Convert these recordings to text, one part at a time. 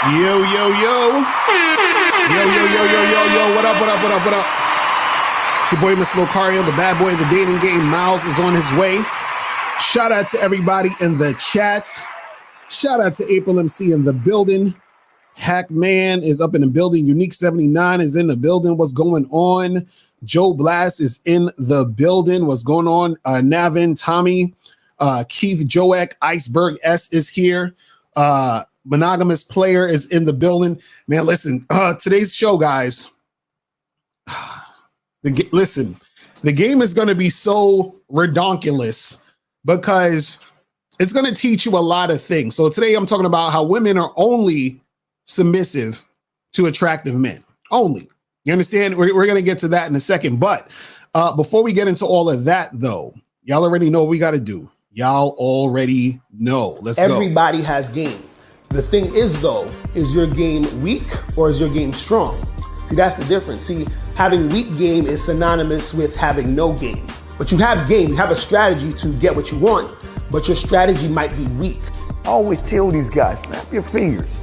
Yo, yo, yo. Yo, yo, yo, yo, yo, yo. What up, what up, what up, what up? It's your boy, Mr. Locario, the bad boy of the dating game. Miles is on his way. Shout out to everybody in the chat. Shout out to April MC in the building. Hackman is up in the building. Unique 79 is in the building. What's going on? Joe Blast is in the building. What's going on? Navin, Tommy, Keith, Joek, Iceberg S is here. Monogamous player is in the building. Man, listen, today's show, guys. Listen, the game is going to be so redonkulous because it's going to teach you a lot of things. So today I'm talking about how women are only submissive to attractive men. Only. You understand? We're going to get to that in a second. But before we get into all of that, though, y'all already know what we got to do. Y'all already know. Let's go. Everybody has game. The thing is, though, is your game weak or is your game strong? See, that's the difference. See, having weak game is synonymous with having no game. But you have game, you have a strategy to get what you want, but your strategy might be weak. I always tell these guys, snap your fingers.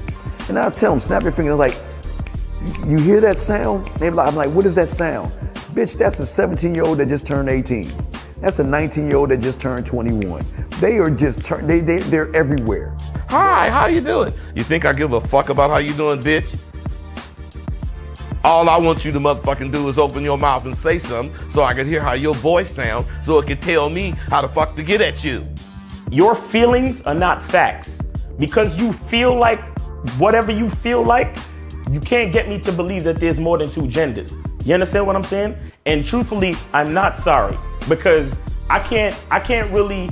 And I'll tell them, snap your fingers. Like, you hear that sound? I'm like, what is that sound? Bitch, that's a 17-year-old that just turned 18. That's a 19-year-old that just turned 21. They are just, they're everywhere. Hi, how you doing? You think I give a fuck about how you doing, bitch? All I want you to motherfucking do is open your mouth and say something so I can hear how your voice sounds so it can tell me how the fuck to get at you. Your feelings are not facts. Because you feel like whatever you feel like, you can't get me to believe that there's more than two genders. You understand what I'm saying? And truthfully, I'm not sorry because I can't really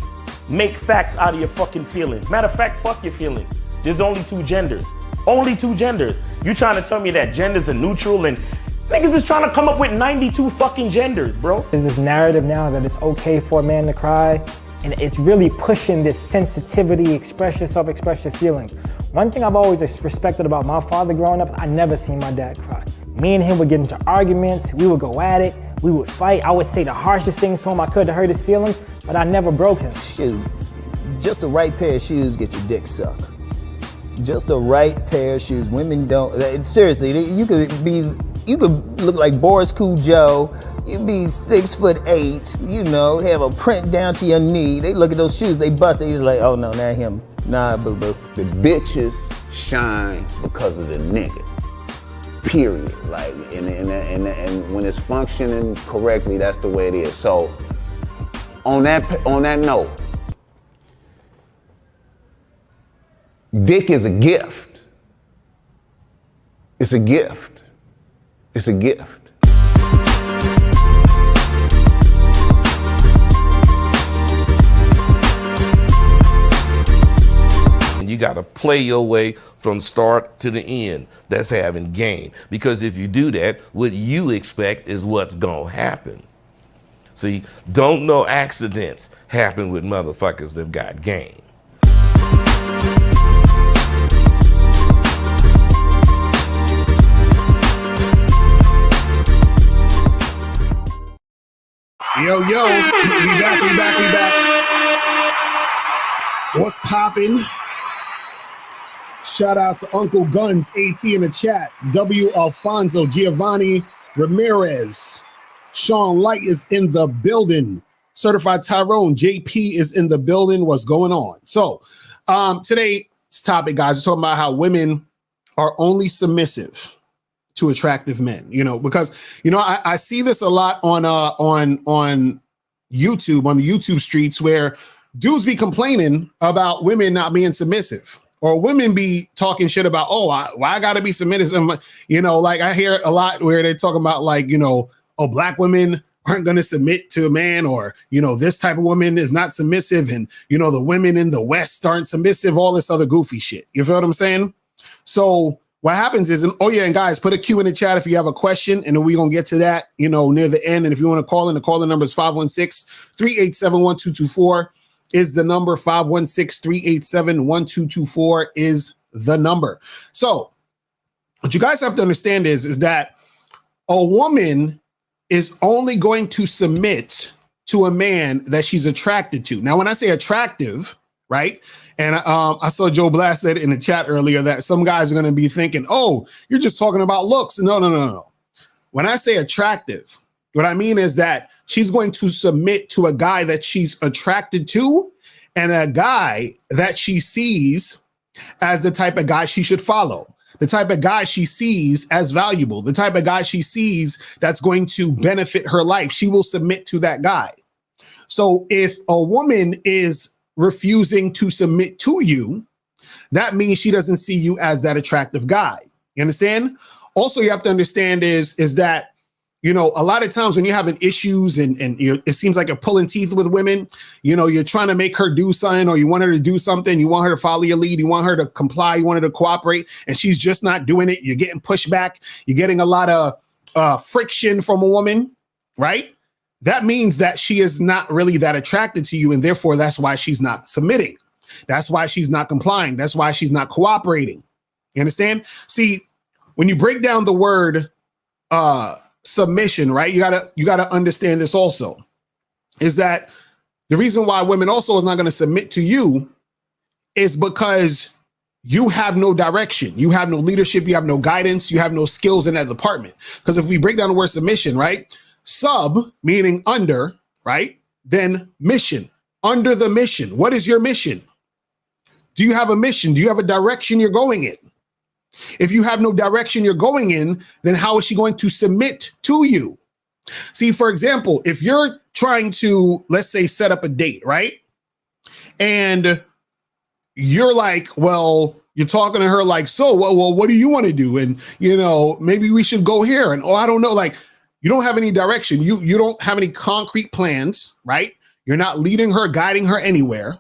make facts out of your fucking feelings. Matter of fact, fuck your feelings. There's only two genders. Only two genders. You trying to tell me that genders are neutral and niggas is trying to come up with 92 fucking genders, bro. There's this narrative now that it's okay for a man to cry, and it's really pushing this sensitivity, express yourself, express your feelings. One thing I've always respected about my father growing up, I never seen my dad cry. Me and him would get into arguments, we would go at it, we would fight. I would say the harshest things to him I could to hurt his feelings, but I never broke him. Shoot, just the right pair of shoes get your dick sucked. Just the right pair of shoes. Women don't, seriously, you could look like Boris Joe. You be 6'8", you know, have a print down to your knee. They look at those shoes, they bust, they just like, oh no, not him. Nah, boo boo. The bitches shine because of the nigga. Period. Like, and when it's functioning correctly, that's the way it is. So, on that note, dick is a gift. It's a gift. It's a gift. You got to play your way from start to the end. That's having game. Because if you do that, what you expect is what's going to happen. See, don't no accidents happen with motherfuckers that got game. Yo, yo, we back. What's poppin'? Shout out to Uncle Guns, AT in the chat. W. Alfonso, Giovanni Ramirez. Sean Light is in the building. Certified Tyrone, JP is in the building. What's going on? So today's topic, guys, we're talking about how women are only submissive to attractive men, you know, because, you know, I see this a lot on YouTube, on the YouTube streets where dudes be complaining about women not being submissive. Or women be talking shit about, why I gotta be submissive? You know, like I hear a lot where they're talking about like, you know, black women aren't gonna submit to a man, or, you know, this type of woman is not submissive, and, you know, the women in the West aren't submissive, all this other goofy shit. You feel what I'm saying? So what happens is, and guys, put a Q in the chat if you have a question, and then we're gonna get to that, you know, near the end. And if you want to call in, the call-in number is 516-387-1224. is the number. 516-387-1224 is the number. So what you guys have to understand is that a woman is only going to submit to a man that she's attracted to. Now, when I say attractive, right? And I saw Joe Blast said in the chat earlier that some guys are going to be thinking, oh, you're just talking about looks. No. When I say attractive, what I mean is that she's going to submit to a guy that she's attracted to and a guy that she sees as the type of guy she should follow, the type of guy she sees as valuable, the type of guy she sees that's going to benefit her life. She will submit to that guy. So if a woman is refusing to submit to you, that means she doesn't see you as that attractive guy. You understand? Also, you have to understand is that, you know, a lot of times when you're having issues and it seems like you're pulling teeth with women, you know, you're trying to make her do something, or you want her to do something, you want her to follow your lead, you want her to comply, you want her to cooperate, and she's just not doing it. You're getting pushback. You're getting a lot of friction from a woman, right? That means that she is not really that attracted to you, and therefore that's why she's not submitting. That's why she's not complying. That's why she's not cooperating. You understand? See, when you break down the word submission, right? You gotta understand this also, is that the reason why women also is not going to submit to you is because you have no direction, you have no leadership, you have no guidance, you have no skills in that department. Because if we break down the word submission, right? Sub meaning under, right? Then mission, under the mission. What is your mission? Do you have a mission? Do you have a direction you're going in? If you have no direction you're going in, then how is she going to submit to you? See, for example, if you're trying to, let's say, set up a date, right? And you're like, well, you're talking to her like, so, well, what do you want to do? And, you know, maybe we should go here. And, oh, I don't know. Like, you don't have any direction. You don't have any concrete plans, right? You're not leading her, guiding her anywhere.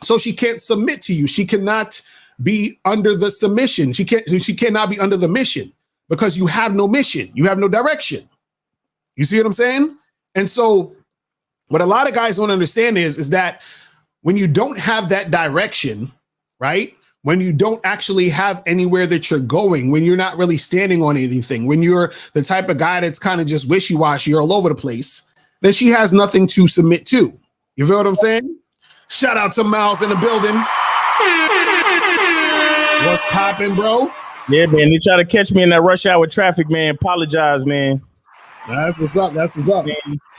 So she can't submit to you. She cannot be under the submission. She cannot be under the mission because you have no mission. You have no direction. You see what I'm saying? And so what a lot of guys don't understand is that when you don't have that direction, right? When you don't actually have anywhere that you're going, when you're not really standing on anything, when you're the type of guy that's kind of just wishy-washy, you're all over the place, then she has nothing to submit to. You feel what I'm saying? Shout out to Miles in the building. What's popping, bro? Yeah, man. They try to catch me in that rush hour traffic, man. Apologize, man. That's what's up. That's what's up.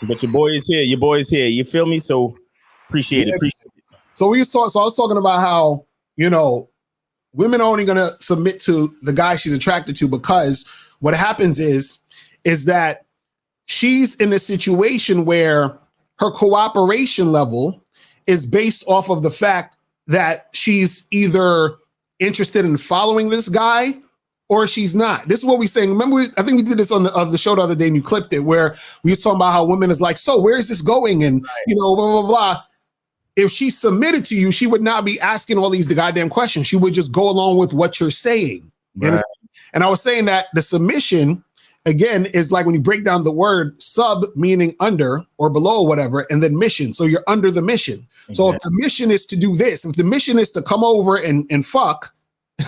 But your boy is here. Your boy is here. You feel me? So appreciate it. So I was talking about how, you know, women are only going to submit to the guy she's attracted to because what happens is that she's in a situation where her cooperation level is based off of the fact that she's either interested in following this guy or she's not. This is what we're saying. Remember, I think we did this on the show the other day and you clipped it where we were talking about how women is like, so where is this going? And, you know, blah, blah, blah. If she submitted to you, she would not be asking all these goddamn questions. She would just go along with what you're saying. Right. And I was saying that the submission, again, is like when you break down the word sub meaning under or below or whatever, and then mission. So you're under the mission. Exactly. So if the mission is to do this, if the mission is to come over and fuck,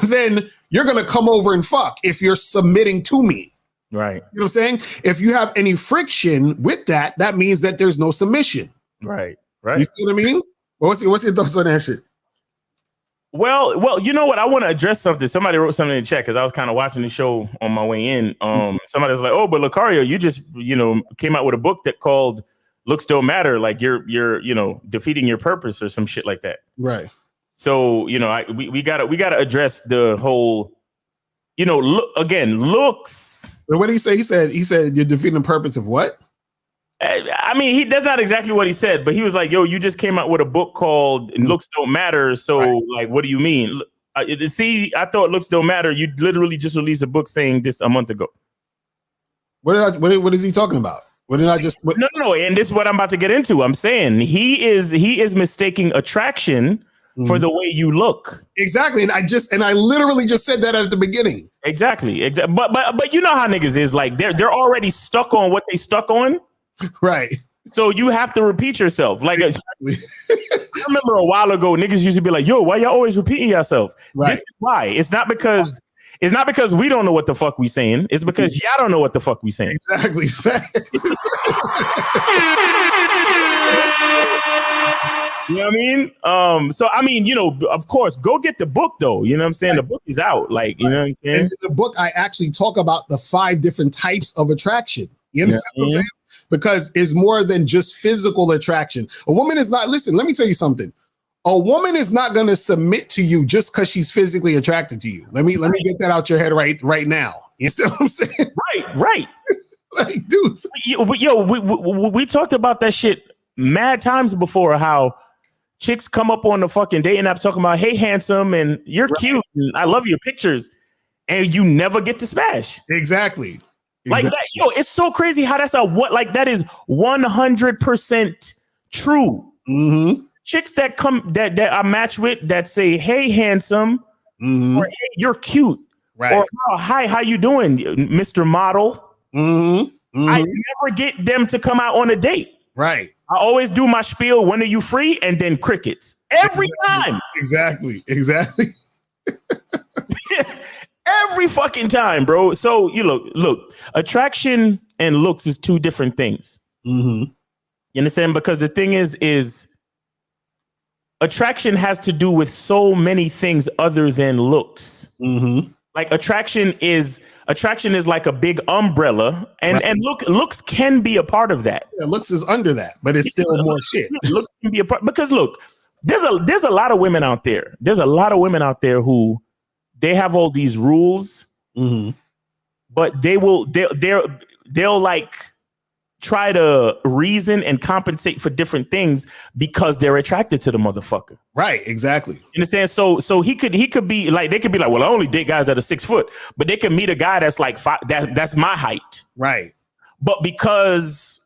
then you're going to come over and fuck if you're submitting to me. Right. You know what I'm saying? If you have any friction with that, that means that there's no submission. Right. Right. You see what I mean? What's your thoughts on that shit? Well, you know what? I want to address something. Somebody wrote something in the chat because I was kind of watching the show on my way in. Somebody was like, "Oh, but Locario, you just, you know, came out with a book that called Looks Don't Matter. Like you're, you know, defeating your purpose or some shit like that." Right. So, you know, we gotta address the whole, you know, looks. What did he say? He said you're defeating the purpose of what? I mean, that's not exactly what he said, but he was like, yo, you just came out with a book called Looks Don't Matter. So like, what do you mean? See, I thought Looks Don't Matter. You literally just released a book saying this a month ago. What is he talking about? No. And this is what I'm about to get into. I'm saying he is mistaking attraction for the way you look. Exactly. And I literally just said that at the beginning. Exactly. But you know how niggas is, like they're already stuck on what they stuck on. Right. So you have to repeat yourself. Like exactly. I remember a while ago, niggas used to be like, yo, why y'all always repeating yourself? Right. This is why. It's not because we don't know what the fuck we saying. It's because y'all don't know what the fuck we saying. Exactly. You know what I mean? So I mean, of course, go get the book though. You know what I'm saying? The book is out. Like, you know what I'm saying? And in the book, I actually talk about the 5 different types of attraction. You understand what I'm saying? Because it's more than just physical attraction. A woman is not, listen, let me tell you something. A woman is not going to submit to you just because she's physically attracted to you. Let me get that out your head right now. You see what I'm saying? Right. Like, dudes. We talked about that shit mad times before, how chicks come up on the fucking dating app talking about, hey, handsome, and you're cute, and I love your pictures, and you never get to smash. Exactly. Like that, it's so crazy how that's that is 100% true. Mm-hmm. Chicks that I match with that say, hey, handsome, or hey, you're cute, right? Or oh, hi, how you doing, Mr. Model? Mm-hmm. I never get them to come out on a date. Right. I always do my spiel, when are you free? And then crickets. Every time. Exactly. Every fucking time, bro. So you look, attraction and looks is 2 different things. Mm-hmm. You understand? Because the thing is attraction has to do with so many things other than looks. Mm-hmm. Like attraction is like a big umbrella, and looks can be a part of that. Yeah, looks is under that, but it's still more shit. Looks can be a part, because look, there's a lot of women out there. There's a lot of women out there who they have all these rules, but they'll like try to reason and compensate for different things because they're attracted to the motherfucker. Right, exactly. You understand? So he could be like, they could be like, well, I only date guys that are 6 foot, but they can meet a guy that's like 5, that's my height. Right. But because,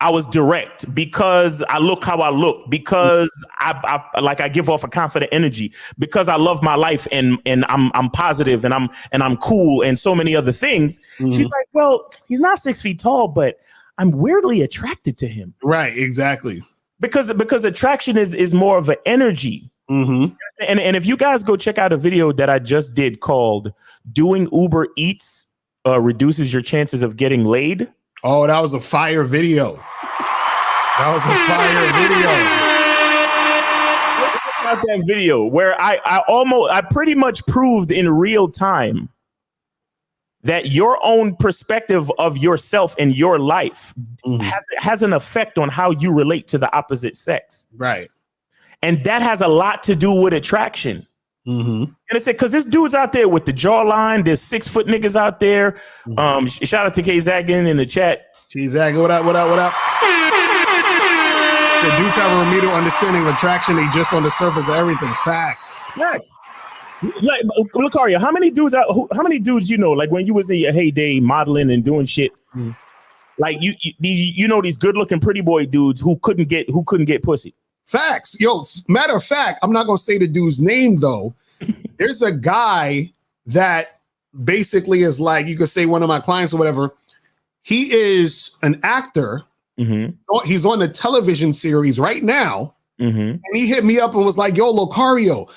I was direct, because I look how I look, because I give off a confident energy, because I love my life and I'm positive and I'm cool and so many other things. She's like, well, he's not 6 feet tall, but I'm weirdly attracted to him. Right, exactly. Because attraction is more of an energy. And if you guys go check out a video that I just did called "Doing Uber Eats Reduces Your Chances of Getting Laid." Oh, that was a fire video. Check out that video where I pretty much proved in real time that your own perspective of yourself and your life has an effect on how you relate to the opposite sex. Right. And that has a lot to do with attraction. And I said, because there's dudes out there with the jawline, there's 6 foot niggas out there. Shout out to K Zaggin in the chat. K Zaggin, what up? So dudes have a remedial understanding of attraction. They just on the surface of everything. Facts. Like, Locario, how many dudes like when you was in your heyday modeling and doing shit, like these good looking pretty boy dudes who couldn't get pussy? Facts. Yo, matter of fact, I'm not gonna say the dude's name though. There's a guy that basically is like, you could say one of my clients or whatever. He is an actor. He's on a television series right now. And he hit me up and was like, yo, Locario,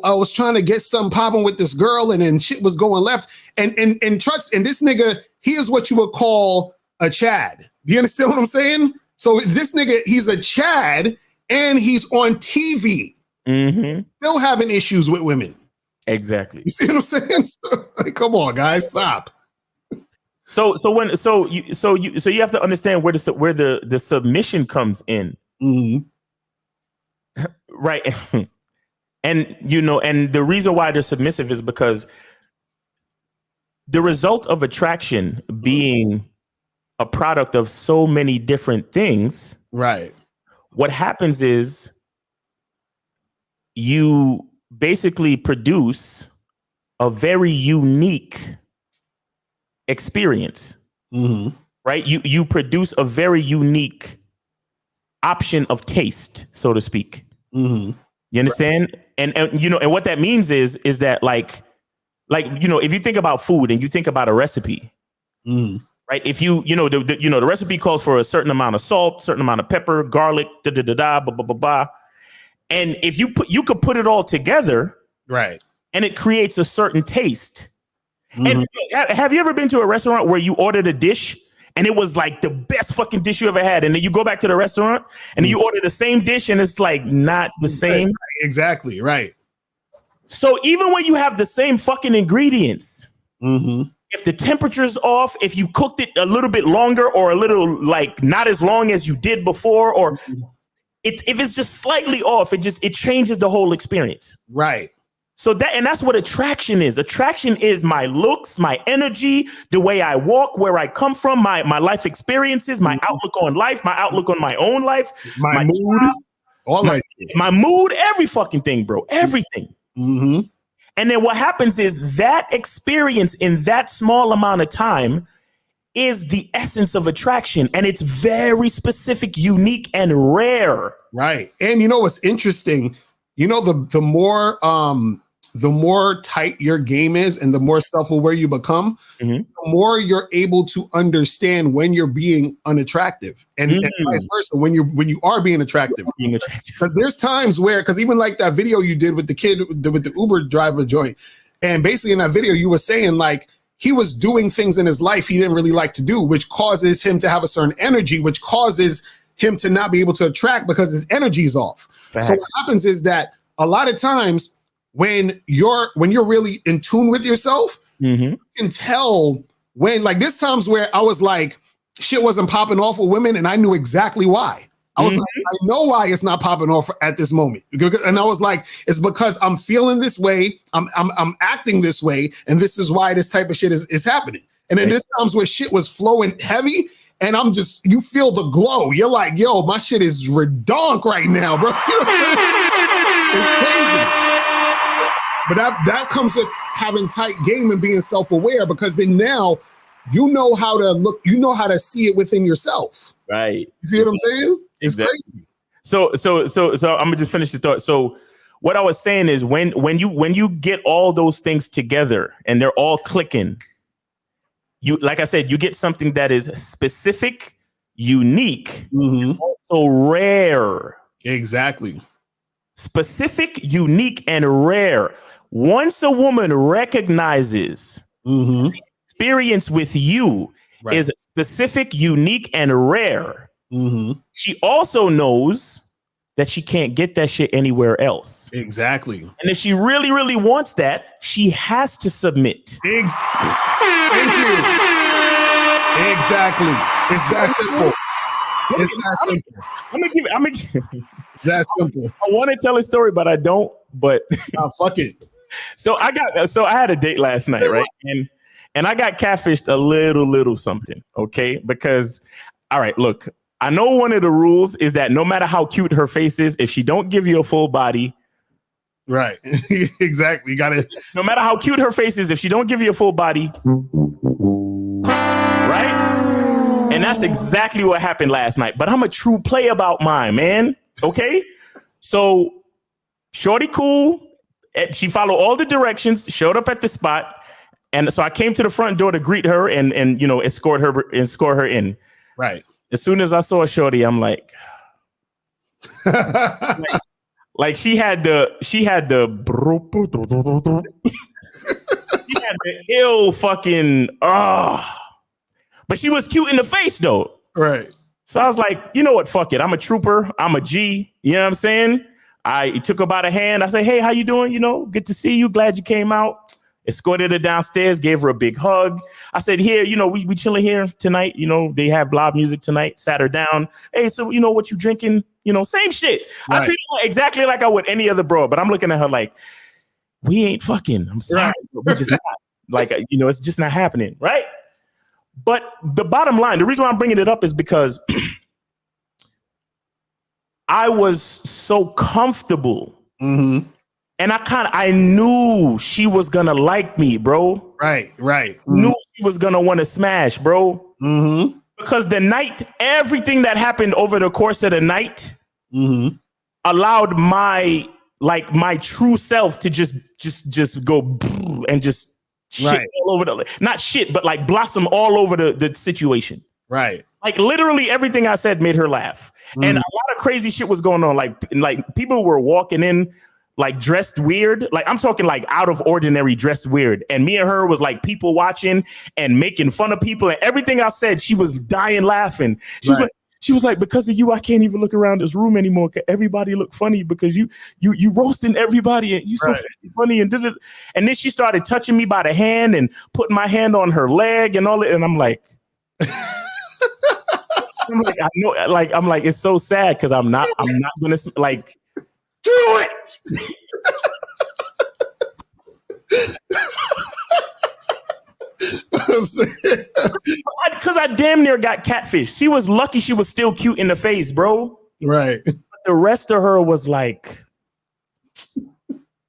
I was trying to get something popping with this girl and then shit was going left. And this nigga, he is what you would call a Chad. Do you understand what I'm saying? So this nigga, he's a Chad and he's on TV. Still having issues with women. Exactly. You see what I'm saying? Like, come on, guys, stop. So you have to understand where the submission comes in. Right. And the reason why they're submissive is because the result of attraction being a product of so many different things. Right. What happens is you basically produce a very unique experience. Right. You produce a very unique option of taste, so to speak. You understand? And what that means is that like if you think about food and you think about a recipe, right? If the recipe calls for a certain amount of salt, certain amount of pepper, garlic, blah blah blah blah, and if you could put it all together, right, and it creates a certain taste. And have you ever been to a restaurant where you ordered a dish and it was like the best fucking dish you ever had. And then you go back to the restaurant and then you order the same dish and it's like not the same. Exactly. Right. So even when you have the same fucking ingredients, if the temperature's off, if you cooked it a little bit longer or a little like not as long as you did before, or if it's just slightly off, it changes the whole experience. Right. So that's what attraction is. Attraction is my looks, my energy, the way I walk, where I come from, my life experiences, my outlook on life, my outlook on my own life, my mood, job, all that. My mood, every fucking thing, bro, everything. And then what happens is that experience in that small amount of time is the essence of attraction, and it's very specific, unique, and rare. Right. And you know what's interesting? You know, the more tight your game is and the more self-aware you become, the more you're able to understand when you're being unattractive and vice versa when you are being attractive. But there's times where, because even like that video you did with the kid with the Uber driver joint, and basically in that video you were saying like he was doing things in his life he didn't really like to do, which causes him to have a certain energy, which causes him to not be able to attract because his energy is off. So what happens is that a lot of times when you're really in tune with yourself, you can tell when, like, there's times where I was like, shit wasn't popping off with women, and I knew exactly why. I was like, I know why it's not popping off at this moment. And I was like, it's because I'm feeling this way, I'm acting this way, and this is why this type of shit is happening. And then there's times where shit was flowing heavy, and you feel the glow. You're like, yo, my shit is redonk right now, bro. You know what I'm saying? It's crazy. But that comes with having tight game and being self-aware, because then now you know how to look, you know how to see it within yourself. Right. You see what I'm saying? It's crazy. So I'm gonna just finish the thought. So what I was saying is when you get all those things together and they're all clicking, you, like I said, you get something that is specific, unique, and also rare. Exactly. Specific, unique, and rare. Once a woman recognizes the experience with you is specific, unique, and rare, she also knows that she can't get that shit anywhere else. Exactly. And if she really, really wants that, she has to submit. Thank you. Exactly. It's that simple. It's that simple. I'm gonna give it's that simple. I want to tell a story, but I don't. But fuck it. So I had a date last night, right? And I got catfished a little something, okay? Because, all right, look, I know one of the rules is that no matter how cute her face is, if she don't give you a full body, right? Exactly. You gotta. No matter how cute her face is, if she don't give you a full body, right? And that's exactly what happened last night. But I'm a true play about mine, man. Okay, so shorty cool. She followed all the directions, showed up at the spot, and so I came to the front door to greet her and escort her in. Right. As soon as I saw shorty, I'm like, like she had the ill fucking but she was cute in the face though. Right. So I was like, you know what? Fuck it. I'm a trooper. I'm a G. You know what I'm saying? I took her by the hand. I said, hey, how you doing? You know, good to see you. Glad you came out. Escorted her downstairs, gave her a big hug. I said, here, you know, we chilling here tonight. You know, they have live music tonight. Sat her down. Hey, so you know what you drinking? You know, same shit. Right. I treat her exactly like I would any other bro, but I'm looking at her like, we ain't fucking. I'm sorry. Right. We just not. Like, you know, it's just not happening. Right. But the bottom line, the reason why I'm bringing it up is because I was so comfortable. And I knew she was going to like me, bro. Right. Knew she was going to want to smash, bro. Because the night, everything that happened over the course of the night allowed my true self to just go and just shit all over not shit, but like blossom all over the situation. Right. Like literally everything I said made her laugh. And a lot of crazy shit was going on. Like people were walking in like dressed weird. Like I'm talking like out of ordinary dressed weird. And me and her was like people watching and making fun of people. And everything I said, she was dying laughing. She was like, because of you, I can't even look around this room anymore. Everybody look funny because you roasting everybody and you so funny and and then she started touching me by the hand and putting my hand on her leg and all that. And I'm like, I know, like I'm like, it's so sad because I'm not gonna like do it. Because I damn near got catfish. She was lucky she was still cute in the face, bro. Right. But the rest of her was like,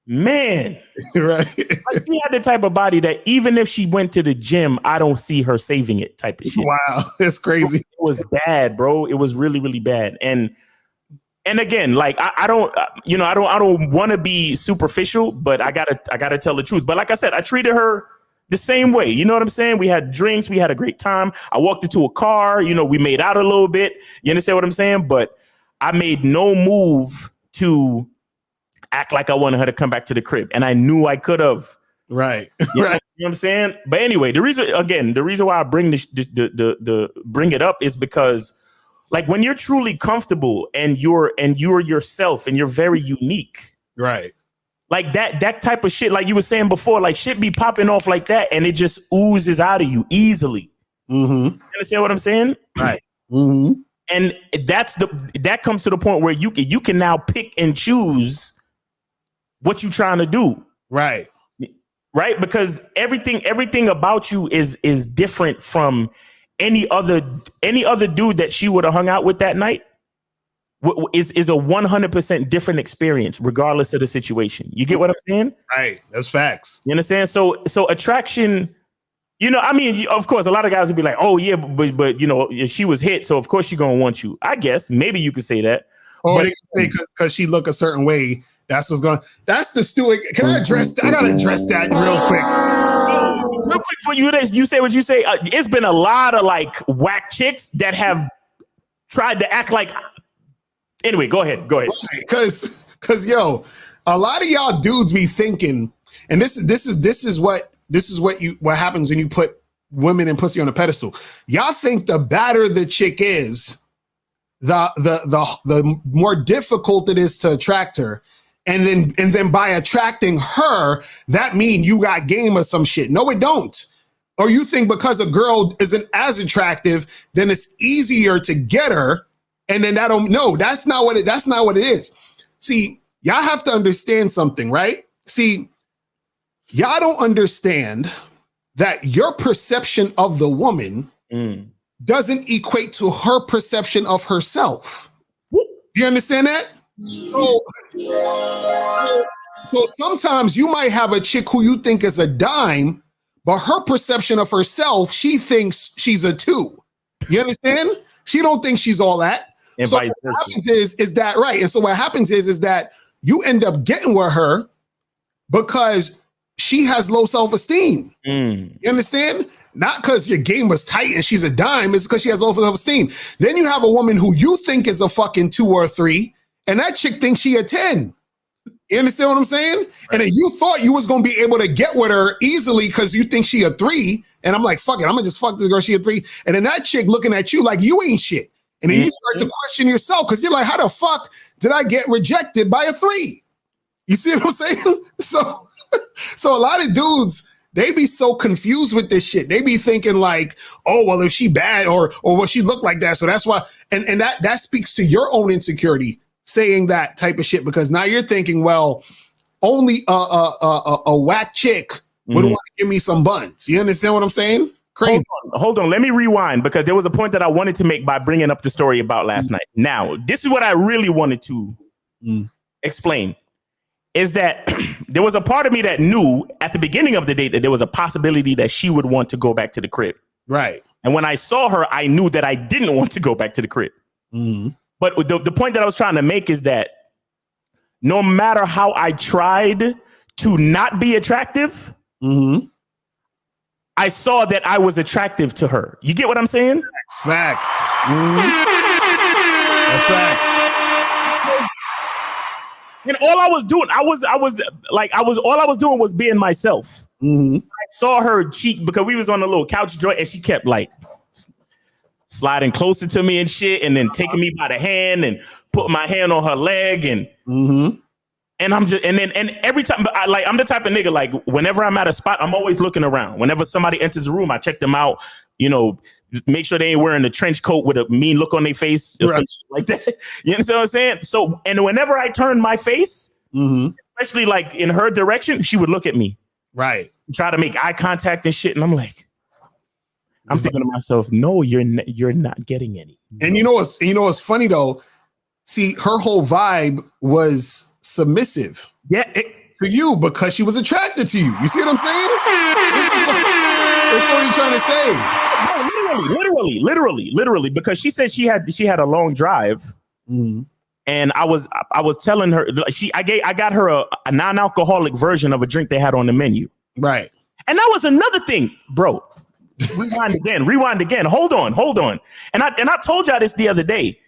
man. Right. Like she had the type of body that even if she went to the gym, I don't see her saving it type of shit. Wow. That's crazy. It was bad, bro. It was really, really bad. And again, like I don't want to be superficial, but I gotta tell the truth. But like I said, I treated her the same way. You know what I'm saying? We had drinks. We had a great time. I walked into a car. You know, we made out a little bit. You understand what I'm saying? But I made no move to act like I wanted her to come back to the crib. And I knew I could have. Right. You know what I'm saying? But anyway, the reason why I bring bring it up is because like when you're truly comfortable and you're yourself and you're very unique. Right. Like that type of shit, like you were saying before, like shit be popping off like that and it just oozes out of you easily. Mm-hmm. You understand what I'm saying? Right. Mm-hmm. And that comes to the point where you can now pick and choose what you're trying to do. Right. Right? Because everything about you is different from any other dude that she would have hung out with that night. Is a 100% different experience regardless of the situation. You get what I'm saying? Right. That's facts. You understand? So attraction, you know, I mean, of course, a lot of guys would be like, oh yeah, but you know, if she was hit, so of course she's gonna want you. I guess maybe you could say that. Or they can say because she look a certain way. That's what's going. That's the steward. Can I address that? I gotta address that real quick. Real quick for you say what you say. It's been a lot of like whack chicks that have tried to act like. Anyway, go ahead. Because yo, a lot of y'all dudes be thinking, and this is what happens when you put women and pussy on a pedestal. Y'all think the badder the chick is, the more difficult it is to attract her, and then by attracting her, that mean you got game or some shit. No, it don't. Or you think because a girl isn't as attractive, then it's easier to get her. And then that's not what it is. See, y'all have to understand something, right? See, y'all don't understand that your perception of the woman doesn't equate to her perception of herself. Do you understand that? So sometimes you might have a chick who you think is a dime, but her perception of herself, she thinks she's a 2. You understand? She don't think she's all that. And so what happens is that right? And so what happens is that you end up getting with her because she has low self-esteem. You understand? Not because your game was tight and she's a dime. It's because she has low self-esteem. Then you have a woman who you think is a fucking 2 or 3, and that chick thinks she a 10. You understand what I'm saying? Right. And then you thought you was gonna be able to get with her easily because you think she a 3. And I'm like, fuck it, I'm gonna just fuck this girl. She a 3. And then that chick looking at you like you ain't shit. And then you start to question yourself because you're like, how the fuck did I get rejected by a 3? You see what I'm saying? So a lot of dudes, they be so confused with this shit. They be thinking like, oh, well, if she bad or well, she look like that. So that's why. And that speaks to your own insecurity saying that type of shit, because now you're thinking, well, only a whack chick would want to give me some buns. You understand what I'm saying? Crazy. Hold on. Let me rewind because there was a point that I wanted to make by bringing up the story about last night. Now, this is what I really wanted to explain is that there was a part of me that knew at the beginning of the date that there was a possibility that she would want to go back to the crib. Right. And when I saw her, I knew that I didn't want to go back to the crib. But the point that I was trying to make is that no matter how I tried to not be attractive, I saw that I was attractive to her. You get what I'm saying? Facts. That's facts. And all I was doing, all I was doing was being myself. I saw her cheek because we was on a little couch joint, and she kept like sliding closer to me and shit, and then taking me by the hand and putting my hand on her leg, and I'm just, and every time, I'm the type of nigga, like, whenever I'm at a spot, I'm always looking around. Whenever somebody enters the room, I check them out, you know, just make sure they ain't wearing a trench coat with a mean look on their face or some shit like that. You understand what I'm saying? So, and whenever I turned my face, especially like in her direction, she would look at me. Right. Try to make eye contact and shit. And I'm like, I'm thinking to myself, no, you're not getting any. And you know what's funny though? See, her whole vibe was submissive. Yeah. To you because she was attracted to you. You see what I'm saying? That's what you're trying to say. No, literally, because she said she had a long drive, and I was telling her I got her a non-alcoholic version of a drink they had on the menu. Right. And that was another thing, bro. Rewind again. Hold on. And I told y'all this the other day.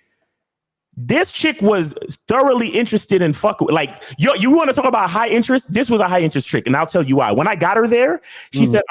This chick was thoroughly interested in fuck with, like, you want to talk about high interest? This was a high interest trick, and I'll tell you why. When I got her there, she said,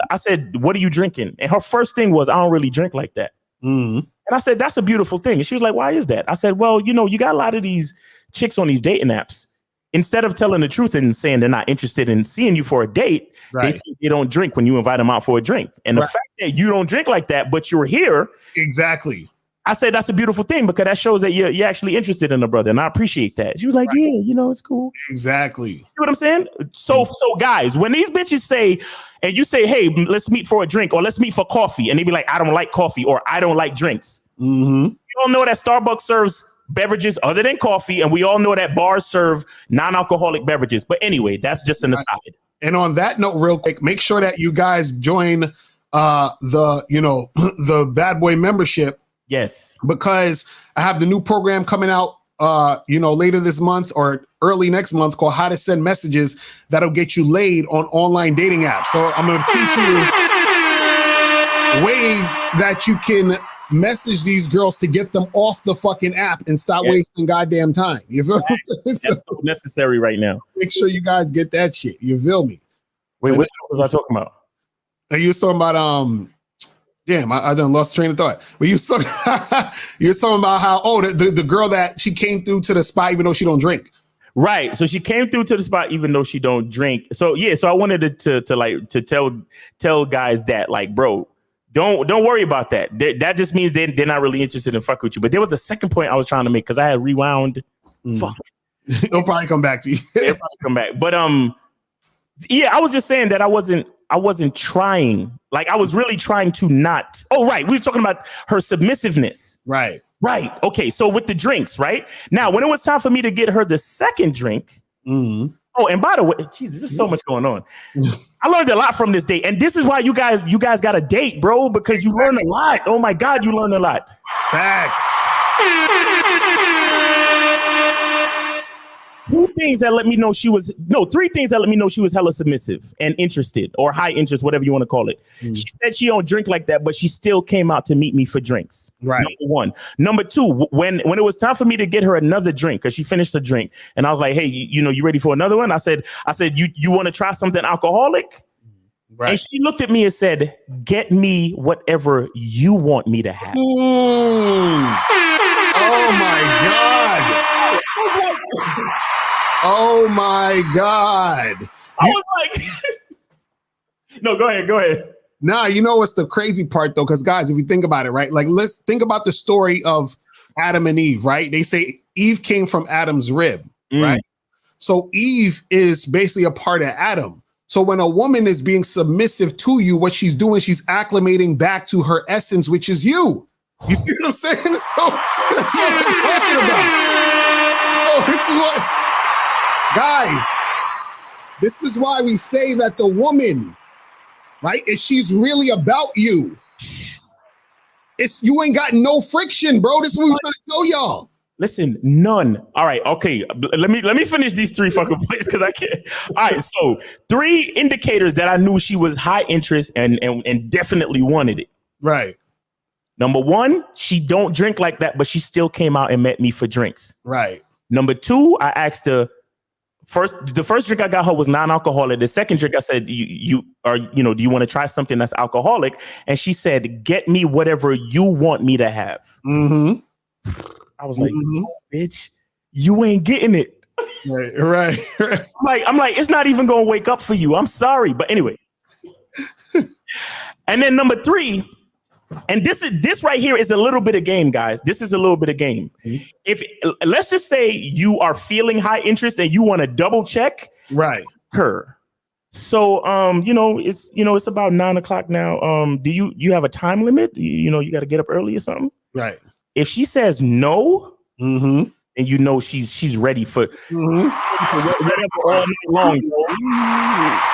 I said, what are you drinking? And her first thing was, I don't really drink like that. And I said, that's a beautiful thing. And she was like, why is that? I said, well, you know, you got a lot of these chicks on these dating apps. Instead of telling the truth and saying they're not interested in seeing you for a date, they say they don't drink when you invite them out for a drink. And the fact that you don't drink like that, but you're here. Exactly. I said, that's a beautiful thing because that shows that you're actually interested in a brother. And I appreciate that. She was like, yeah, you know, it's cool. Exactly. You know what I'm saying? So guys, when these bitches say, and you say, hey, let's meet for a drink or let's meet for coffee. And they be like, I don't like coffee or I don't like drinks. You all know that Starbucks serves beverages other than coffee. And we all know that bars serve non-alcoholic beverages. But anyway, that's just an aside. And on that note, real quick, make sure that you guys join the Bad Boy membership. Yes. Because I have the new program coming out, later this month or early next month called How to Send Messages that'll get you laid on online dating apps. So I'm going to teach you ways that you can message these girls to get them off the fucking app and stop wasting goddamn time. You feel me? That's necessary right now. Make sure you guys get that shit. You feel me? Wait, what was I talking about? You was talking about damn, I done lost train of thought. But you talking about how the girl that she came through to the spot even though she don't drink. Right. So she came through to the spot even though she don't drink. So yeah, so I wanted to tell guys that, like, bro, don't worry about that. That just means they're not really interested in fuck with you. But there was a second point I was trying to make because I had rewound. Fuck. It'll probably come back to you. It'll probably come back. But yeah, I was just saying that I wasn't trying. Like, I was really trying to not. Oh, right. We were talking about her submissiveness. Right. Okay. So with the drinks, right? Now, when it was time for me to get her the second drink. Oh, and by the way, Jesus, there's so much going on. I learned a lot from this date. And this is why you guys got a date, bro, because you learn a lot. Oh my God, you learn a lot. Facts. Three things that let me know she was hella submissive and interested, or high interest, whatever you want to call it. She said she don't drink like that, but she still came out to meet me for drinks. Right. Number one. Number two, when it was time for me to get her another drink, because she finished her drink, and I was like, hey, you ready for another one? I said, you want to try something alcoholic? Right. And she looked at me and said, get me whatever you want me to have. Oh my God. Oh my God. I was like, no, go ahead. Nah, you know what's the crazy part though? Because guys, if you think about it, right? Like, let's think about the story of Adam and Eve, right? They say Eve came from Adam's rib, right? So Eve is basically a part of Adam. So when a woman is being submissive to you, what she's doing, she's acclimating back to her essence, which is you. You see what I'm saying? So that's what I'm talking about. So this is what, guys, this is why we say that the woman, right, if she's really about you, you ain't got no friction, bro. This is what we're trying to tell y'all. Listen, none. All right, okay. Let me finish these three fucking points because I can't. All right, so 3 indicators that I knew she was high interest and definitely wanted it. Right. Number 1, she don't drink like that, but she still came out and met me for drinks. Right. Number 2, I asked her the first drink I got her was non-alcoholic. The second drink I said, do you want to try something that's alcoholic? And she said, get me whatever you want me to have. Mm-hmm. I was like, oh, bitch, you ain't getting it. Right. I'm like, it's not even gonna wake up for you. I'm sorry. But anyway. And then number 3, and this right here is a little bit of game, guys. This is a little bit of game. Mm-hmm. If let's just say you are feeling high interest and you want to double check her. So it's about 9:00 now. Do you have a time limit? You got to get up early or something? Right. If she says no, and she's ready for whatever all night long.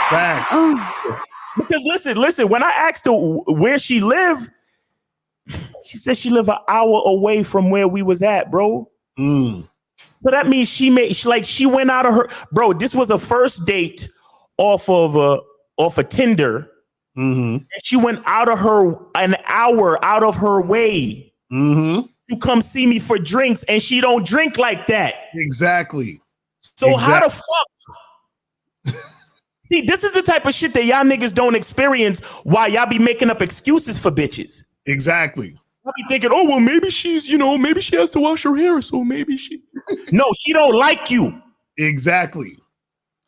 Facts. Because listen, when I asked her where she lived, she said she lived an hour away from where we was at, bro. So that means she went out of her, bro. This was a first date off of Tinder. And she went an hour out of her way to come see me for drinks, and she don't drink like that. Exactly. So how the fuck? See, this is the type of shit that y'all niggas don't experience while y'all be making up excuses for bitches. Exactly. I'll be thinking, oh, well, maybe she's, maybe she has to wash her hair, so maybe she... No, she don't like you. Exactly.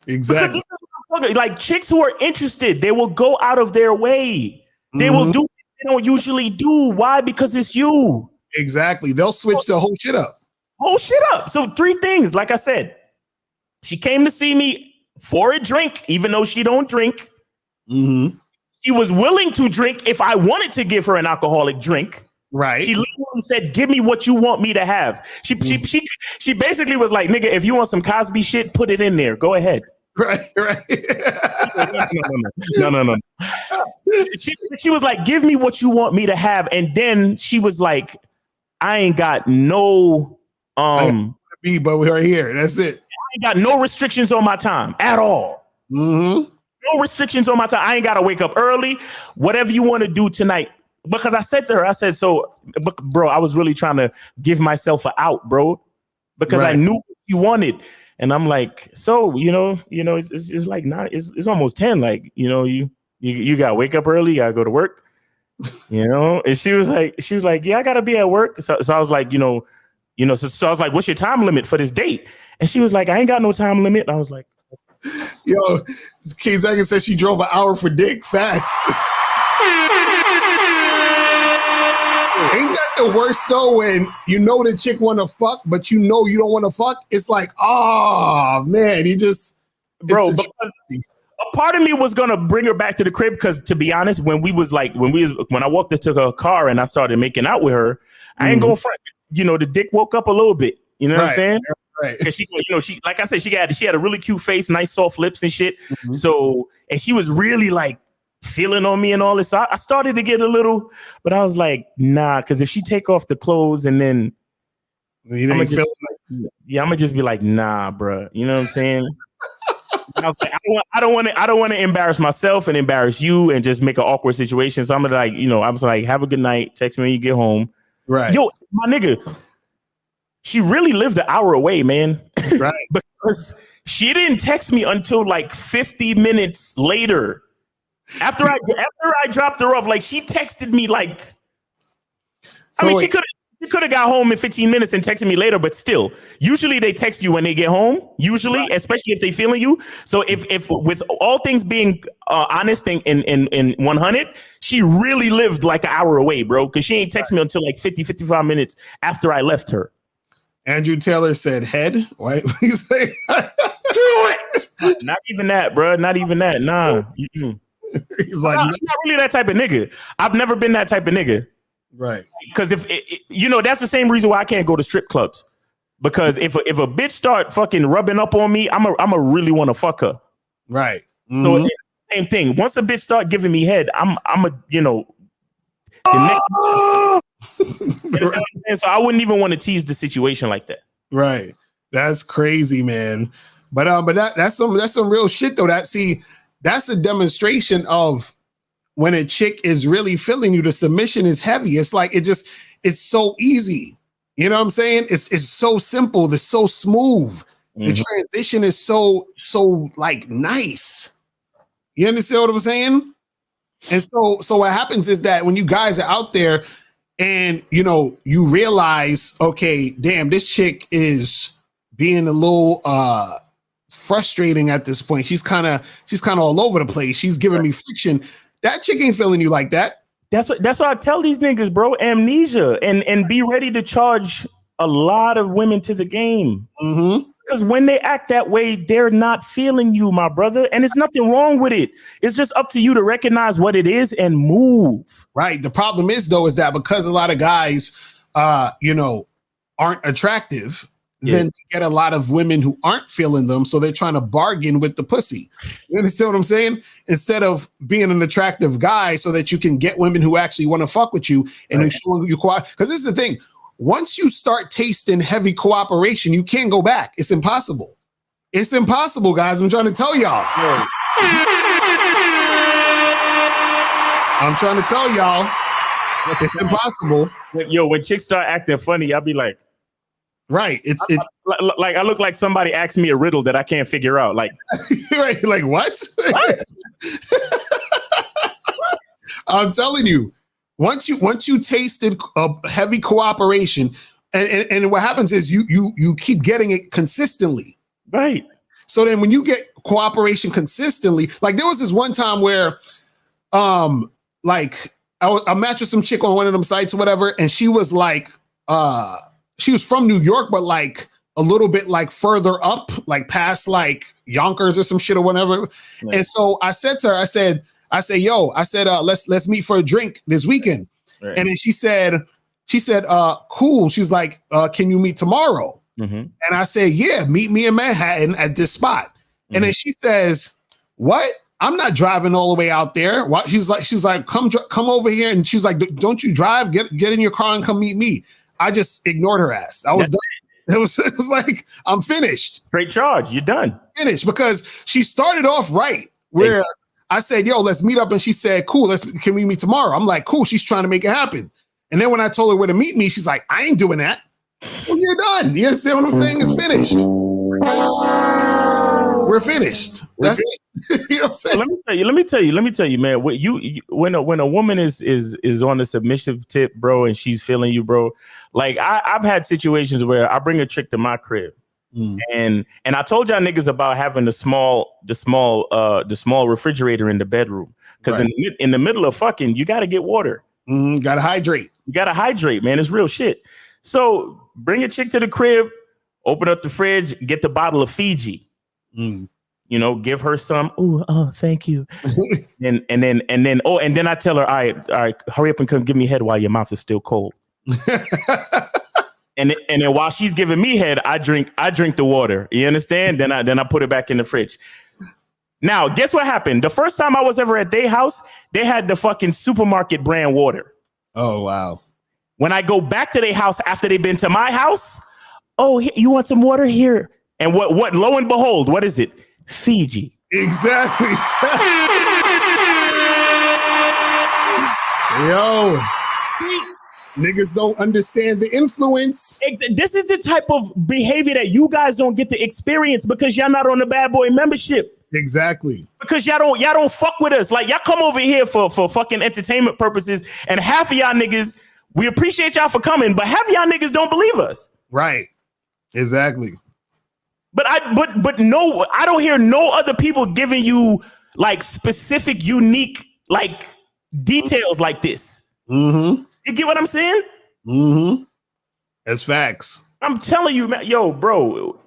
Like, chicks who are interested, they will go out of their way. They will do what they don't usually do. Why? Because it's you. Exactly. They'll switch the whole shit up. So 3 things, like I said. She came to see me for a drink, even though she don't drink. She was willing to drink if I wanted to give her an alcoholic drink. Right. She literally said, give me what you want me to have. She basically was like, nigga, if you want some Cosby shit, put it in there. Go ahead. Right. No. She was like, give me what you want me to have. And then she was like, I ain't got no but we're here. That's it. I ain't got no restrictions on my time at all. No restrictions on my time. I ain't got to wake up early. Whatever you want to do tonight. Because I said to her, so, bro, I was really trying to give myself an out, bro, because I knew what you wanted. And I'm like, so, it's like it's almost 10. Like, you got to wake up early. You got to go to work, And she was like, yeah, I got to be at work. So I was like, so I was like, what's your time limit for this date? And she was like, I ain't got no time limit. I was like, yo, K-Zagan said she drove an hour for dick. Facts. Ain't that the worst though, when the chick want to fuck, but you don't want to fuck? It's like, oh man, bro. A part of me was gonna bring her back to the crib because, to be honest, when I walked into her car and I started making out with her, I ain't going front. The dick woke up a little bit. You know what I'm saying? Right. Because she, like I said, she had a really cute face, nice soft lips and shit. So, and she was really like feeling on me and all this. So I started to get a little, but I was like, nah, because if she take off the clothes and then I'm gonna just be like, nah, bro. You know what I'm saying? I was like, I don't want to embarrass myself and embarrass you and just make an awkward situation. So I'm gonna I was like, have a good night. Text me when you get home. Right. Yo, my nigga, she really lived an hour away, man. Right. Because she didn't text me until like 50 minutes later. After I dropped her off, like she texted me like, she could have got home in 15 minutes and texted me later, but still, usually they text you when they get home, especially if they feeling you. So if with all things being honest and 100, she really lived like an hour away, bro. Cause she ain't text me until like 55 minutes after I left her. Andrew Taylor said head. What? He's like, do it. Not even that, bro. Not even that. Nah. He's like, I'm not really that type of nigga. I've never been that type of nigga. Right. Because if that's the same reason why I can't go to strip clubs. Because if a bitch start fucking rubbing up on me, I'm a really want to fuck her. Right. So same thing. Once a bitch start giving me head, I'm the next. You know what I'm saying? So I wouldn't even want to tease the situation like that. Right. That's crazy, man. But that's some real shit though. That's a demonstration of when a chick is really feeling you. The submission is heavy. It's like it's so easy. You know what I'm saying? It's so simple. It's so smooth. The transition is so like nice. You understand what I'm saying? And so what happens is that when you guys are out there and you realize, okay, damn, this chick is being a little frustrating at this point. She's kind of all over the place. She's giving me friction. That chick ain't feeling you like that. That's what I tell these niggas, bro. Amnesia and be ready to charge a lot of women to the game. Because when they act that way, they're not feeling you, my brother. And there's nothing wrong with it. It's just up to you to recognize what it is and move. Right. The problem is, though, is that because a lot of guys, aren't attractive, then they get a lot of women who aren't feeling them. So they're trying to bargain with the pussy. You understand what I'm saying? Instead of being an attractive guy so that you can get women who actually want to fuck with you and who show you because this is the thing. Once you start tasting heavy cooperation, you can't go back. It's impossible. It's impossible, guys. I'm trying to tell y'all. I'm trying to tell y'all. It's impossible. Yo, when chicks start acting funny, I'll be like, right. It's like I look like somebody asked me a riddle that I can't figure out. Like, right, like what? I'm telling you, once you tasted a heavy cooperation, and what happens is you keep getting it consistently. Right. So then when you get cooperation consistently, like there was this one time where like I matched with some chick on one of them sites or whatever, and she was like she was from New York, but like a little bit like further up, like past like Yonkers or some shit or whatever. Nice. And so I said to her, I said, let's meet for a drink this weekend. Right. And then she said, cool. She's like, can you meet tomorrow? And I said, yeah, meet me in Manhattan at this spot. And then she says, what? I'm not driving all the way out there. What? She's like, come over here. And she's like, don't you drive? Get in your car and come meet me. I just ignored her ass. I was done. It was like, I'm finished. Straight charge. You're done. Finished because she started off right where I said, yo, let's meet up. And she said, cool. Can we meet tomorrow? I'm like, cool. She's trying to make it happen. And then when I told her where to meet me, she's like, I ain't doing that. Well, you're done. You understand what I'm saying? It's finished. We're finished. That's it. You know what I'm saying? Let me tell you, man. When a woman is on the submissive tip, bro, and she's feeling you, bro. Like I've had situations where I bring a chick to my crib, and I told y'all niggas about having the small refrigerator in the bedroom because in the middle of fucking, you got to get water. Gotta hydrate. You gotta hydrate, man. It's real shit. So bring a chick to the crib, open up the fridge, get the bottle of Fiji. Give her some. Oh, thank you. and then I tell her, all right, hurry up and come give me head while your mouth is still cold. and then while she's giving me head, I drink the water. You understand? Then I put it back in the fridge. Now, guess what happened? The first time I was ever at their house, they had the fucking supermarket brand water. Oh, wow. When I go back to their house after they've been to my house, you want some water here? And what? Lo and behold, what is it? Fiji. Exactly. Yo, niggas don't understand the influence. This is the type of behavior that you guys don't get to experience because y'all not on the bad boy membership. Exactly. Because y'all don't fuck with us. Like y'all come over here for fucking entertainment purposes, and half of y'all niggas, we appreciate y'all for coming, but half of y'all niggas don't believe us. Right. Exactly. But no, I don't hear no other people giving you like specific, unique, like details like this. You get what I'm saying? That's facts. I'm telling you, man, yo, bro,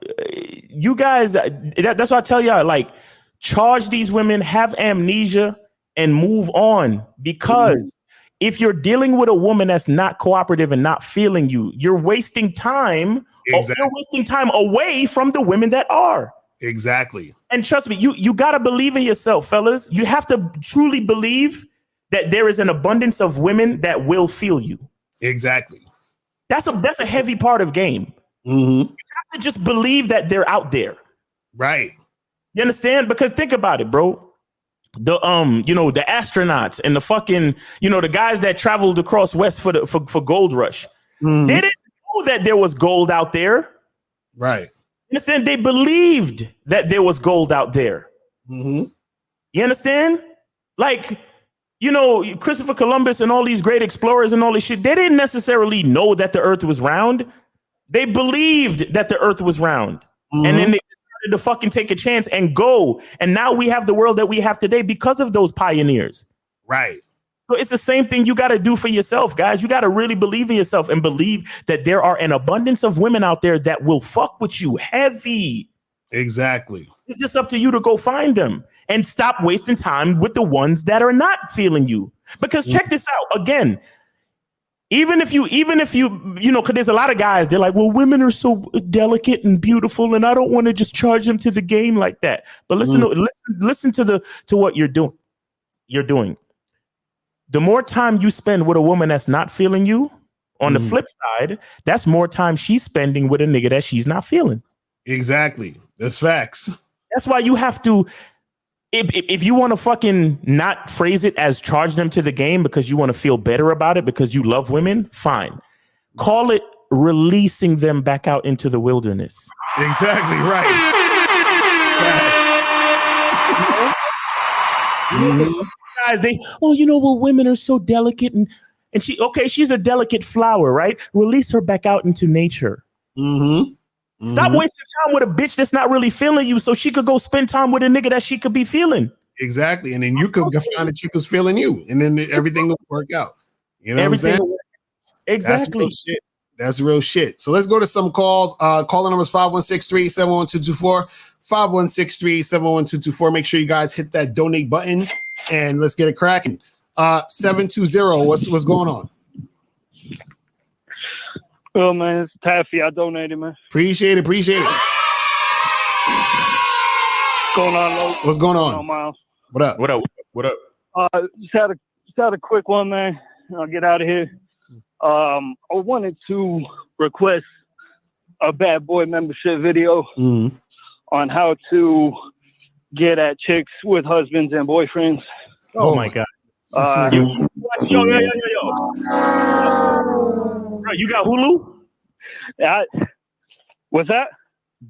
you guys, that's why I tell y'all, like, charge these women, have amnesia, and move on. Because if you're dealing with a woman that's not cooperative and not feeling you, you're wasting time. Exactly. You're wasting time away from the women that are. Exactly. And trust me, you got to believe in yourself, fellas. You have to truly believe that there is an abundance of women that will feel you. Exactly. That's a heavy part of game. You have to just believe that they're out there. Right. You understand? Because think about it, bro. The the astronauts and the fucking, the guys that traveled across west for gold rush. They didn't know that there was gold out there. Right. You understand? They believed that there was gold out there. Mm-hmm. You understand? Like, you know, Christopher Columbus and all these great explorers and all this shit, they didn't necessarily know that the earth was round. They believed that the earth was round. Mm-hmm. And then they decided to fucking take a chance and go. And now we have the world that we have today because of those pioneers. Right. So it's the same thing you got to do for yourself, guys. You got to really believe in yourself and believe that there are an abundance of women out there that will fuck with you heavy. Exactly. It's just up to you to go find them and stop wasting time with the ones that are not feeling you. Because check this out again. Even if you, you know, because there's a lot of guys, they're like, well, women are so delicate and beautiful, and I don't want to just charge them to the game like that. But listen to what you're doing. You're doing. The more time you spend with a woman that's not feeling you, on the flip side, that's more time she's spending with a nigga that she's not feeling. Exactly. That's facts. That's why you have to, if you want to fucking not phrase it as charge them to the game because you want to feel better about it because you love women, fine. Call it releasing them back out into the wilderness. Exactly right. Guys, you know, well, women are so delicate and she's a delicate flower, right? Release her back out into nature. Mm-hmm. Stop wasting time with a bitch that's not really feeling you so she could go spend time with a nigga that she could be feeling. Exactly. And then you could find that she was feeling you and then everything will work out. You know what I'm saying? Exactly. That's real shit. So let's go to some calls. Caller number is 516-371-224. 516-371-224. Make sure you guys hit that donate button and let's get it cracking. 720. What's going on? Oh man, it's Taffy. I donated, man. Appreciate it. What's going on, Lo? What's going on? Miles? What up? Just had a quick one, man. I'll get out of here. I wanted to request a bad boy membership video on how to get at chicks with husbands and boyfriends. Oh my God. Yo. Bro, you got Hulu? What's that?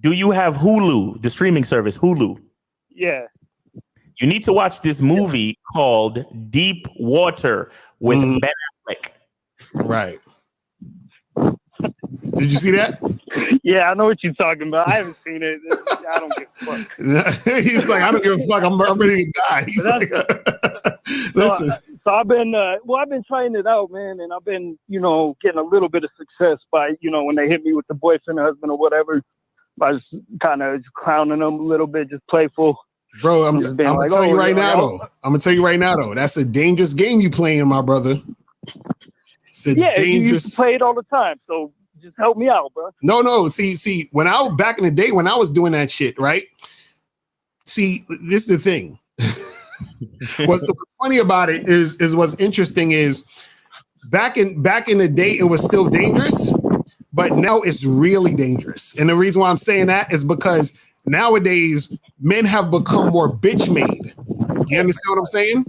Do you have Hulu, the streaming service, Hulu? Yeah. You need to watch this movie called Deep Water with Ben Affleck. Right. Did you see that? Yeah, I know what you're talking about. I haven't seen it. I don't give a fuck. He's like, I don't give a fuck. I'm ready to die. He's like, listen. So I've been trying it out, man, and I've been, getting a little bit of success by, when they hit me with the boyfriend or husband or whatever, by just kind of clowning them a little bit, just playful. Bro, I'm gonna tell you right now, though. I'm gonna tell you right now, though. That's a dangerous game you playing, my brother. It's a dangerous. You used to play it all the time, so just help me out, bro. No. See, when I was back in the day when I was doing that shit, right? See, this is the thing. What's funny about it is what's interesting is back in the day it was still dangerous, but now it's really dangerous. And the reason why I'm saying that is because nowadays men have become more bitch made. You understand what I'm saying?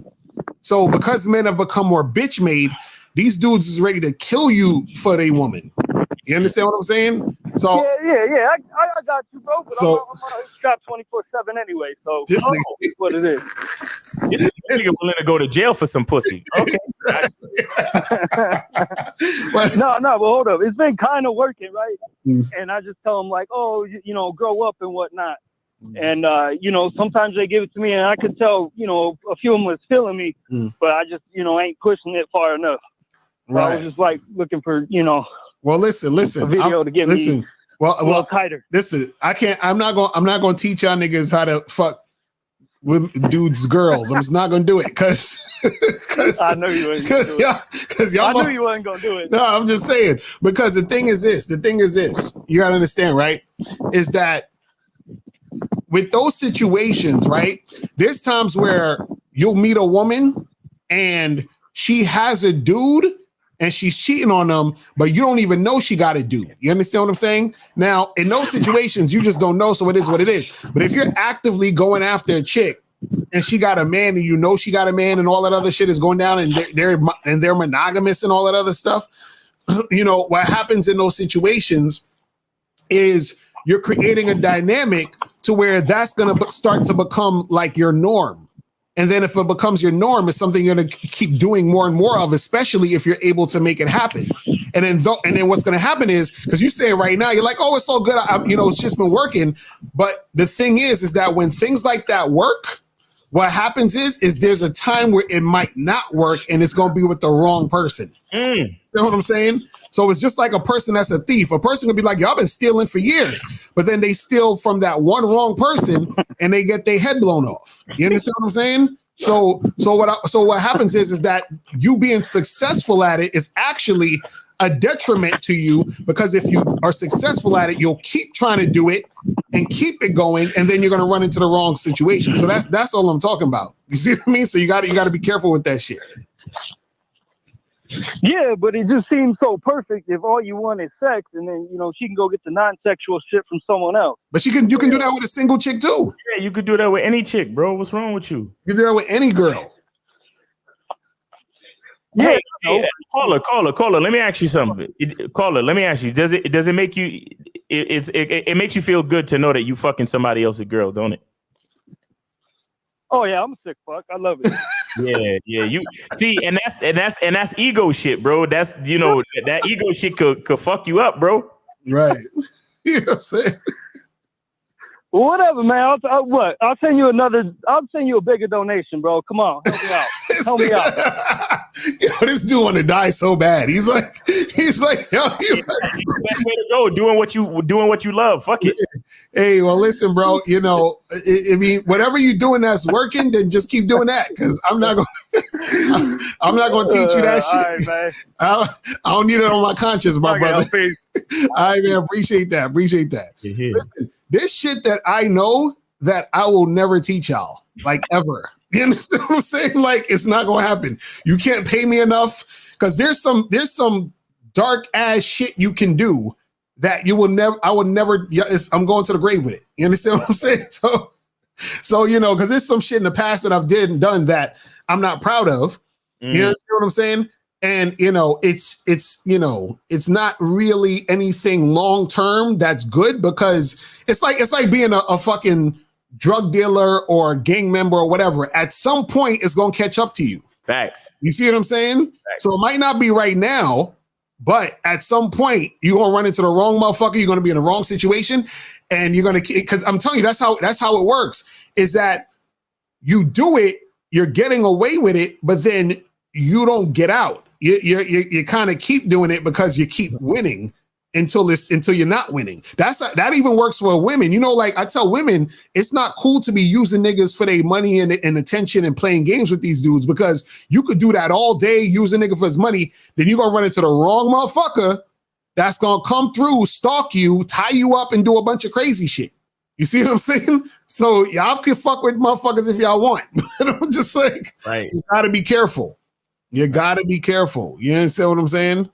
So because men have become more bitch made, these dudes is ready to kill you for a woman. You understand what I'm saying? So yeah. I got you, bro. But I'm strapped 24/7 anyway. So this is what it is. This nigga willing to go to jail for some pussy. Okay. No, but hold up. It's been kind of working, right? And I just tell them like, oh, grow up and whatnot. And sometimes they give it to me, and I could tell, a few of them was feeling me, but I just, ain't pushing it far enough. So right. I was just like looking for, Well, listen. a video to get me a little tighter. Listen, I'm not going to teach y'all niggas how to fuck with dudes, girls. I'm just not going to do it because I know you wasn't going to do it. Because y'all I knew you wasn't going to do it. No, I'm just saying because the thing is this. You got to understand, right? Is that with those situations, right? There's times where you'll meet a woman and she has a dude and she's cheating on them, but you don't even know she got a dude. You understand what I'm saying? Now, in those situations, you just don't know, so it is what it is. But if you're actively going after a chick and she got a man and she got a man and all that other shit is going down and they're monogamous and all that other stuff, you know, what happens in those situations is you're creating a dynamic to where that's going to start to become like your norm. And then if it becomes your norm, it's something you're going to keep doing more and more of, especially if you're able to make it happen. And then what's going to happen is, because you say it right now, you're like, oh, it's so good. You know, it's just been working. But the thing is that when things like that work, what happens is there's a time where it might not work and it's going to be with the wrong person. You know what I'm saying? So it's just like a person that's a thief. A person could be like, yo, I've been stealing for years. But then they steal from that one wrong person and they get their head blown off. You understand what I'm saying? So what happens is that you being successful at it is actually a detriment to you, because if you are successful at it, you'll keep trying to do it and keep it going, and then you're going to run into the wrong situation. So that's all I'm talking about. You see what I mean? So you got to be careful with that shit. Yeah, but it just seems so perfect if all you want is sex, and then, you know, she can go get the non-sexual shit from someone else. But you can do that with a single chick too. Yeah, you could do that with any chick, bro. What's wrong with you? You can do that with any girl. Hey, caller. Let me ask you something. Caller, let me ask you. Does it make you? It makes you feel good to know that you fucking somebody else's girl, don't it? Oh yeah, I'm a sick fuck. I love it. Yeah. You see, and that's ego shit, bro. That's, you know, that ego shit could fuck you up, bro. Right. You know what I'm saying? Well, whatever, man. I'll send you a bigger donation, bro. Come on, help me out. Help me out. Yo, this dude want to die so bad. He's like, yo, That's the best way to go. Doing what you love. Fuck it. Hey, well, listen, bro. You know, I mean, whatever you're doing that's working, then just keep doing that. Because I'm not going to teach you that shit. All right, man. I don't need it on my conscience, my brother. I man, appreciate that. Yeah. Listen, there's shit that I know that I will never teach y'all, like ever. You understand what I'm saying? Like, it's not gonna happen. You can't pay me enough, because there's some dark ass shit you can do that I would never. I'm going to the grave with it. You understand what I'm saying? So you know, because there's some shit in the past that I've done that I'm not proud of. You understand what I'm saying? And you know, it's not really anything long term that's good, because it's like being a fucking drug dealer or gang member or whatever. At some point, it's gonna catch up to you. Facts. You see what I'm saying? Facts. So it might not be right now, but at some point, you're gonna run into the wrong motherfucker. You're gonna be in the wrong situation, and you're gonna, because I'm telling you, that's how it works. Is that you do it, you're getting away with it, but then you don't get out. You kind of keep doing it because you keep winning until you're not winning. That even works for women. You know, like I tell women, it's not cool to be using niggas for their money and attention and playing games with these dudes, because you could do that all day, use a nigga for his money. Then you're gonna run into the wrong motherfucker that's gonna come through, stalk you, tie you up, and do a bunch of crazy shit. You see what I'm saying? So y'all can fuck with motherfuckers if y'all want. But I'm just like, right. You gotta be careful. You gotta be careful. You understand what I'm saying?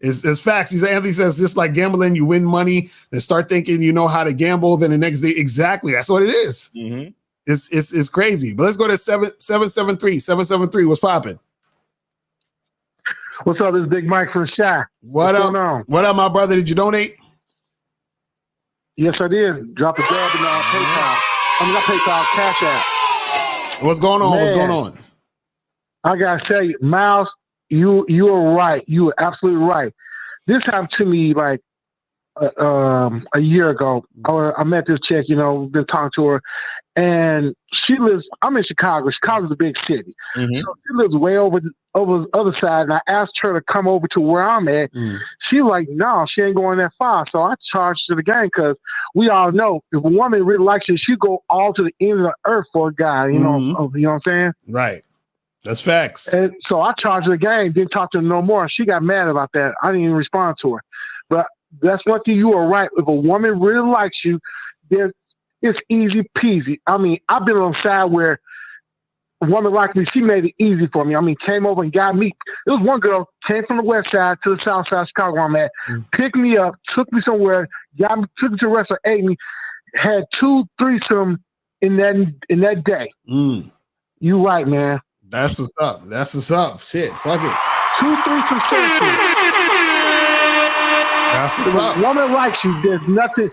It's facts. Anthony says, just like gambling, you win money, then start thinking you know how to gamble, then the next day, exactly. That's what it is. Mm-hmm. It's crazy. But let's go to 773. 773, what's popping? What's up? This is Big Mike from Shy. What up? What up, my brother? Did you donate? Yes, I did. Drop a dub in PayPal. Not PayPal, Cash App. What's going on? Man, what's going on? I gotta tell you, Miles, you are right. You are absolutely right. This happened to me like a year ago. I met this chick, been talking to her, and she lives. I'm in Chicago. Chicago's a big city, so she lives way over the other side. And I asked her to come over to where I'm at. She's like, no, she ain't going that far. So I charged her the game, because we all know if a woman really likes you, she go all to the end of the earth for a guy. You know what I'm saying? Right. That's facts. And so I charged her the game, didn't talk to her no more. She got mad about that. I didn't even respond to her. But that's one thing, you are right. If a woman really likes you, it's easy peasy. I mean, I've been on the side where a woman like me, she made it easy for me. I mean, came over and got me. There was one girl, came from the west side to the south side of Chicago where I'm at, picked me up, took me somewhere, took me to a restaurant, ate me, had 2 threesomes in that day. You right, man. That's what's up. Shit, fuck it. 2 threesomes. That's what's If a up. woman likes you, there's nothing.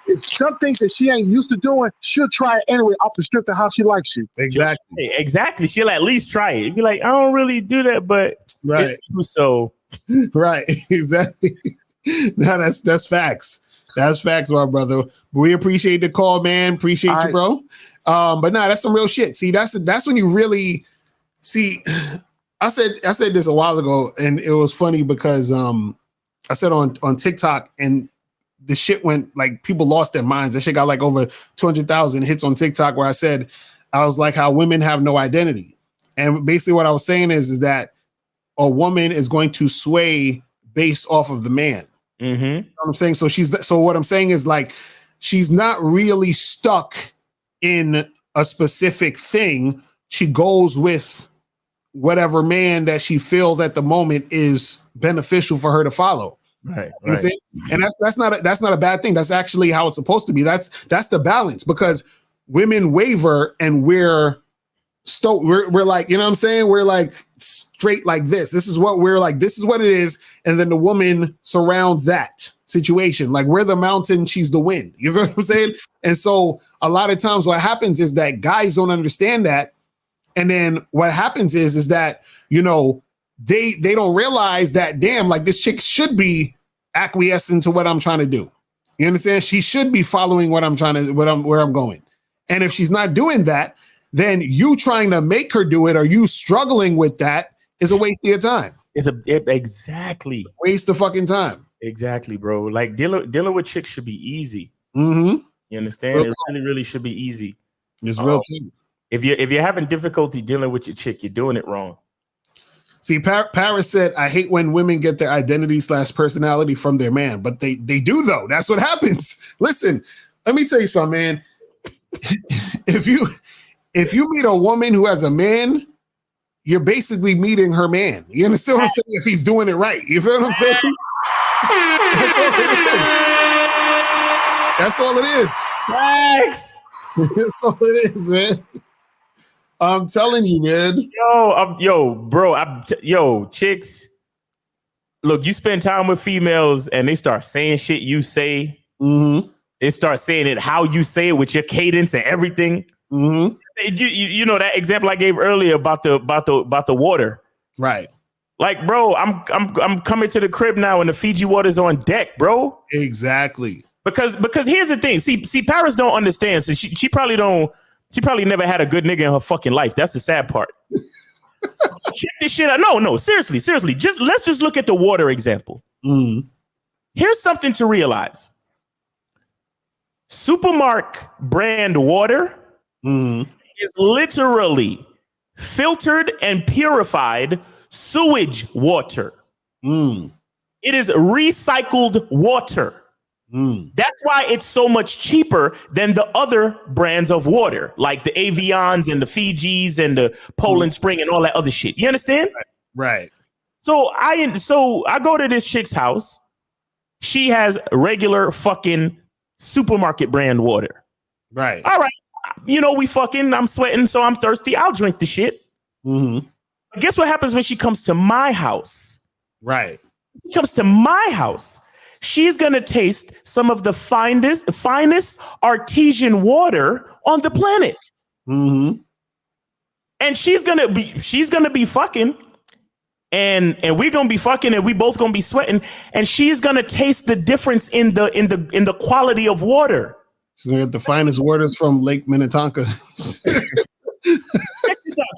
If something that she ain't used to doing, she'll try it anyway off the strength of how she likes you. Exactly. Exactly. She'll at least try it. Be like, I don't really do that, but Right. it's you, so Right. Exactly. No, that's facts. That's facts, my brother. We appreciate the call, man. Appreciate you, bro. But nah, that's some real shit. See, that's when you really see. I said this a while ago, and it was funny because I said on TikTok, and the shit went like people lost their minds. That shit got like over 200,000 hits on TikTok. Where I was like, how women have no identity, and basically what I was saying is that a woman is going to sway based off of the man. mm-hmm. You know what I'm saying? So what I'm saying is like she's not really stuck in a specific thing. She goes with whatever man that she feels at the moment is beneficial for her to follow. Right. You know what I'm saying? And that's not a bad thing. That's actually how it's supposed to be. That's the balance, because women waver and we're like, you know what I'm saying? We're like straight like this. This is what we're like. This is what it is. And then the woman surrounds that situation. Like we're the mountain, she's the wind. You know what I'm saying? And so a lot of times what happens is that guys don't understand that. And then what happens is that, you know, they don't realize that, damn, like this chick should be acquiescing to what I'm trying to do. You understand? She should be following where I'm going. And if she's not doing that, then you trying to make her do it or you struggling with that is a waste of your time. Exactly. Waste of fucking time. Exactly, bro. Like dealing with chicks should be easy. Mm-hmm. You understand? It really, really should be easy. It's real too. If you're having difficulty dealing with your chick, you're doing it wrong. See, Paris said, I hate when women get their identity/personality from their man, but they do though. That's what happens. Listen, let me tell you something, man. If you meet a woman who has a man, you're basically meeting her man. You understand what I'm saying? If he's doing it right. You feel what I'm saying? That's all it is. Thanks. That's all it is, man. I'm telling you, man. Chicks. Look, you spend time with females and they start saying shit you say. Mm-hmm. They start saying it how you say it with your cadence and everything. Mm-hmm. You know that example I gave earlier about the water, right? Like, bro, I'm coming to the crib now and the Fiji water's on deck, bro. Exactly. Because here's the thing. See, Paris don't understand. So she probably never had a good nigga in her fucking life. That's the sad part. Check this shit out. No, seriously. Let's just look at the water example. Mm. Here's something to realize. Supermarket brand water is literally filtered and purified sewage water. Mm. It is recycled water. Mm. That's why it's so much cheaper than the other brands of water, like the Avions and the Fijis and the Poland Spring and all that other shit. You understand? Right. So I go to this chick's house. She has regular fucking supermarket brand water. Right. All right. You know, I'm sweating, so I'm thirsty. I'll drink the shit. Mm-hmm. But guess what happens when she comes to my house? Right. She comes to my house. She's going to taste some of the finest artesian water on the planet. Mm-hmm. And she's going to be fucking. And we're gonna be fucking, and we both gonna be sweating, and she's gonna taste the difference in the quality of water. She's gonna get the finest waters from Lake Minnetonka.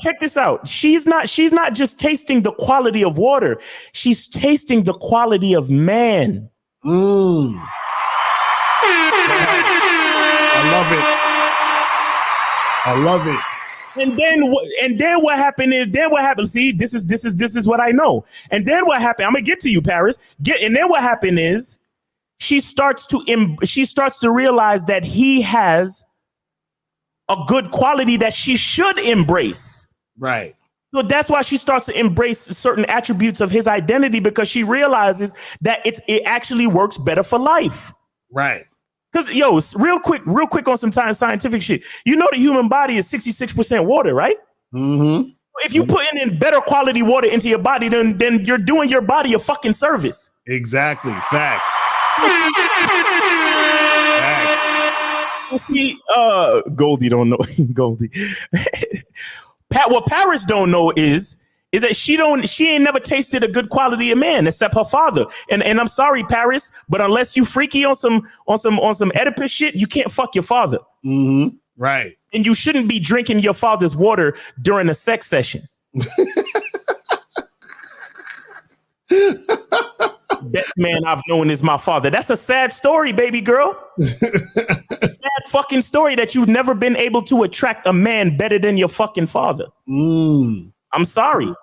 Check this out. She's not just tasting the quality of water. She's tasting the quality of man. I love it. And then what happened is, see, this is what I know. And then what happened, I'm gonna get to you, Paris. And then what happened is she starts to realize that he has a good quality that she should embrace. Right. So that's why she starts to embrace certain attributes of his identity, because she realizes that it actually works better for life. Right. Because, real quick on some scientific shit. You know the human body is 66% water, right? Mm-hmm. If you put in better quality water into your body, then you're doing your body a fucking service. Exactly. Facts. So see, Goldie don't know. Goldie. What Paris don't know is that she ain't never tasted a good quality of man except her father. And I'm sorry, Paris, but unless you freaky on some Oedipus shit, you can't fuck your father. Mm-hmm. Right. And you shouldn't be drinking your father's water during a sex session. Best man I've known is my father. That's a sad story, baby girl. It's a sad fucking story that you've never been able to attract a man better than your fucking father. I'm sorry.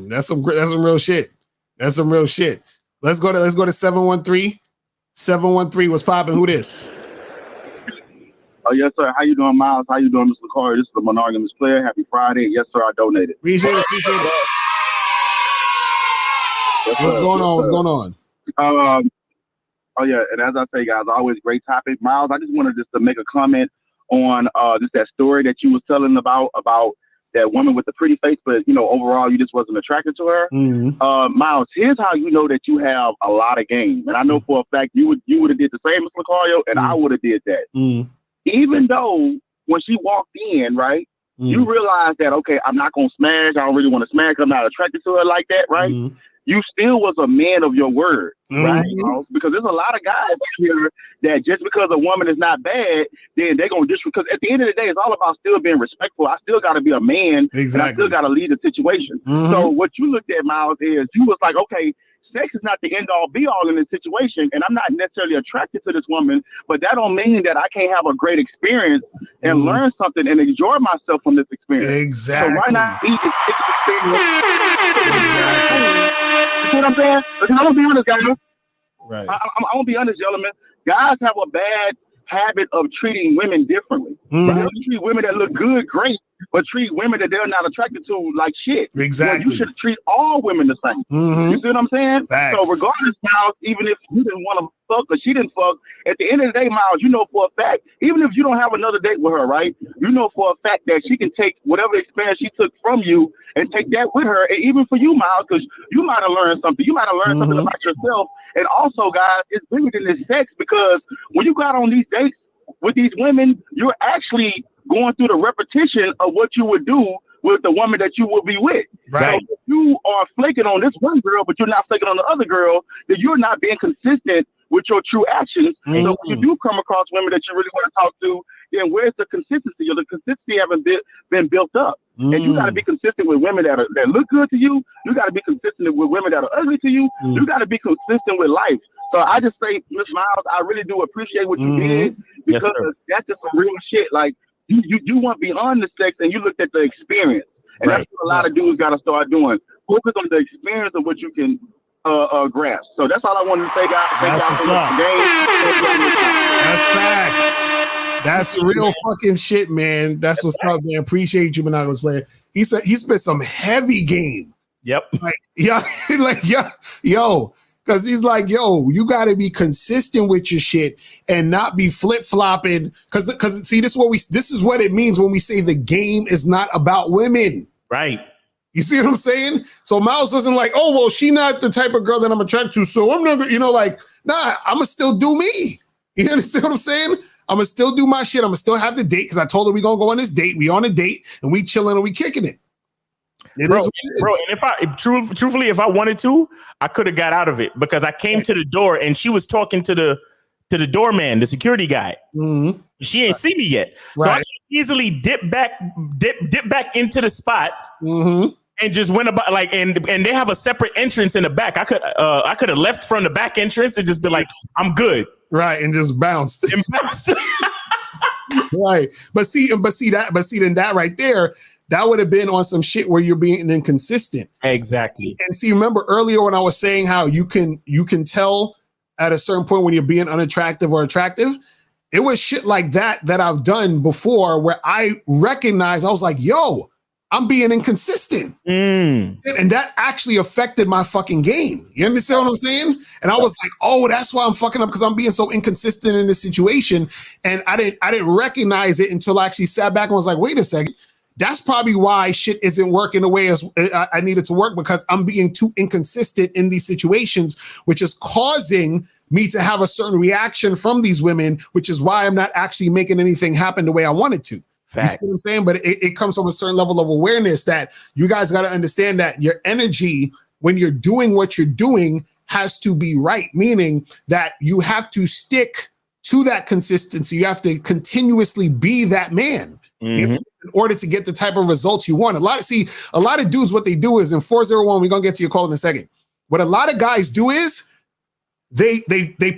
That's some real shit. That's some real shit. Let's go to 713. 713, what's popping? Who this? Oh, yes, sir. How you doing, Miles? How you doing, Mr. Locario? This is the monogamous player. Happy Friday. Yes, sir, I donated. Appreciate it. What's going on? What's going on? Oh, yeah, and as I say, guys, always great topic. Miles, I just wanted just to make a comment on just that story that you was telling about that woman with the pretty face, but, you know, overall, you just wasn't attracted to her. Miles, here's how you know that you have a lot of game. And I know for a fact you would have did the same, Mr. Locario, and I would have did that. Even though when she walked in, right, you realize that, okay, I'm not going to smash. I don't really want to smash. I'm not attracted to her like that, right? You still was a man of your word, right? You know, because there's a lot of guys out here that just because a woman is not bad, then they're going to disrespect. Because at the end of the day, it's all about still being respectful. I still got to be a man. Exactly. And I still got to lead the situation. So what you looked at, Miles, is you was like, okay, sex is not the end all be all in this situation, and I'm not necessarily attracted to this woman, but that don't mean that I can't have a great experience and learn something and enjoy myself from this experience. Exactly. So why not eat this experience? You see what I'm saying? Because I'm gonna be honest, guys. Right. I'm gonna be honest, gentlemen. Guys have a bad habit of treating women differently. They don't treat women that look good, great, but treat women that they're not attracted to like shit. Exactly. Well, you should treat all women the same. You see what I'm saying? Facts. So regardless, Miles, even if you didn't want to fuck or she didn't fuck, at the end of the day, Miles, you know for a fact, even if you don't have another date with her, right? You know for a fact that she can take whatever experience she took from you and take that with her. And even for you, Miles, because you might have learned something. You might have learned something about yourself. And also, guys, it's bigger than this sex, because when you got on these dates with these women, you're actually going through the repetition of what you would do with the woman that you will be with. Right. So if you are flaking on this one girl, but you're not flaking on the other girl, then you're not being consistent with your true actions. So when you do come across women that you really want to talk to, then where's the consistency? Or the consistency haven't been built up. And you got to be consistent with women that look good to you. You got to be consistent with women that are ugly to you. You got to be consistent with life. So I just say, Miss Miles, I really do appreciate what you did, because that's just some real shit. Like, you went beyond the sex and you looked at the experience. And that's what a lot of dudes got to start doing. Focus on the experience of what you can grasp. So that's all I wanted to say, guys. Thank y'all so much today. That's facts. That's real fucking shit, man. That's what's up, man. Appreciate you, monogamous player. He said he spent some heavy game. Yep. Like, yeah, yo. Because he's like, yo, you got to be consistent with your shit and not be flip flopping. Because see, this is what it means when we say the game is not about women. Right. You see what I'm saying? So Miles doesn't like, oh, well, she not the type of girl that I'm attracted to. So I'm not gonna, like, nah, I'm gonna still do me. You understand what I'm saying? I'm gonna still do my shit. I'm gonna still have the date, because I told her we gonna go on this date. We on a date and we chilling and we kicking it. Bro, and truthfully, if I wanted to, I could have got out of it, because I came to the door and she was talking to the doorman, the security guy. She ain't see me yet, so I could easily dip back into the spot and just went about like, and they have a separate entrance in the back. I could have left from the back entrance and just been like, I'm good, right, and just bounced. Right, but see then that right there. That would have been on some shit where you're being inconsistent. Exactly. And see, remember earlier when I was saying how you can tell at a certain point when you're being unattractive or attractive? It was shit like that I've done before, where I recognized, I was like, yo, I'm being inconsistent. And that actually affected my fucking game. You understand what I'm saying? And I was like, oh, that's why I'm fucking up, because I'm being so inconsistent in this situation. And I didn't recognize it until I actually sat back and was like, wait a second. That's probably why shit isn't working the way as I need it to work, because I'm being too inconsistent in these situations, which is causing me to have a certain reaction from these women, which is why I'm not actually making anything happen the way I want it to. Fact. You see what I'm saying? But it comes from a certain level of awareness that you guys got to understand that your energy, when you're doing what you're doing, has to be right, meaning that you have to stick to that consistency. You have to continuously be that man in order to get the type of results you want. A lot of dudes, what they do is in 401, we're going to get to your call in a second. What a lot of guys do is they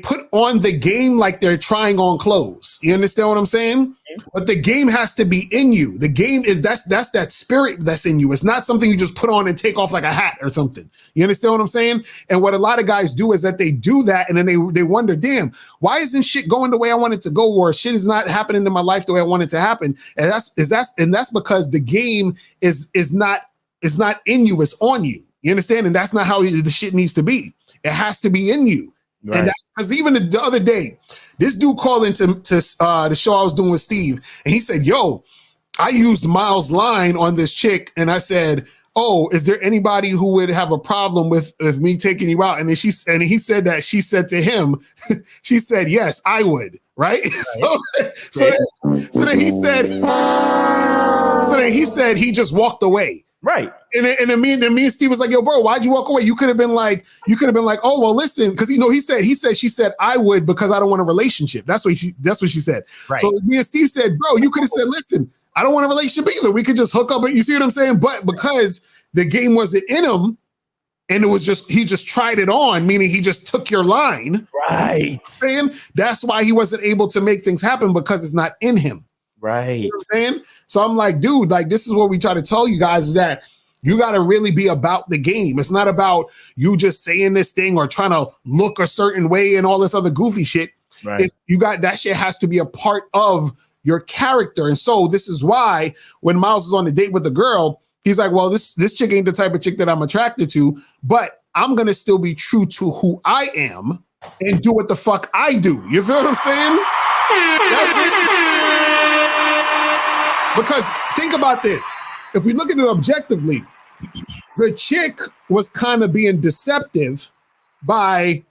put on the game like they're trying on clothes. You understand what I'm saying? But the game has to be in you. The game is that's that spirit that's in you. It's not something you just put on and take off like a hat or something. You understand what I'm saying? And what a lot of guys do is that they do that, and then they wonder, damn, why isn't shit going the way I want it to go, or shit is not happening in my life the way I want it to happen? And that's because the game is not in you, it's on you. You understand? And that's not how the shit needs to be. It has to be in you. Right. And that's because even the other day, this dude called into the show I was doing with Steve, and he said, yo, I used Miles' line on this chick, and I said, oh, is there anybody who would have a problem with me taking you out? And then he said that she said to him, she said, yes, I would, right? So then he said he just walked away. Right. And then me and Steve was like, yo, bro, why'd you walk away? You could have been like, oh, well, listen, because she said I would because I don't want a relationship. That's what she said. Right. So me and Steve said, bro, you could have said, listen, I don't want a relationship either. We could just hook up. You see what I'm saying? But because the game wasn't in him, and it was he just tried it on, meaning he just took your line. Right. Saying that's why he wasn't able to make things happen, because it's not in him. Right. You know what I'm saying? So I'm like, dude, like, this is what we try to tell you guys, is that you got to really be about the game. It's not about you just saying this thing or trying to look a certain way and all this other goofy shit. Right. You got that shit has to be a part of your character. And so this is why when Miles is on a date with a girl, he's like, well, this chick ain't the type of chick that I'm attracted to, but I'm going to still be true to who I am and do what the fuck I do. You feel what I'm saying? That's it. Because think about this. If we look at it objectively, the chick was kind of being deceptive by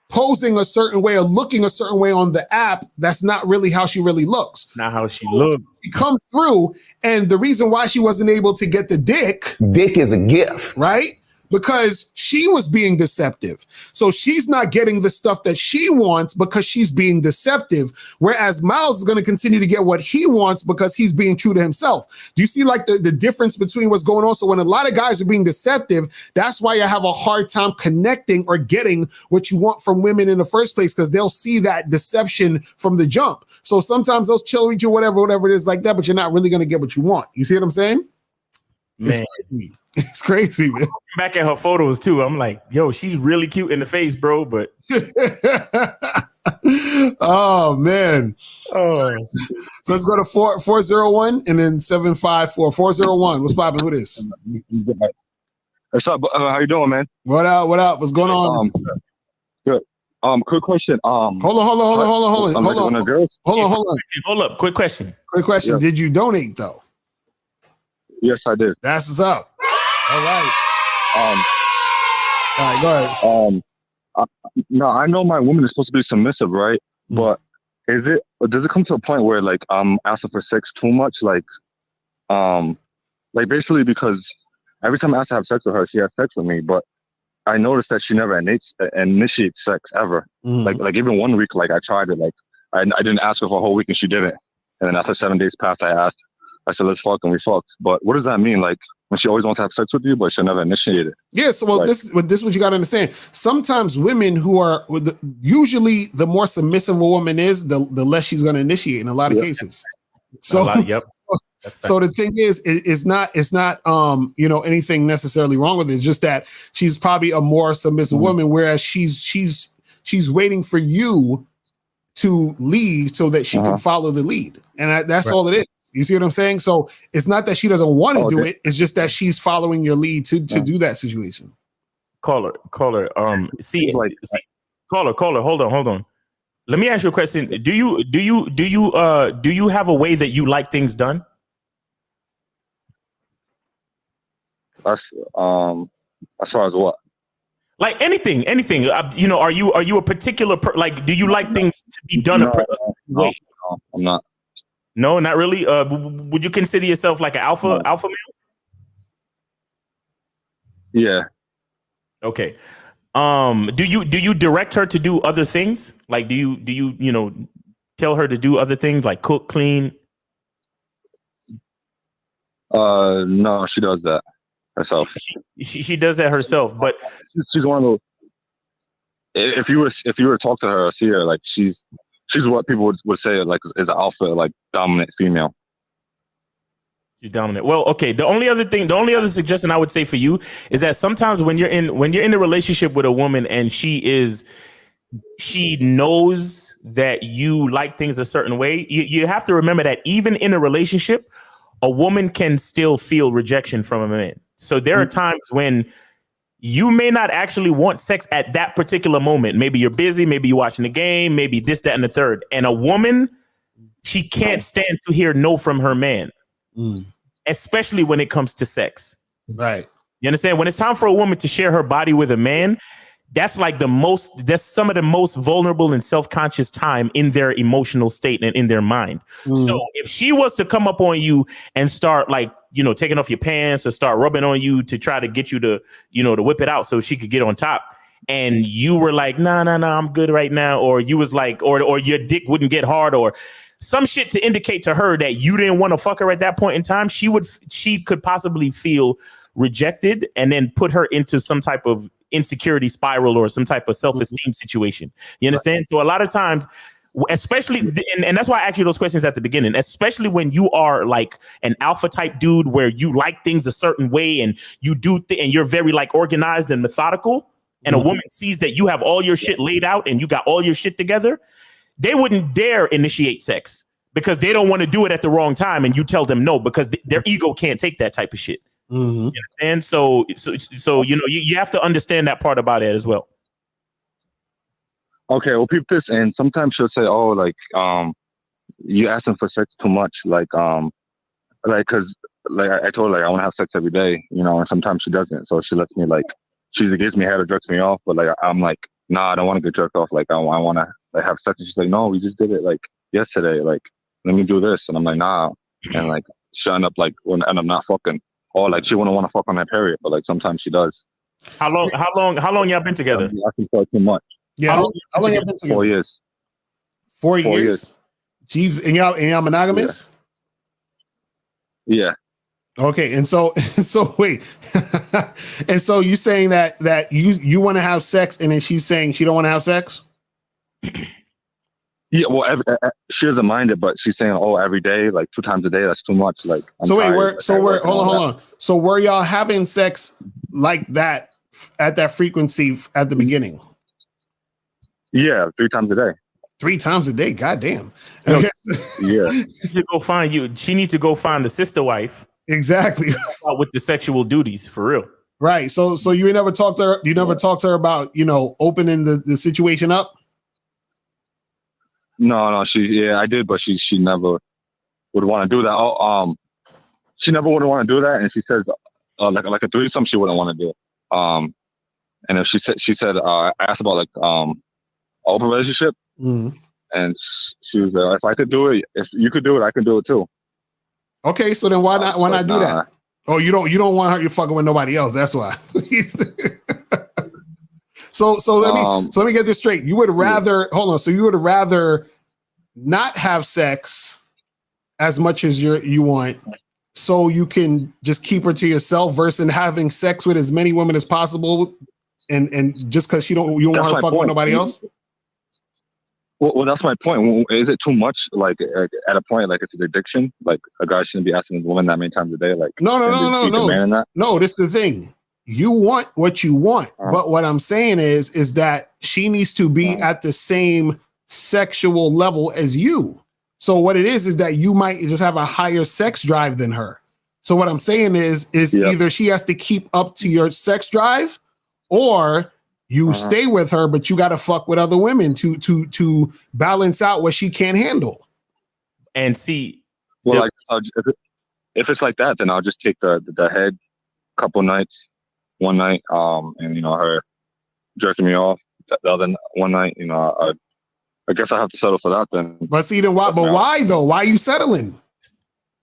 posing a certain way or looking a certain way on the app. That's not really how she really looks. Not how she looks. She comes through, and the reason why she wasn't able to get the dick is a gift, right? Because she was being deceptive. So she's not getting the stuff that she wants because she's being deceptive. Whereas Miles is going to continue to get what he wants because he's being true to himself. Do you see like the difference between what's going on? So when a lot of guys are being deceptive, that's why you have a hard time connecting or getting what you want from women in the first place, because they'll see that deception from the jump. So sometimes they'll chill with you, whatever it is like that, but you're not really going to get what you want. You see what I'm saying? Man. It's crazy, man. Back at her photos too, I'm like, yo, she's really cute in the face, bro. But oh man. Oh, so let's go to 401 and then 754. 401. What's popping? Who is? What's up? How you doing, man? What up? What's going on? Good. Quick question. Hold on. Hold up. Quick question. Yes. Did you donate though? Yes, I did. That's what's up. All right. All right, go ahead. Now I know my woman is supposed to be submissive, right? Mm-hmm. But does it come to a point where like I'm asking for sex too much? Like basically because every time I ask to have sex with her, she has sex with me, but I noticed that she never initiates sex ever. Mm-hmm. Like even 1 week, like I tried it, like I didn't ask her for a whole week and she didn't. And then after 7 days passed, I asked. I said, let's fuck, and we fucked. But what does that mean? Like, when she always wants to have sex with you, but she'll never initiate it? Yeah, so well, this is what you got to understand. Sometimes women who are, usually the more submissive a woman is, the less she's going to initiate in a lot of cases. So, so the thing is, it's not anything necessarily wrong with it. It's just that she's probably a more submissive woman, whereas she's waiting for you to lead so that she can follow the lead. And that's all it is. You see what I'm saying? So it's not that she doesn't want to do it. It's just that she's following your lead to do that situation. Caller. Caller, hold on. Let me ask you a question. Do you have a way that you like things done? That's as far as what? Like anything. Are you a particular like? Do you like things to be done a certain way? No, I'm not. No, not really. Would you consider yourself like an alpha male? Yeah. Okay. Do you direct her to do other things? Like, do you tell her to do other things like cook, clean? No, she does that herself. She does that herself, but she's one of those. If you were to talk to her or see her, like she's what people would say like is an alpha, like dominant female. She's dominant. Well, okay. The only other suggestion I would say for you is that sometimes when you're in a relationship with a woman and she knows that you like things a certain way, you have to remember that even in a relationship, a woman can still feel rejection from a man. So there are times when you may not actually want sex at that particular moment. Maybe you're busy, maybe you're watching the game, maybe this, that, and the third. And a woman, she can't stand to hear no from her man, especially when it comes to sex. Right. You understand? When it's time for a woman to share her body with a man, that's some of the most vulnerable and self-conscious time in their emotional state and in their mind. So if she was to come up on you and start like, taking off your pants or start rubbing on you to try to get you to, to whip it out so she could get on top, and you were like, nah, I'm good right now. Or you was like, or your dick wouldn't get hard or some shit to indicate to her that you didn't want to fuck her at that point in time, she could possibly feel rejected and then put her into some type of insecurity spiral or some type of self-esteem situation. You understand? Right. So a lot of times, especially, and that's why I asked you those questions at the beginning, especially when you are like an alpha type dude where you like things a certain way and you do and you're very like organized and methodical, and a woman sees that you have all your shit laid out and you got all your shit together, they wouldn't dare initiate sex because they don't want to do it at the wrong time, and you tell them no because their ego can't take that type of shit. And so you have to understand that part about it as well. Okay, well, peep this, and sometimes she'll say, "Oh, like, you asking for sex too much, like, cause like I told her like I want to have sex every day, and sometimes she doesn't, so she lets me like she either gives me head or jerks me off, but like I'm like, nah, I don't want to get jerked off, like I want to like have sex, and she's like, no, we just did it like yesterday, like let me do this, and I'm like, nah, and like she'll end up like and I'm not fucking. Or like she wouldn't want to fuck on that period, but like sometimes she does. How long y'all been together? I think for too much. Yeah, how long y'all been together? 4 years. 4 years. Jeez, and y'all monogamous? Yeah. Okay, and so wait, and so you saying that you want to have sex, and then she's saying she don't want to have sex? Yeah, well, she doesn't mind it, but she's saying, "Oh, every day, like 2 times a day, that's too much." Like, hold on. So were y'all having sex like that at that frequency at the beginning? Yeah, 3 times a day. 3 times a day, goddamn. Okay. Yeah. She needs to go find the sister wife. Exactly. With the sexual duties, for real. Right. So you never talked to her. You never talked to her about opening the situation up. No, I did, but she never would want to do that. She never would want to do that, and she says like a threesome she wouldn't want to do. And if she said I asked about like open relationship, and she was like, if I could do it, if you could do it, I can do it too. Okay, so then why not do that? Oh, you don't want her to fucking with nobody else. That's why. So let me get this straight. You would rather hold on. So you would rather not have sex as much as you want, so you can just keep her to yourself, versus having sex with as many women as possible, and just because you don't want her to fuck with nobody else. Well, that's my point. Is it too much? Like at a point, like it's an addiction. Like a guy shouldn't be asking a woman that many times a day. Like no. This is the thing. You want what you want, but what I'm saying is that she needs to be at the same sexual level as you. So what it is that you might just have a higher sex drive than her. So what I'm saying is either she has to keep up to your sex drive, or you stay with her, but you got to fuck with other women to balance out what she can't handle. And see, well, if it's like that, then I'll just take the head couple nights. One night, and her jerking me off. The other one night, I guess I have to settle for that then. But see, then why? But why though? Why are you settling?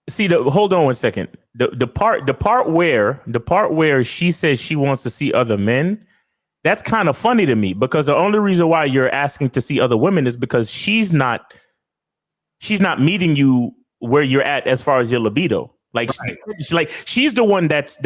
See, hold on 1 second. The part where she says she wants to see other men, that's kind of funny to me, because the only reason why you're asking to see other women is because she's not meeting you where you're at as far as your libido. Like, right. She's the one that's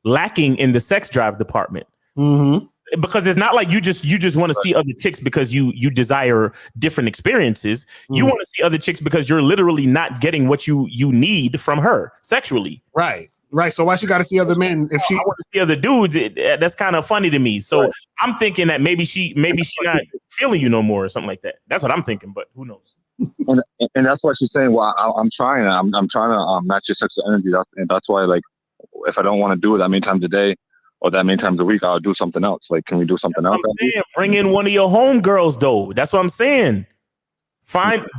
lacking in the sex drive department. Mm-hmm. Because it's not like you just want to see other chicks because you desire different experiences. You want to see other chicks because you're literally not getting what you need from her sexually. Right. So why she got to see other men if she? I want to see other dudes. That's kind of funny to me. So right. I'm thinking that maybe she not feeling you no more or something like that. That's what I'm thinking, but who knows? And that's why she's saying, well, I'm trying to match your sexual energy. That's why, like, if I don't want to do it that many times a day or that many times a week, I'll do something else. Like, can we do something else? I'm saying, bring in one of your homegirls, though. That's what I'm saying.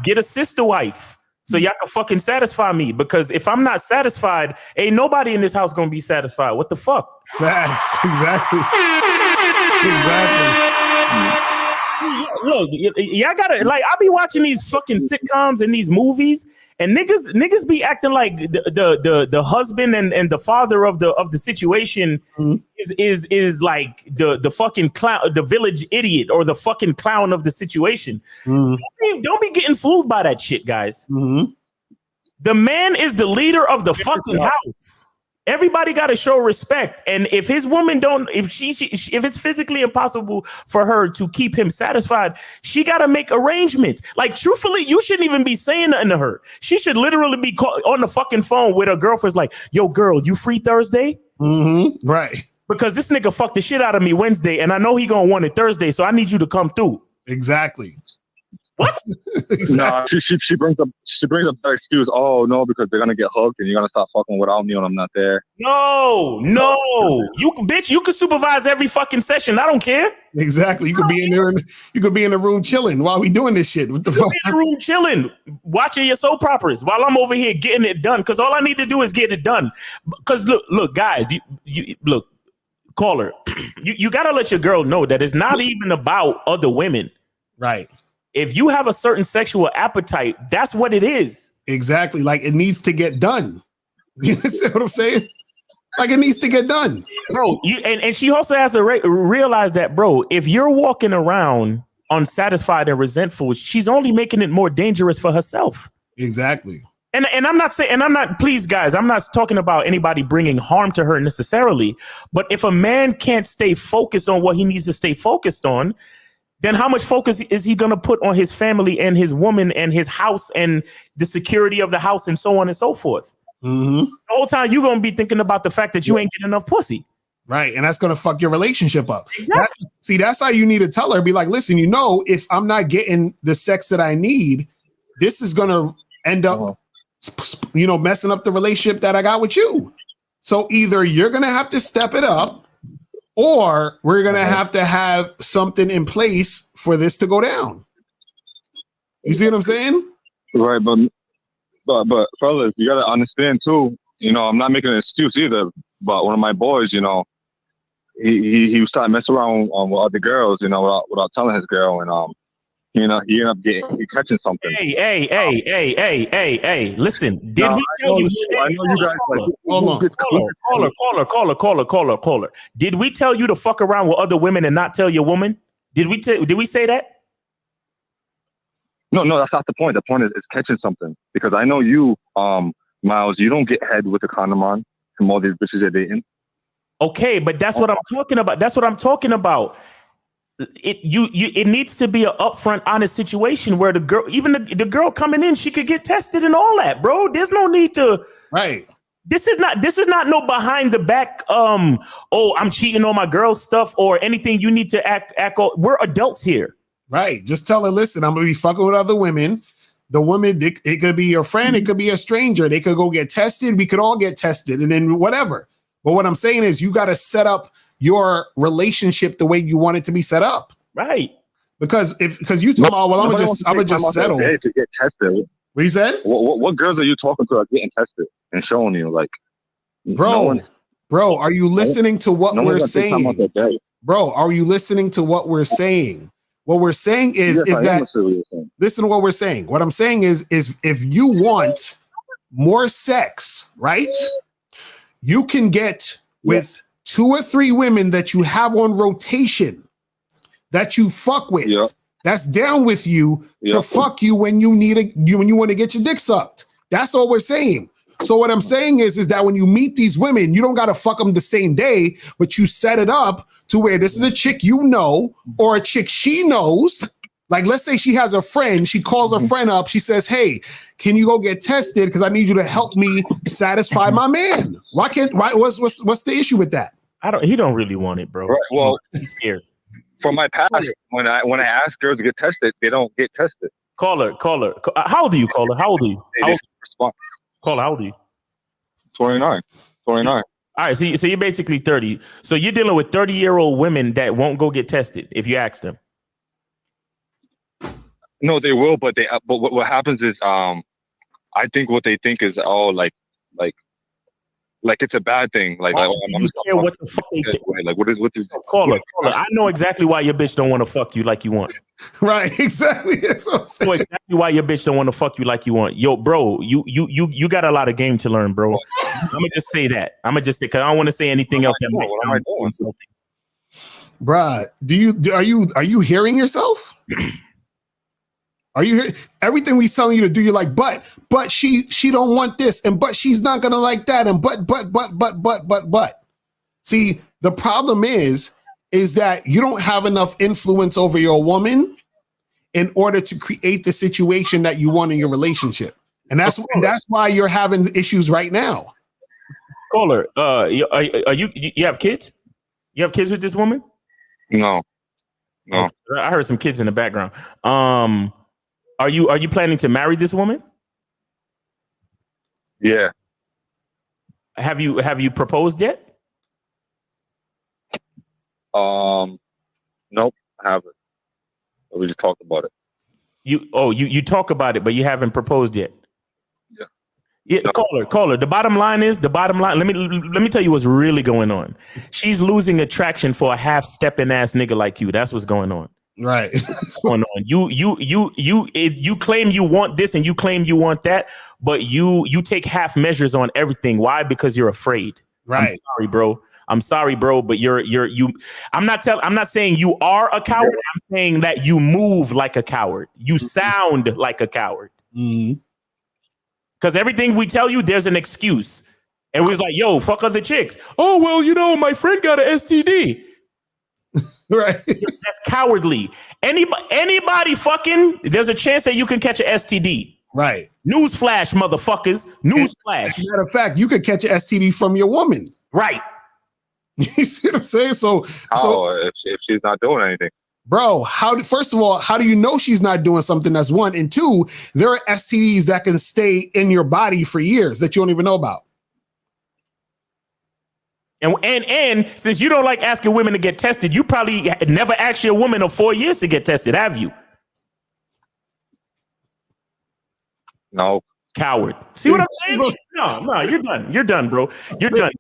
Get a sister wife so y'all can fucking satisfy me. Because if I'm not satisfied, ain't nobody in this house gonna be satisfied. What the fuck? Facts. Exactly. Look, y'all gotta, like, I be watching these fucking sitcoms and these movies, and niggas be acting like the husband and the father of the situation is like the fucking clown, the village idiot, or the fucking clown of the situation. Don't be getting fooled by that shit, guys. The man is the leader of the fucking house. Everybody got to show respect, and if his woman if it's physically impossible for her to keep him satisfied, she got to make arrangements. Like, truthfully, you shouldn't even be saying nothing to her. She should literally be on the fucking phone with her girlfriend's like, "Yo, girl, you free Thursday?" Right. Because this nigga fucked the shit out of me Wednesday, and I know he gonna want it Thursday, so I need you to come through. Exactly. What? No, she brings up that excuse. Oh no, because they're gonna get hooked and you're gonna stop fucking without me when I'm not there. No, you can supervise every fucking session. I don't care. Exactly. You could be in there. You could be in the room chilling while we doing this shit. What the fuck? In the room chilling, watching your soap operas while I'm over here getting it done. Because all I need to do is get it done. Because look, guys, you look, caller, you gotta let your girl know that it's not even about other women. Right. If you have a certain sexual appetite, that's what it is. Exactly. Like, it needs to get done. You understand what I'm saying? Like, it needs to get done. Bro, and she also has to realize that, bro, if you're walking around unsatisfied and resentful, she's only making it more dangerous for herself. Exactly. And I'm not saying, and I'm not, please, guys, I'm not talking about anybody bringing harm to her necessarily. But if a man can't stay focused on what he needs to stay focused on, then how much focus is he going to put on his family and his woman and his house and the security of the house and so on and so forth? The whole time you're going to be thinking about the fact that you ain't getting enough pussy. Right. And that's going to fuck your relationship up. Exactly. That's how you need to tell her. Be like, listen, if I'm not getting the sex that I need, this is going to end up, messing up the relationship that I got with you. So either you're going to have to step it up, or we're going to have something in place for this to go down. You see what I'm saying? Right. But fellas, you got to understand too, I'm not making an excuse either, but one of my boys, he started messing around with other girls, without telling his girl. And, he ended up catching something. Hey, listen, did we tell you? I know you guys Caller. Did we tell you to fuck around with other women and not tell your woman? Did we say that? No, that's not the point. The point is catching something. Because I know you, Miles, you don't get head with the condom on from all these bitches you're dating. Okay, but that's what I'm talking about. It needs to be an upfront, honest situation where the girl, even the girl coming in, she could get tested and all that, bro. There's no need to. Right. This is not no behind the back. I'm cheating on my girl stuff or anything. You need to act. We're adults here. Right. Just tell her, listen, I'm gonna be fucking with other women. The woman, it could be your friend, it could be a stranger. They could go get tested. We could all get tested, and then whatever. But what I'm saying is, you got to set up your relationship the way you want it to be set up. Right. Because you talking about, well, I'm gonna just settle. To get tested. What you said? What girls are you talking to are getting tested and showing you, like, bro? Bro, are you listening to what No we're one's gonna take time out saying? their day. Bro, are you listening to what we're saying? What we're saying is Yes, I am that listening to what you're saying. listen to what we're saying. What I'm saying is if you want more sex, right? You can get with 2 or 3 women that you have on rotation that you fuck with. Yeah. That's down with you to Yeah. fuck you when you when you want to get your dick sucked. That's all we're saying. So what I'm saying is that when you meet these women, you don't got to fuck them the same day, but you set it up to where this is a chick you know or a chick she knows. Like, let's say she has a friend. She calls her friend up. She says, hey, can you go get tested? Because I need you to help me satisfy my man. What's the issue with that? He don't really want it, bro. Right. Well, He's scared. from my past, when I ask girls to get tested, they don't get tested. Call her. How old are you, caller? How old are you? They just respond. Caller, how old are you? 29. All right, so you're basically 30. So you're dealing with 30-year-old women that won't go get tested if you ask them. No, they will, but what happens is, I think what they think is like it's a bad thing. Like, why do you care what the fuck they think? Like, what is Caller. I know exactly why your bitch don't want to fuck you like you want. Right, exactly. That's what I'm saying. I know exactly why your bitch don't want to fuck you like you want. Yo, bro, you got a lot of game to learn, bro. I'm gonna just say that. Because I don't want to say anything else that might sound insulting. Bruh, are you hearing yourself? Are you hearing everything we telling you to do? You're like, but she don't want this, and but she's not gonna like that, and but. See, the problem is that you don't have enough influence over your woman in order to create the situation that you want in your relationship, and that's why you're having issues right now. Caller, you have kids? You have kids with this woman? No. Okay. I heard some kids in the background. Are you planning to marry this woman? Yeah. Have you proposed yet? Nope, I haven't. We just talked about it. You talk about it, but you haven't proposed yet. Yeah, No. caller. The bottom line. Let me tell you what's really going on. She's losing attraction for a half-stepping ass nigga like you. That's what's going on. Right. What's going on? You claim you want this and you claim you want that, but you take half measures on everything. Why? Because you're afraid. Right. I'm sorry, bro, but I'm not saying you are a coward. I'm saying that you move like a coward. You sound like a coward. Mm-hmm. Because everything we tell you, there's an excuse. And we was like, yo, fuck other chicks. Oh, well, my friend got an STD. Right. That's cowardly. Anybody fucking, there's a chance that you can catch an STD. Right. Newsflash, motherfuckers. Newsflash. As a matter of fact, you could catch an STD from your woman. Right. You see what I'm saying? So if she's not doing anything. Bro, first of all, how do you know she's not doing something? That's one. And two, there are STDs that can stay in your body for years that you don't even know about. And since you don't like asking women to get tested, you probably never asked your woman of 4 years to get tested, have you? No. Coward. See what I'm saying? No, you're done. You're done, bro. You're done.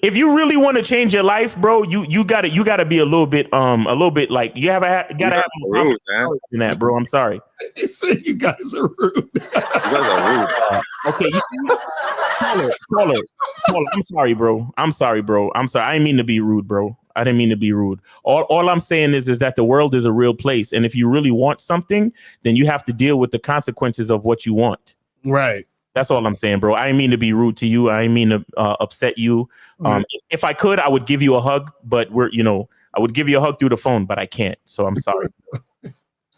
If you really want to change your life, bro, you gotta be a little bit like you gotta have rude, man. In that, bro. I'm sorry. He said you guys are rude. You guys are rude. Okay, you see? Caller. I'm sorry, bro. I'm sorry. I didn't mean to be rude, bro. I didn't mean to be rude. All I'm saying is that the world is a real place. And if you really want something, then you have to deal with the consequences of what you want. Right. That's all I'm saying, bro. I didn't mean to be rude to you. I didn't mean to upset you. If I could, I would give you a hug, but I would give you a hug through the phone, but I can't. So I'm sorry.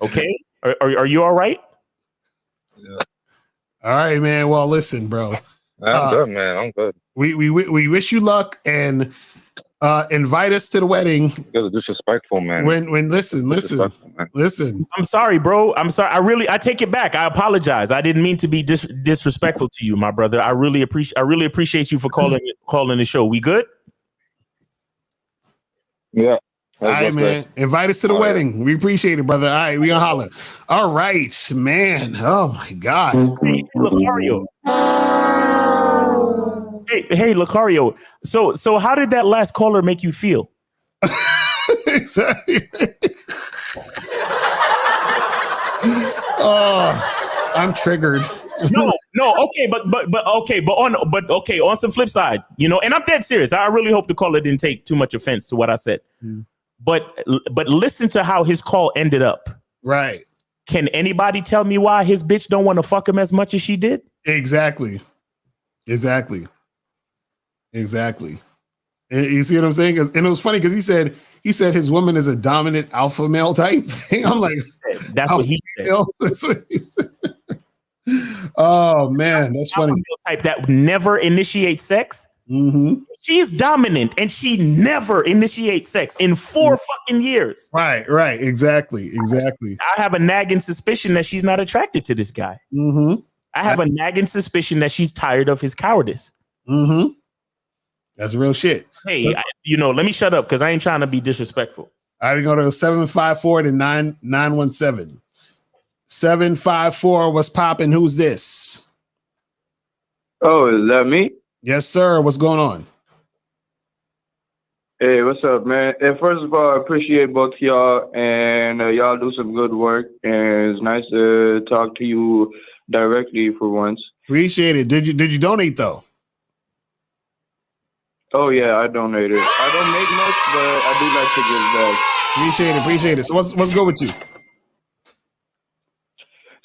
Okay. Are you all right? Yeah. All right, man. Well, listen, bro. I'm good, man. I'm good. We wish you luck and invite us to the wedding. You guys are disrespectful, man. Listen. I'm sorry, bro. I'm sorry. I take it back. I apologize. I didn't mean to be disrespectful to you, my brother. I really appreciate you for calling the show. We good? Yeah. All right, man. Invite us to the wedding. We appreciate it, brother. All right, we gonna holler. All right, man. Oh my God. Hey, Locario. Hey, Locario. So how did that last caller make you feel? Exactly. Oh, I'm triggered. No, okay, but on some flip side, and I'm dead serious. I really hope the caller didn't take too much offense to what I said. But listen to how his call ended up. Right. Can anybody tell me why his bitch don't want to fuck him as much as she did? Exactly. And you see what I'm saying? And it was funny because he said his woman is a dominant alpha male type thing. I'm like, that's what he said. That's what he said. Oh man, that's funny. Alpha male type that never initiates sex. Mm-hmm. She's dominant and she never initiates sex in 4 fucking years. Right. Exactly. I have a nagging suspicion that she's not attracted to this guy. Mm-hmm. I have a nagging suspicion that she's tired of his cowardice. Mm-hmm. That's real shit. Hey, let me shut up because I ain't trying to be disrespectful. I go to 754 to 917. 754, what's popping? Who's this? Oh, is that me? Yes, sir. What's going on? Hey, what's up, man? And first of all, I appreciate both of y'all, and y'all do some good work, and it's nice to talk to you directly for once. Appreciate it. Did you donate though? Oh yeah, I donated. I don't make much, but I do like to give back. Appreciate it. So what's good with you?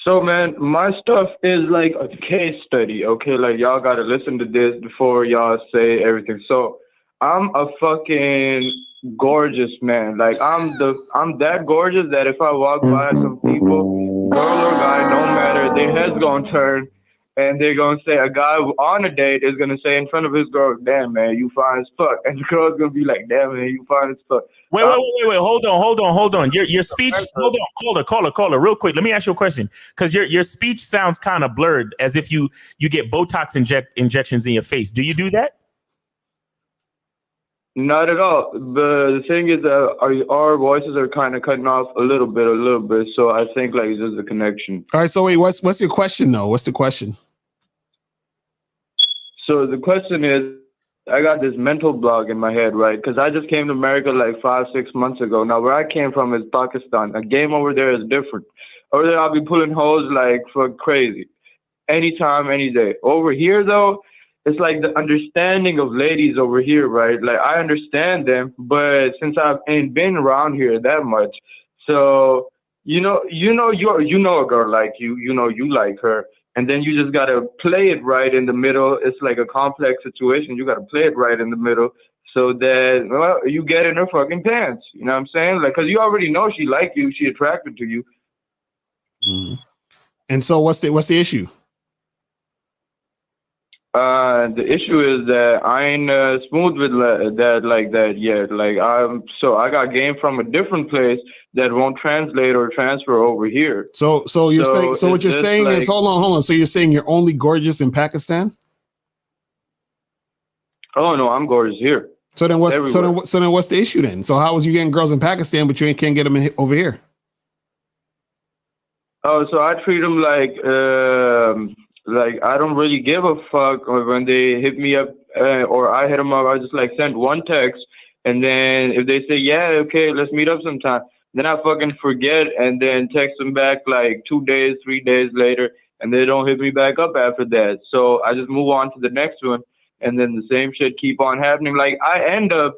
So man, my stuff is like a case study, okay? Like y'all gotta listen to this before y'all say everything. So I'm a fucking gorgeous man. Like I'm that gorgeous that if I walk by some people, girl or guy, don't matter, their head's gonna turn and they're gonna say, a guy on a date is gonna say in front of his girl, damn man, you fine as fuck. And the girl's gonna be like, damn man, you fine as fuck. Wait, hold on. Your speech, hold on, caller, real quick. Let me ask you a question. Because your speech sounds kind of blurred, as if you get Botox injections in your face. Do you do that? Not at all. The thing is that our voices are kind of cutting off a little bit. So I think like it's just a connection. All right. So wait, what's your question though? What's the question? So the question is, I got this mental block in my head, right? Because I just came to America like 5-6 months ago. Now where I came from is Pakistan. The game over there is different. Over there I'll be pulling hoes like for crazy. Anytime, any day. Over here though, it's like the understanding of ladies over here, right? Like I understand them, but since I ain't been around here that much, so you know a girl like you like her, and then you just gotta play it right in the middle. It's like a complex situation. You gotta play it right in the middle so that you get in her fucking pants. You know what I'm saying? Like, cause you already know she like you, she attracted to you. Mm. And so what's the issue? The issue is that I ain't smooth with that like that yet. Like I got game from a different place that won't translate or transfer over here. So you're saying, so what you're saying like, is, hold on. So you're saying you're only gorgeous in Pakistan? Oh no, I'm gorgeous here. So then what's the issue then? So how was you getting girls in Pakistan, but you can't get them over here? Oh, so I treat them like I don't really give a fuck when they hit me up or I hit them up. I just like send one text, and then if they say yeah, okay, let's meet up sometime, then I fucking forget and then text them back like 2 days, 3 days later, and they don't hit me back up after that. So I just move on to the next one, and then the same shit keep on happening. Like I end up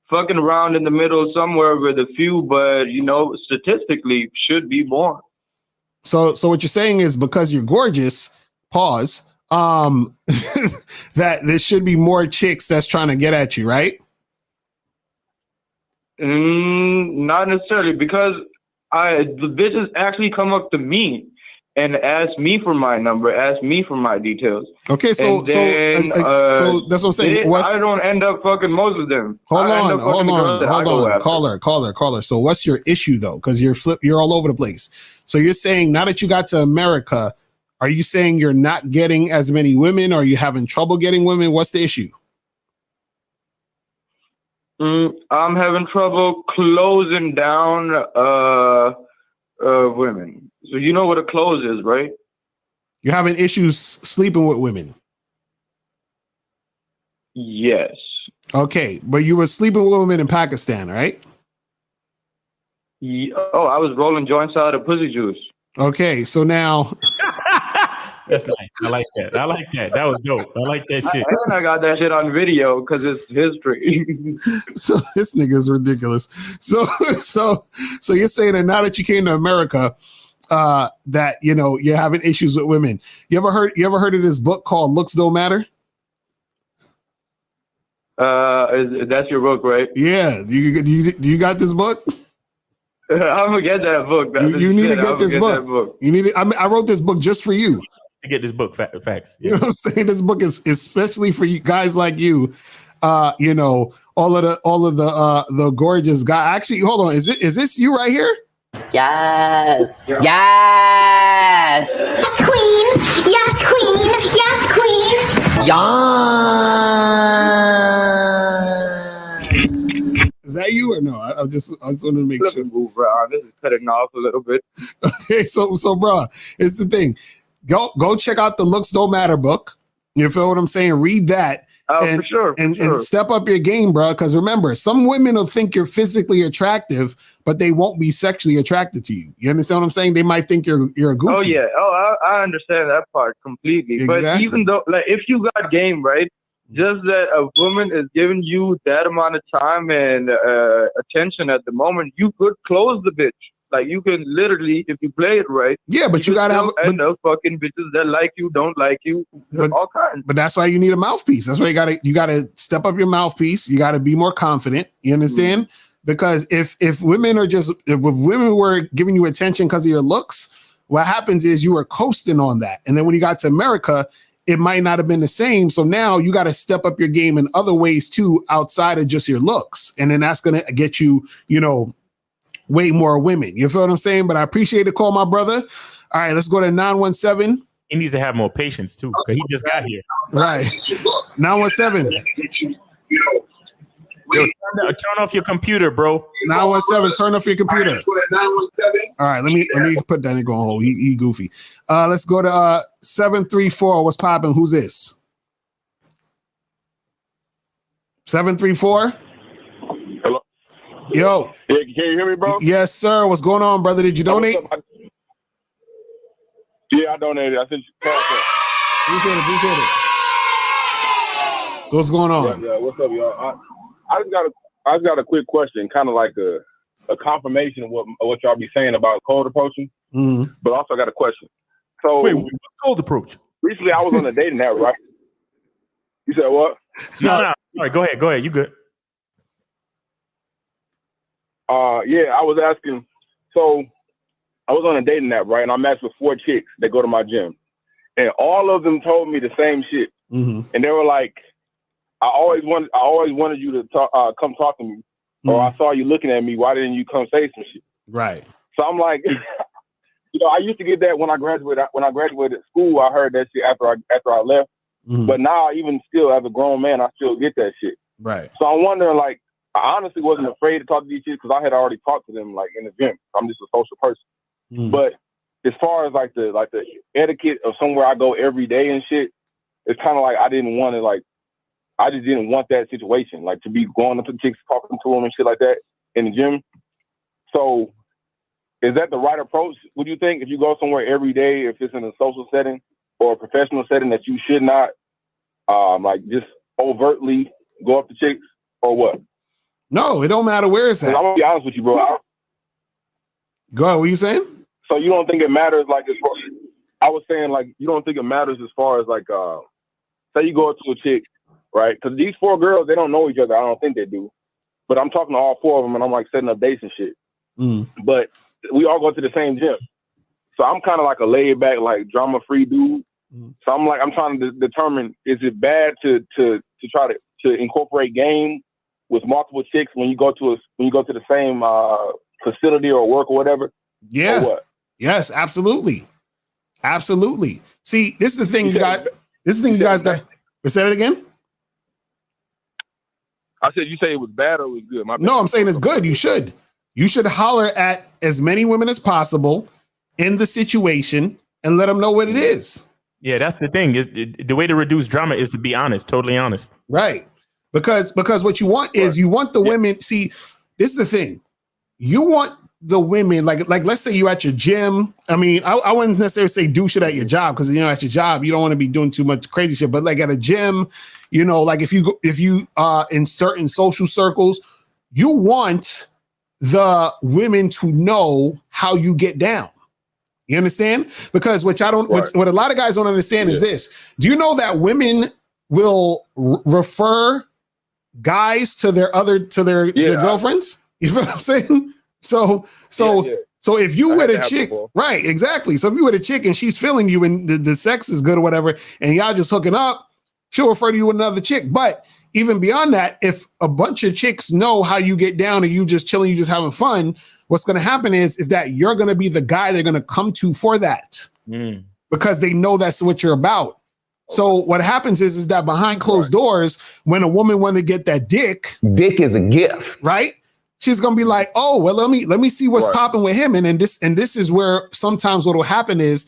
fucking around in the middle somewhere with a few, but statistically should be more. So what you're saying is because you're gorgeous, pause, that there should be more chicks that's trying to get at you, right? Not necessarily, because the bitches actually come up to me and ask me for my number, ask me for my details. Okay, so that's what I'm saying. I don't end up fucking most of them. Hold on, caller. So what's your issue though? Because you're all over the place. So you're saying now that you got to America, are you saying you're not getting as many women? Or are you having trouble getting women? What's the issue? I'm having trouble closing down women. So you know what a close is, right? You're having issues sleeping with women. Yes. Okay, but you were sleeping with women in Pakistan, right? Oh, I was rolling joints out of pussy juice. Okay, so now That's nice. I like that. I like that. That was dope. I like that shit. And I got that shit on video because it's history. so this nigga is ridiculous. So you're saying that now that you came to America, that you're having issues with women. You ever heard of this book called Looks Don't Matter? That's your book, right? Yeah. Do you got this book? I'm gonna get that book. You need to get this book. You need. I wrote this book just for you. To get this book, facts. You know what I'm saying? This book is especially for you guys like you. All of the gorgeous guy. Actually, hold on. Is this you right here? Yes. Yes. Yes, queen. Yes, queen. Yes, queen. Yes. Is that you or no? I just wanted to make sure. Move around. This is cutting off a little bit. Okay, so bro, it's the thing. Go check out the Looks Don't Matter book. You feel what I'm saying? Read that. For sure. And step up your game, bro. Because remember, some women will think you're physically attractive, but they won't be sexually attracted to you. You understand what I'm saying? They might think you're a goofy. Oh yeah. I understand that part completely. Exactly. But even though, like, if you got game, right? Just that a woman is giving you that amount of time and attention at the moment, you could close the bitch. Like, you can literally, if you play it right. Yeah, but you gotta have fucking bitches that like you, don't like you, all kinds. But that's why you need a mouthpiece. That's why you gotta step up your mouthpiece. You gotta be more confident. You understand? Mm-hmm. Because if women were giving you attention because of your looks, what happens is you were coasting on that, and then when you got to America, it might not have been the same. So now you got to step up your game in other ways too, outside of just your looks, and then that's gonna get you, way more women. You feel what I'm saying? But I appreciate the call, my brother. All right, let's go to 917. He needs to have more patience too, because he just got here. Right. 917. Yo, turn off your computer, bro. 917, turn off your computer. All right, let me put that nigga on hold. He goofy. Let's go to 734. What's popping? Who's this? 734. Hello. Yo. Yeah, can you hear me, bro? Yes, sir. What's going on, brother? Did you donate? Yeah, I donated. I sent you cash app. Appreciate it. So what's going on? Yeah, what's up, y'all? I just got a quick question, kind of like a confirmation of what y'all be saying about cold approaching. Mm-hmm. But also I got a question. So wait, what's cold approach? Recently I was on a dating app, right? You said what? No. Sorry, go ahead. You good? Yeah, I was asking. So I was on a dating app, right? And I matched with 4 chicks that go to my gym, and all of them told me the same shit. Mm-hmm. And they were like, I always wanted you to come talk to me, or I saw you looking at me. Why didn't you come say some shit? Right. So I'm like, I used to get that when I graduated. When I graduated school, I heard that shit after I left. Mm-hmm. But now, even still, as a grown man, I still get that shit. Right. So I'm wondering, like, I honestly wasn't afraid to talk to these chicks because I had already talked to them, like, in the gym. I'm just a social person. Mm-hmm. But as far as like the etiquette of somewhere I go every day and shit, it's kind of like I just didn't want that situation, like to be going up to chicks, talking to them and shit like that in the gym. So is that the right approach, would you think, if you go somewhere every day, if it's in a social setting or a professional setting, that you should not like just overtly go up to chicks, or what? No, it don't matter where it's at. I'm gonna be honest with you, bro. Go ahead, what are you saying? So you don't think it matters, like, I was saying, like, you don't think it matters as far as, like, say you go up to a chick, right? Because these 4 girls, they don't know each other. I don't think they do. But I'm talking to all 4 of them, and I'm, like, setting up dates and shit. Mm. But we all go to the same gym. So I'm kind of like a laid-back, like, drama-free dude. Mm. So I'm trying to determine, is it bad to try to incorporate game with multiple chicks when you go to the same facility or work or whatever? Yeah. Or what? Yes, absolutely. Absolutely. See, this is the thing you guys got. Say that again? I said, you say it was bad or it was good? No, I'm saying it's good. You should holler at as many women as possible in the situation and let them know what it is. Yeah, that's the thing. Is the way to reduce drama is to be honest, totally honest. Right. Because what you want is you want the women. See, this is the thing. You want the women, like let's say you're at your gym. I mean, I wouldn't necessarily say do shit at your job, because at your job you don't want to be doing too much crazy shit. But like at a gym, like if you in certain social circles, you want the women to know how you get down. You understand? Because what a lot of guys don't understand is this. Do you know that women will refer guys to their girlfriends? You know what I'm saying? So if you with a chick, right, exactly. So if you with a chick and she's feeling you and the sex is good or whatever, and y'all just hooking up, she'll refer to you with another chick. But even beyond that, if a bunch of chicks know how you get down and you just chilling, you just having fun, what's going to happen is that you're going to be the guy they're going to come to for that, because they know that's what you're about. So what happens is that behind closed doors, when a woman want to get that dick is a gift, right? She's gonna be like, oh, well, let me see what's popping with him, and then this is where sometimes what will happen is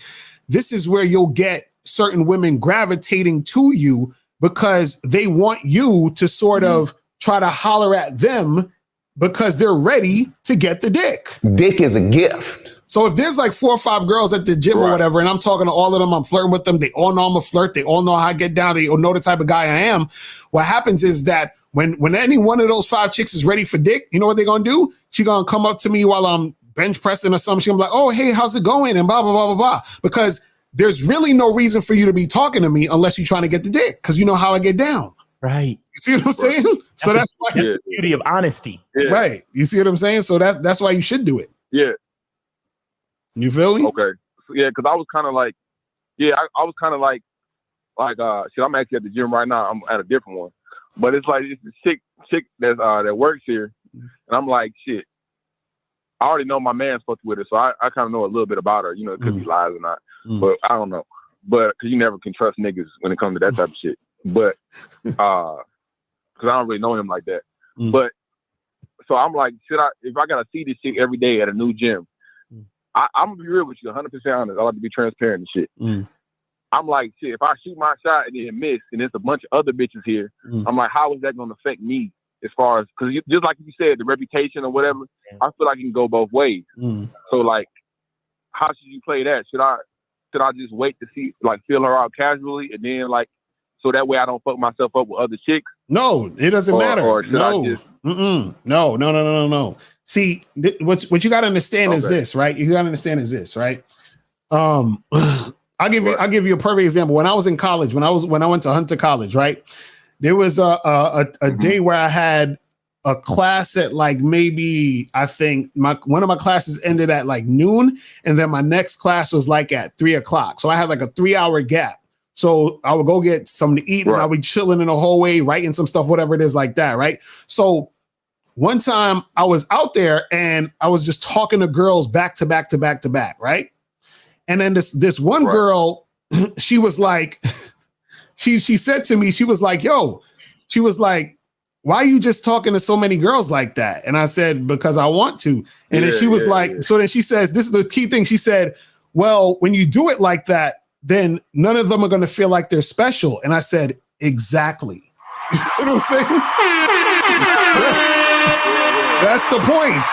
this is where you'll get certain women gravitating to you because they want you to sort of try to holler at them because they're ready to get the dick. Dick is a gift. So if there's like 4 or 5 girls at the gym or whatever, and I'm talking to all of them, I'm flirting with them, they all know I'm a flirt, they all know how I get down, they all know the type of guy I am. What happens is that when any one of those 5 chicks is ready for dick, you know what they're gonna do? She gonna come up to me while I'm bench pressing or something. She's gonna be like, oh, hey, how's it going? And blah, blah, blah, blah, blah. Because there's really no reason for you to be talking to me unless you're trying to get the dick, because you know how I get down. Right. You see what I'm saying? So that's why the beauty of honesty. Yeah. Right. You see what I'm saying? So that's why you should do it. Yeah. You feel me? Okay. So, yeah, because I was kind of like, I was kind of like, shit, I'm actually at the gym right now. I'm at a different one. But it's like, it's the chick that's, that works here. And I'm like, shit, I already know my man's fucked with her. So I kind of know a little bit about her. It could be lies or not. But I don't know. But, because you never can trust niggas when it comes to that type of shit. But, because I don't really know him like that. But, so I'm like, if I got to see this chick every day at a new gym, I'm gonna be real with you, 100% honest. I like to be transparent and shit. I'm like, shit, if I shoot my shot and then miss, and there's a bunch of other bitches here, I'm like, how is that gonna affect me as far as, because just like you said, the reputation or whatever, I feel like it can go both ways. So like, how should you play that? Should I just wait to see, like, feel her out casually, and then like, so that way I don't fuck myself up with other chicks? No, it doesn't matter. Or should I just? No. See, what you got to understand is this, right? You got to understand is this, right? I'll give you a perfect example. When I was in college, when I went to Hunter College, right? There was a day where I had a class at like maybe, I think one of my classes ended at like noon, and then my next class was like at 3:00. So I had like a 3-hour gap. So I would go get something to eat, and I'll be chilling in the hallway, writing some stuff, whatever it is like that, right? So one time I was out there and I was just talking to girls back to back to back to back, right? And then this one girl, she was like, she said to me, she was like, yo, she was like, why are you just talking to so many girls like that? And I said, because I want to. And then she was like, so then she says, this is the key thing. She said, well, when you do it like that, then none of them are going to feel like they're special. And I said, exactly. You know what I'm saying? That's the point.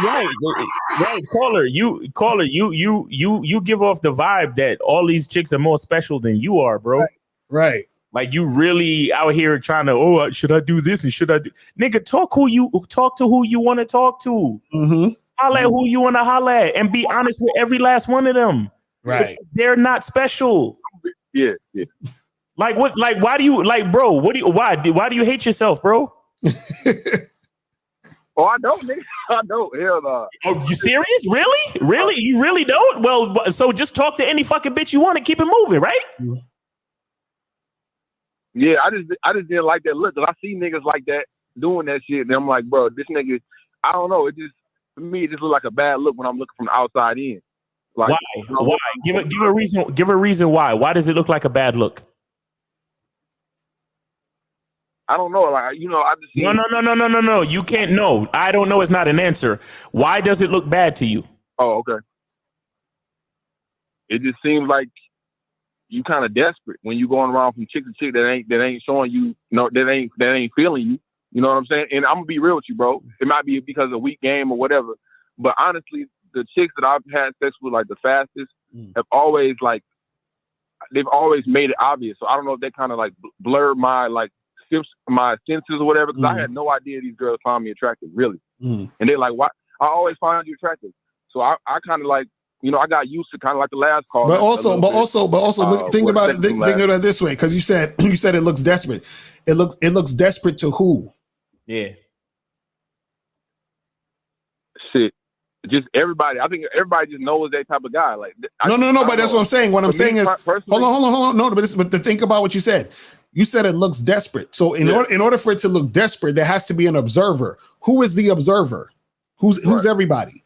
Right. Caller, you give off the vibe that all these chicks are more special than you are, bro. Right. Like, you really out here trying to, should I do this and should I do? Nigga, talk to who you want to talk to. Holla at who you want to holla at, and be honest with every last one of them. Right. Because they're not special. Yeah. Like what? Like, why do you bro? Why do you hate yourself, bro? Oh, I don't, nigga. I don't. Hell no. Oh, you serious? Really? You really don't? Well, so just talk to any fucking bitch you want and keep it moving, right? Yeah, I just didn't like that look. Cause I see niggas like that doing that shit, and I'm like, bro, this nigga, I don't know. It just, for me, it just look like a bad look when I'm looking from the outside in. Like, why? Give a reason. Give a reason why. Why does it look like a bad look? I don't know. Like, I just see. No. You can't know. I don't know is not an answer. Why does it look bad to you? Oh, okay. It just seems like you kind of desperate when you going around from chick to chick that ain't showing you, that ain't feeling you. You know what I'm saying? And I'm gonna be real with you, bro. It might be because of weak game or whatever, but honestly, the chicks that I've had sex with like the fastest have always like, they've always made it obvious. So I don't know if they kind of like blurred my senses or whatever, because I had no idea these girls found me attractive, really. And they're like, "Why? I always find you attractive." So I kind of like, I got used to kind of like the last call. But also, think about it this way, because you said it looks desperate. It looks desperate to who? Yeah. Shit. Just everybody. I think everybody just knows that type of guy. Like No. But that's what I'm saying. What I'm saying is, hold on. No, but to think about what you said. You said it looks desperate. So in order for it to look desperate, there has to be an observer. Who is the observer? Who's everybody?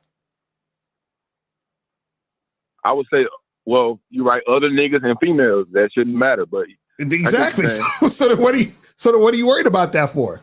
I would say, well, you're right. Other niggas and females, that shouldn't matter. But exactly. So what are you worried about that for?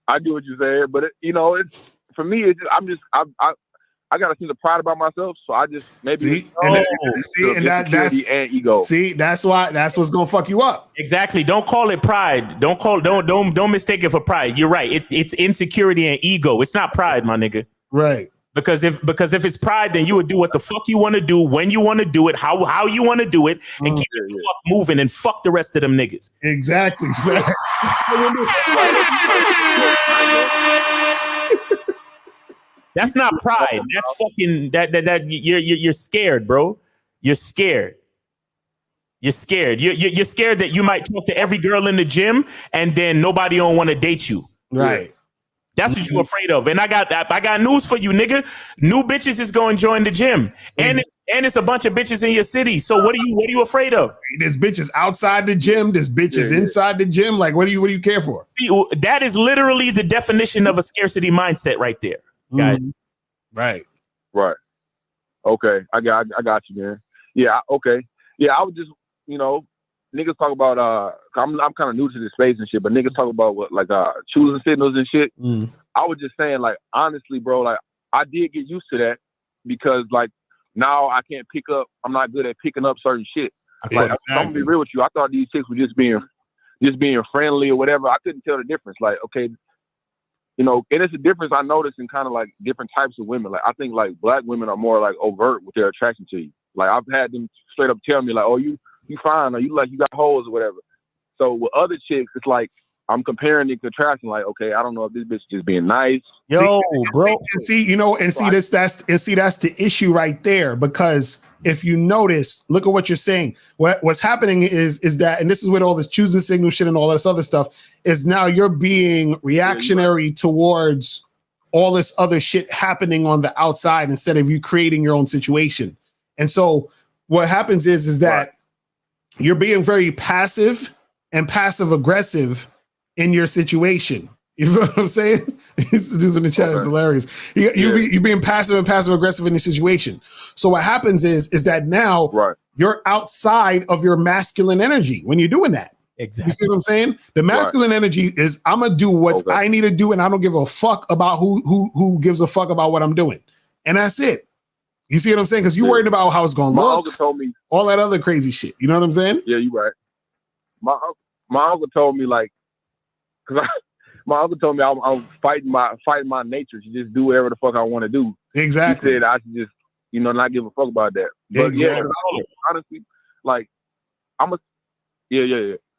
I do what you said, but it's for me. It's just, I got a sense of pride about myself, so I just maybe insecurity and ego. See, that's what's gonna fuck you up. Exactly. Don't call it pride. Don't mistake it for pride. You're right. It's insecurity and ego. It's not pride, my nigga. Right. Because if it's pride, then you would do what the fuck you want to do, when you want to do it, how you want to do it, and keep it the fuck moving and fuck the rest of them niggas. Exactly. That's not pride. That's fucking that you're scared, bro. You're scared. You're scared. You're scared that you might talk to every girl in the gym and then nobody don't want to date you. Right. That's what you're afraid of. And I got news for you, nigga. New bitches is going to join the gym. And it's a bunch of bitches in your city. So what are you afraid of? There's bitches outside the gym, there's bitches inside the gym. Like what do you care for? See, that is literally the definition of a scarcity mindset right there, guys. Right. Okay. I got you, man. Yeah, okay. Yeah, I would just, niggas talk about I'm kind of new to this space and shit, but niggas talk about what like choosing signals and shit. I was just saying, like, honestly, bro, like I did get used to that because like now I can't pick up. I'm not good at picking up certain shit. Like, I'm gonna be real with you. I thought these chicks were just being friendly or whatever. I couldn't tell the difference. Like, okay, and it's a difference I noticed in kind of like different types of women. Like I think like black women are more like overt with their attraction to you. Like I've had them straight up tell me like, "Oh, you fine," or you got holes or whatever. So with other chicks, it's like I'm comparing and contrasting. Like, okay, I don't know if this bitch is being nice. Yo, bro. That's the issue right there. Because if you notice, look at what you're saying. What's happening is that, and this is with all this choosing signal shit and all this other stuff, is now you're being reactionary towards all this other shit happening on the outside instead of you creating your own situation. And so what happens is that you're being very passive and passive aggressive in your situation. You know what I'm saying? This dude in the chat is hilarious. You're being passive and passive aggressive in the situation. So what happens is that now you're outside of your masculine energy when you're doing that. Exactly. You see what I'm saying? The masculine energy is I'm gonna do what I need to do, and I don't give a fuck about who gives a fuck about what I'm doing, and that's it. You see what I'm saying? Because you're worried about how it's gonna look. Uncle told me all that other crazy shit. You know what I'm saying? Yeah, you're right. My uncle told me like, because my uncle told me I'm fighting my nature to just do whatever the fuck I want to do. Exactly. He said I should just not give a fuck about that. But exactly. Honestly, like I'm a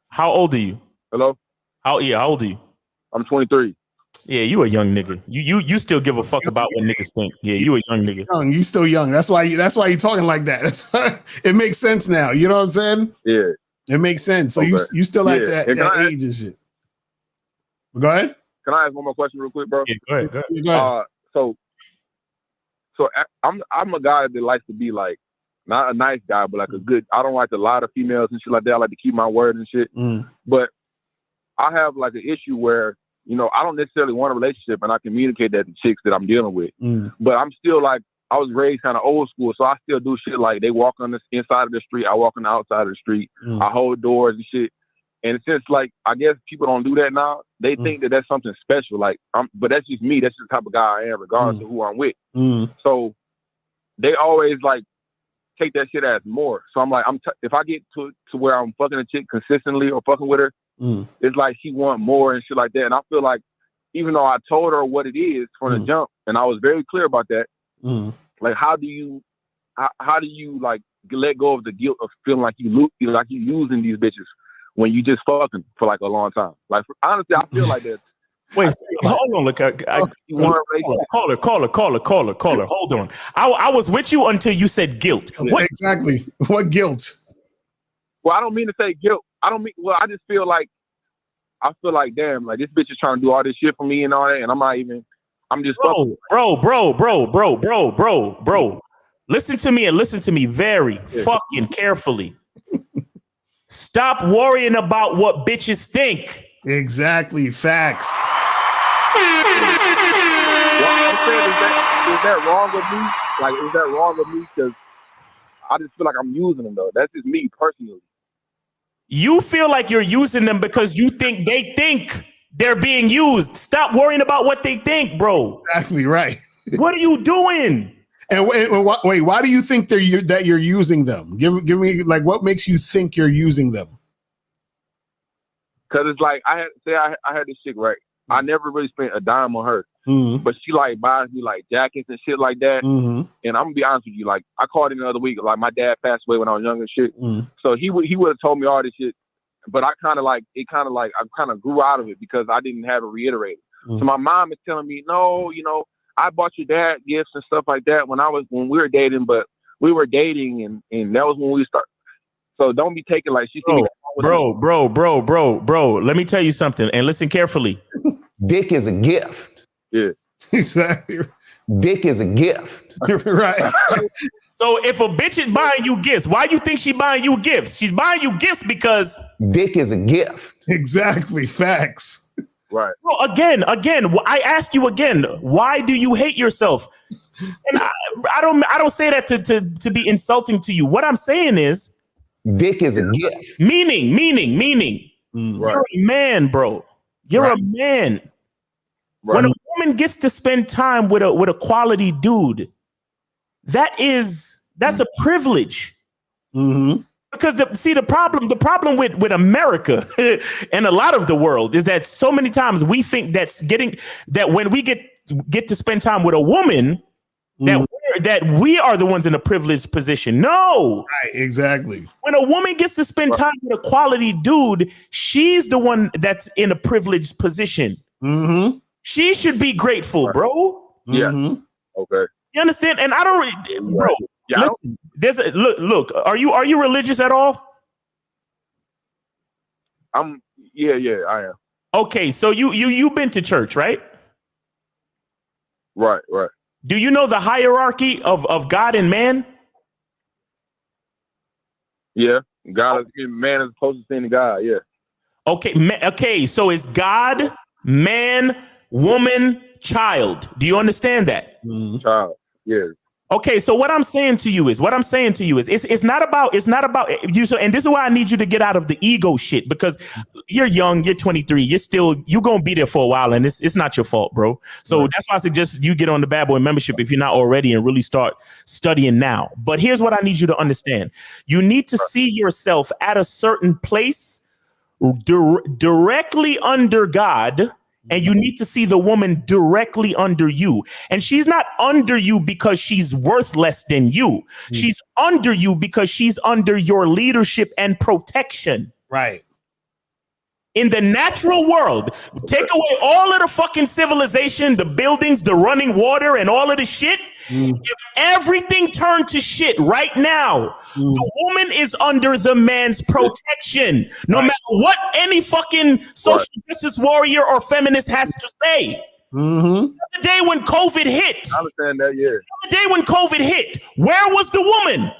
How old are you? Hello? How old are you? I'm 23. Yeah, you a young nigga. You still give a fuck about what niggas think. Yeah, you a young nigga. You still young. That's why you're talking like that. It makes sense now. You know what I'm saying? Yeah. It makes sense. So you still at that age and shit. Go ahead. Can I ask one more question real quick, bro? Yeah, go ahead. So I'm a guy that likes to be like not a nice guy, but like a good. I don't like to lie to females and shit like that. I like to keep my word and shit. But I have like an issue where I don't necessarily want a relationship, and I communicate that to chicks that I'm dealing with. But I'm still like I was raised kind of old school, so I still do shit like they walk on the inside of the street, I walk on the outside of the street. I hold doors and shit. And since like I guess people don't do that now, they think that that's something special. Like, but that's just me. That's just the type of guy I am, regardless of who I'm with. So they always like take that shit as more. So I'm like, if I get to where I'm fucking a chick consistently or fucking with her, it's like she want more and shit like that. And I feel like even though I told her what it is from the jump, and I was very clear about that, like how do you like let go of the guilt of feeling like you using these bitches when you just fucking for like a long time? Like honestly, I feel like that. Wait, hold on, look. Caller. Hold on. I was with you until you said guilt. What exactly? What guilt? Well, I don't mean to say guilt. I just feel like damn, like this bitch is trying to do all this shit for me and all that, and I'm just bro. Listen to me and listen to me very fucking carefully. Stop worrying about what bitches think. Exactly. Facts. Is that wrong of me? Like, is that wrong of me? Because I just feel like I'm using them, though. That's just me personally. You feel like you're using them because you think they think they're being used. Stop worrying about what they think, bro. Exactly right. What are you doing? And wait, why do you think that you're using them? Give me, like, what makes you think you're using them? Because it's like, I had this chick, right? I never really spent a dime on her. But she like buys me like jackets and shit like that. And I'm gonna be honest with you, like I called in the other week, like my dad passed away when I was young and shit. So he would have told me all this shit, but I kind of grew out of it because I didn't have it reiterated. So my mom is telling me, no, you know, I bought your dad gifts and stuff like that when we were dating, but we were dating and that was when we started. So don't be taking like she bro. Let me tell you something and listen carefully. Dick is a gift. Yeah. Exactly. Dick is a gift. Right. So if a bitch is buying you gifts, why do you think she's buying you gifts? She's buying you gifts because dick is a gift. Exactly. Facts. Right. Well, again, I ask you again, why do you hate yourself? And I don't say that to be insulting to you. What I'm saying is dick is a gift. Meaning. You're a man, bro. You're a man. Right. When a woman gets to spend time with a quality dude, that's a privilege. Because the problem with America and a lot of the world is that so many times we think that when we get to spend time with a woman, that we are the ones in a privileged position. No. Right, exactly. When a woman gets to spend time with a quality dude, she's the one that's in a privileged position. She should be grateful, bro. Yeah. Okay. You understand? And I don't, bro. Yeah, listen. Look. Are you religious at all? Yeah, I am. Okay, so you've been to church, right? Right. Do you know the hierarchy of God and man? Yeah, man is the closest thing to God. Yeah. Okay. So it's God, man, woman, child. Do you understand that? Child. Yeah. Okay, so what I'm saying to you is it's not about you. So, and this is why I need you to get out of the ego shit, because you're young, you're 23, you're gonna be there for a while, and it's not your fault, bro. So that's why I suggest you get on the Bad Boy membership if you're not already, and really start studying now. But here's what I need you to understand: you need to see yourself at a certain place, directly under God. And you need to see the woman directly under you. And she's not under you because she's worth less than you. She's under you because she's under your leadership and protection. Right. In the natural world, take away all of the fucking civilization, the buildings, the running water, and all of the shit. If everything turned to shit right now, the woman is under the man's protection, no matter what any fucking social justice warrior or feminist has to say. The day when COVID hit, I understand that. Yeah. The day when COVID hit, where was the woman?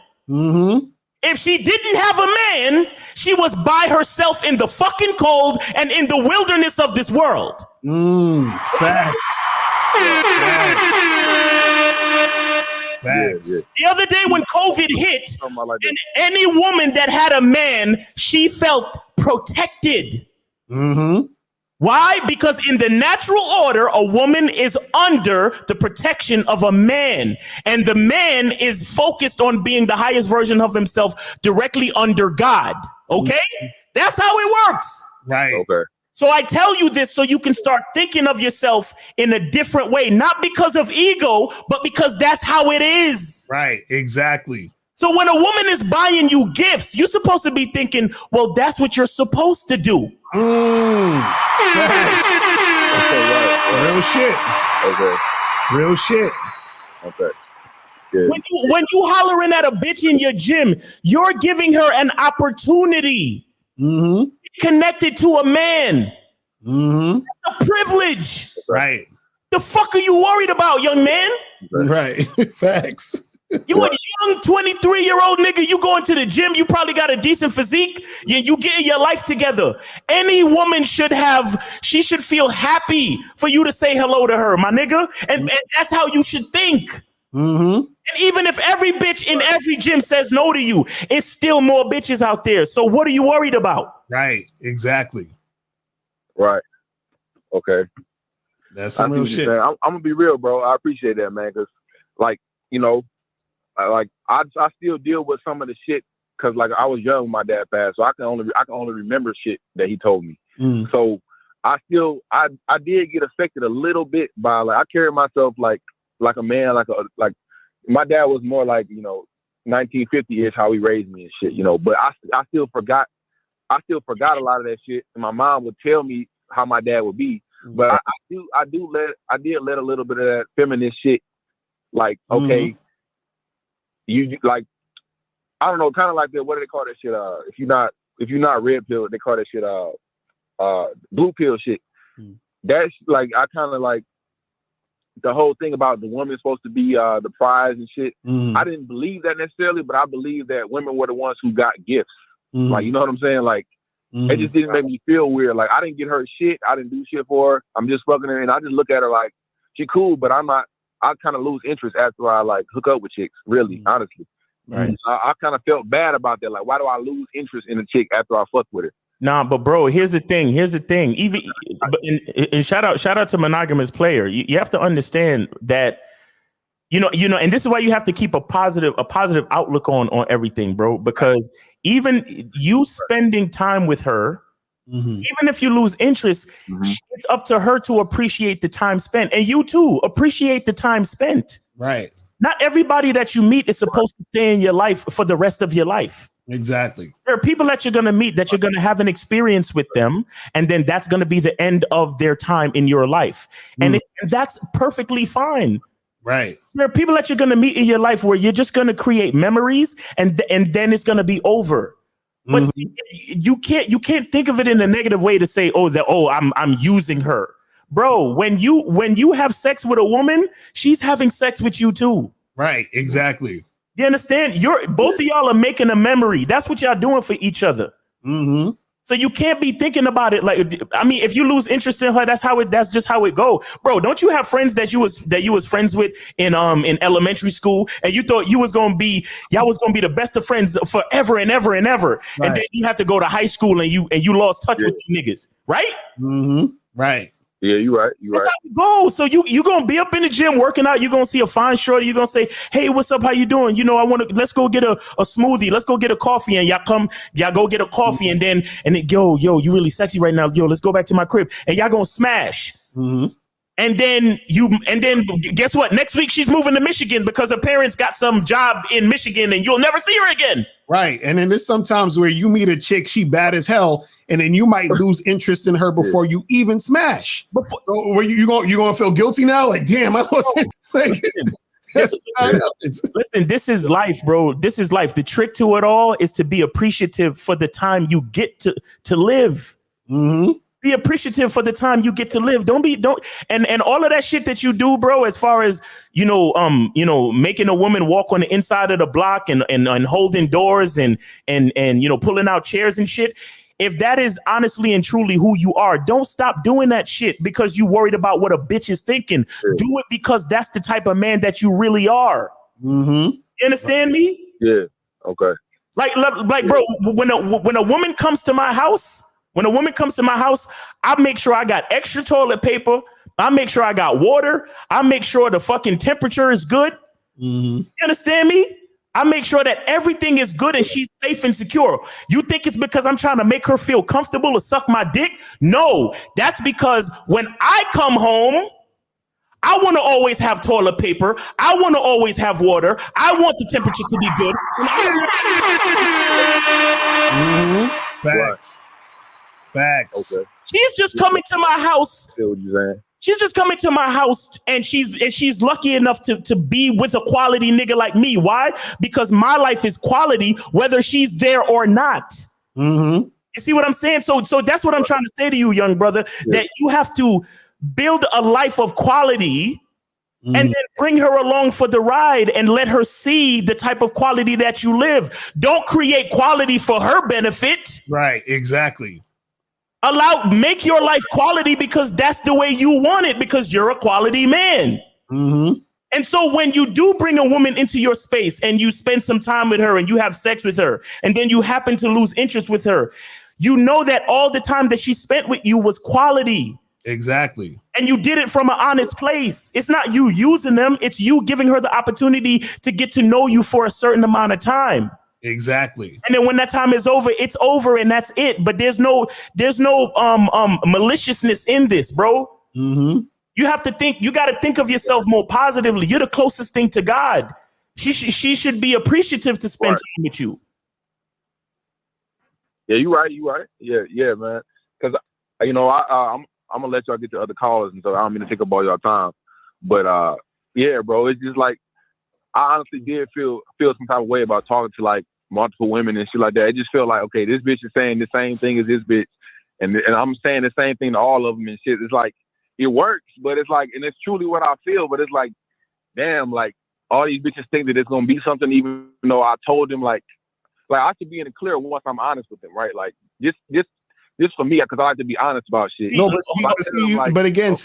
If she didn't have a man, she was by herself in the fucking cold and in the wilderness of this world. Facts. The other day when COVID hit, and any woman that had a man, she felt protected. Why? Because in the natural order, a woman is under the protection of a man, and the man is focused on being the highest version of himself directly under God. Okay? That's how it works. Right. Okay. So I tell you this so you can start thinking of yourself in a different way, not because of ego, but because that's how it is. Right. Exactly. So when a woman is buying you gifts, you're supposed to be thinking, well, that's what you're supposed to do. Real shit. Okay. Real shit. Okay. Yeah. When you hollering at a bitch in your gym, you're giving her an opportunity connected to a man. That's a privilege. Right. The fuck are you worried about, young man? Right. Facts. You a young 23-year-old nigga, you going to the gym, you probably got a decent physique, you getting your life together. Any woman should feel happy for you to say hello to her, my nigga. And that's how you should think. And even if every bitch in every gym says no to you, it's still more bitches out there. So what are you worried about? Right. Exactly. Right. Okay. That's some real shit. I'm gonna be real, bro. I appreciate that, man. Cause like, you know, I still deal with some of the shit because like I was young when my dad passed, so I can only remember shit that he told me. So I did get affected a little bit by like I carry myself like a man, like my dad was more like, you know, 1950-ish how he raised me and shit, you know. But I still forgot a lot of that shit, and my mom would tell me how my dad would be. But I did let a little bit of that feminist shit, like okay. You like, I don't know, kind of like that. What do they call that shit? If you're not red pill, they call that shit blue pill shit. That's like I kind of like the whole thing about the woman supposed to be the prize and shit. I didn't believe that necessarily, but I believe that women were the ones who got gifts. Like you know what I'm saying? Like it just didn't make me feel weird. Like I didn't get her shit. I didn't do shit for her. I'm just fucking her, and I just look at her like she cool, but I'm not. I kind of lose interest after I like hook up with chicks, really, honestly. Right. I kind of felt bad about that. Like, why do I lose interest in a chick after I fuck with her? Nah, but bro, here's the thing. Even and shout out to monogamous player. You have to understand that, you know, and this is why you have to keep a positive outlook on everything, bro. Because even you spending time with her, even if you lose interest, it's up to her to appreciate the time spent. And you too, appreciate the time spent. Right. Not everybody that you meet is supposed to stay in your life for the rest of your life. Exactly. There are people that you're going to meet that you're going to have an experience with them. And then that's going to be the end of their time in your life. And that's perfectly fine. Right. There are people that you're going to meet in your life where you're just going to create memories and then it's going to be over. But see, you can't think of it in a negative way to say, I'm using her. Bro, when you have sex with a woman, she's having sex with you too. Right, exactly. You understand? Both of y'all are making a memory. That's what y'all doing for each other. So you can't be thinking about it like, I mean, if you lose interest in her, that's just how it go. Bro, don't you have friends that you was friends with in elementary school and you thought y'all was gonna be the best of friends forever and ever and ever. Right. And then you have to go to high school and you lost touch with you niggas, right? Right. Yeah, you're right. That's how it goes. So you gonna be up in the gym working out. You're gonna see a fine shorty. You're gonna say, "Hey, what's up? How you doing? You know, let's go get a smoothie. Let's go get a coffee." And y'all go get a coffee, and then yo, you really sexy right now. Yo, let's go back to my crib, and y'all gonna smash. And then guess what? Next week she's moving to Michigan because her parents got some job in Michigan, and you'll never see her again. Right. And then there's sometimes where you meet a chick, she bad as hell, and then you might lose interest in her before you even smash. So were you gonna feel guilty now? Like, damn, I wasn't like Listen, this is life, bro. This is life. The trick to it all is to be appreciative for the time you get to live. Be appreciative for the time you get to live. And all of that shit that you do, bro, as far as, making a woman walk on the inside of the block and holding doors and pulling out chairs and shit. If that is honestly and truly who you are, don't stop doing that shit because you worried about what a bitch is thinking. Do it because that's the type of man that you really are. You understand me? Yeah. Okay. Like, bro, when a woman comes to my house, When a woman comes to my house, I make sure I got extra toilet paper. I make sure I got water. I make sure the fucking temperature is good. You understand me? I make sure that everything is good and she's safe and secure. You think it's because I'm trying to make her feel comfortable to suck my dick? No, that's because when I come home, I want to always have toilet paper. I want to always have water. I want the temperature to be good. Facts. Facts. Okay. She's just coming to my house. I feel what you're saying. She's just coming to my house and she's lucky enough to be with a quality nigga like me. Why? Because my life is quality, whether she's there or not. You see what I'm saying? So that's what I'm trying to say to you, young brother, that you have to build a life of quality and then bring her along for the ride and let her see the type of quality that you live. Don't create quality for her benefit. Right, exactly. Make your life quality because that's the way you want it, because you're a quality man. And so when you do bring a woman into your space and you spend some time with her and you have sex with her, and then you happen to lose interest with her, you know that all the time that she spent with you was quality. Exactly. And you did it from an honest place. It's not you using them. It's you giving her the opportunity to get to know you for a certain amount of time. Exactly. And then when that time is over, it's over and that's it. But there's no maliciousness in this, bro. You have to think, you got to think of yourself more positively. You're the closest thing to God. She should be appreciative to spend time with you. Yeah, you right. Yeah, man. Because I'm gonna let y'all get to other callers, and so I don't mean to take up all y'all time. But yeah, bro, it's just like I honestly did feel some type of way about talking to like multiple women and shit like that. It just felt like, okay, this bitch is saying the same thing as this bitch, and I'm saying the same thing to all of them and shit. It's like it works, but it's like, and it's truly what I feel. But it's like, damn, like all these bitches think that it's gonna be something, even though I told them like I should be in the clear once I'm honest with them, right? Like just for me, because I like to be honest about shit. No, but again,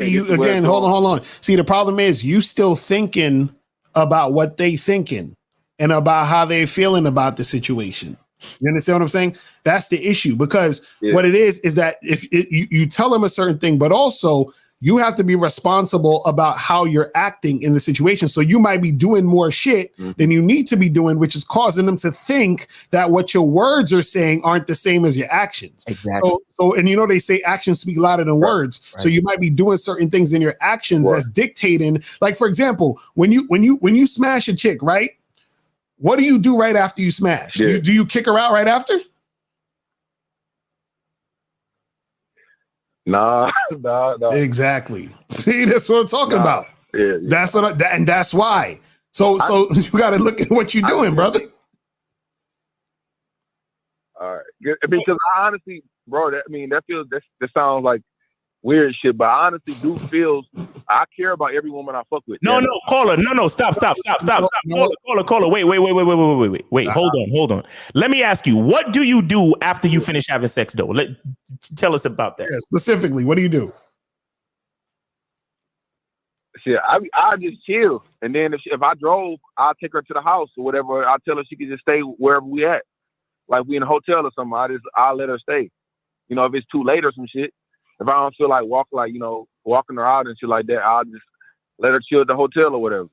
hold on. See, the problem is you still thinking about what they thinking and about how they feeling about the situation. You understand what I'm saying? That's the issue, because what it is that if you tell them a certain thing, but also you have to be responsible about how you're acting in the situation. So you might be doing more shit than you need to be doing, which is causing them to think that what your words are saying aren't the same as your actions. Exactly. So and they say actions speak louder than words. Right. So you might be doing certain things in your actions that's dictating. Like, for example, when you smash a chick, right? What do you do right after you smash? Do you kick her out right after? Nah. Exactly. See, that's what I'm talking about. Yeah. That's and that's why. So you got to look at what you're doing, brother. All right, because I honestly, bro, that sounds like weird shit, but I honestly do feel I care about every woman I fuck with. No, caller. No, stop. Caller. Wait. Hold on. Let me ask you, what do you do after you finish having sex, though? Tell us about that. Yeah, specifically, what do you do? Shit, I just chill, and then if I drove, I'll take her to the house or whatever. I'll tell her she can just stay wherever we at, like we in a hotel or something. I'll let her stay. If it's too late or some shit. If I don't feel like walking her out and shit like that, I'll just let her chill at the hotel or whatever.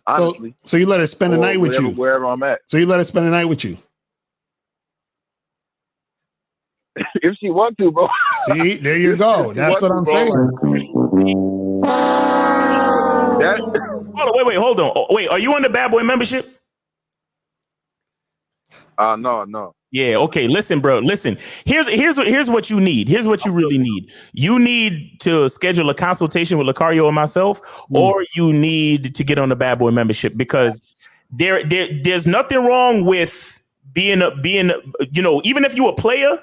Honestly. So you let her spend the night with you wherever I'm at. So you let her spend the night with you. If she wants to, bro. See, there you go. That's what I'm saying. Hold on. Wait, are you on the Bad Boy membership? No. Yeah, okay. Listen, bro. Listen. Here's what you need. Here's what you really need. You need to schedule a consultation with Locario and myself, or you need to get on the Bad Boy membership, because there's nothing wrong with being even if you a player,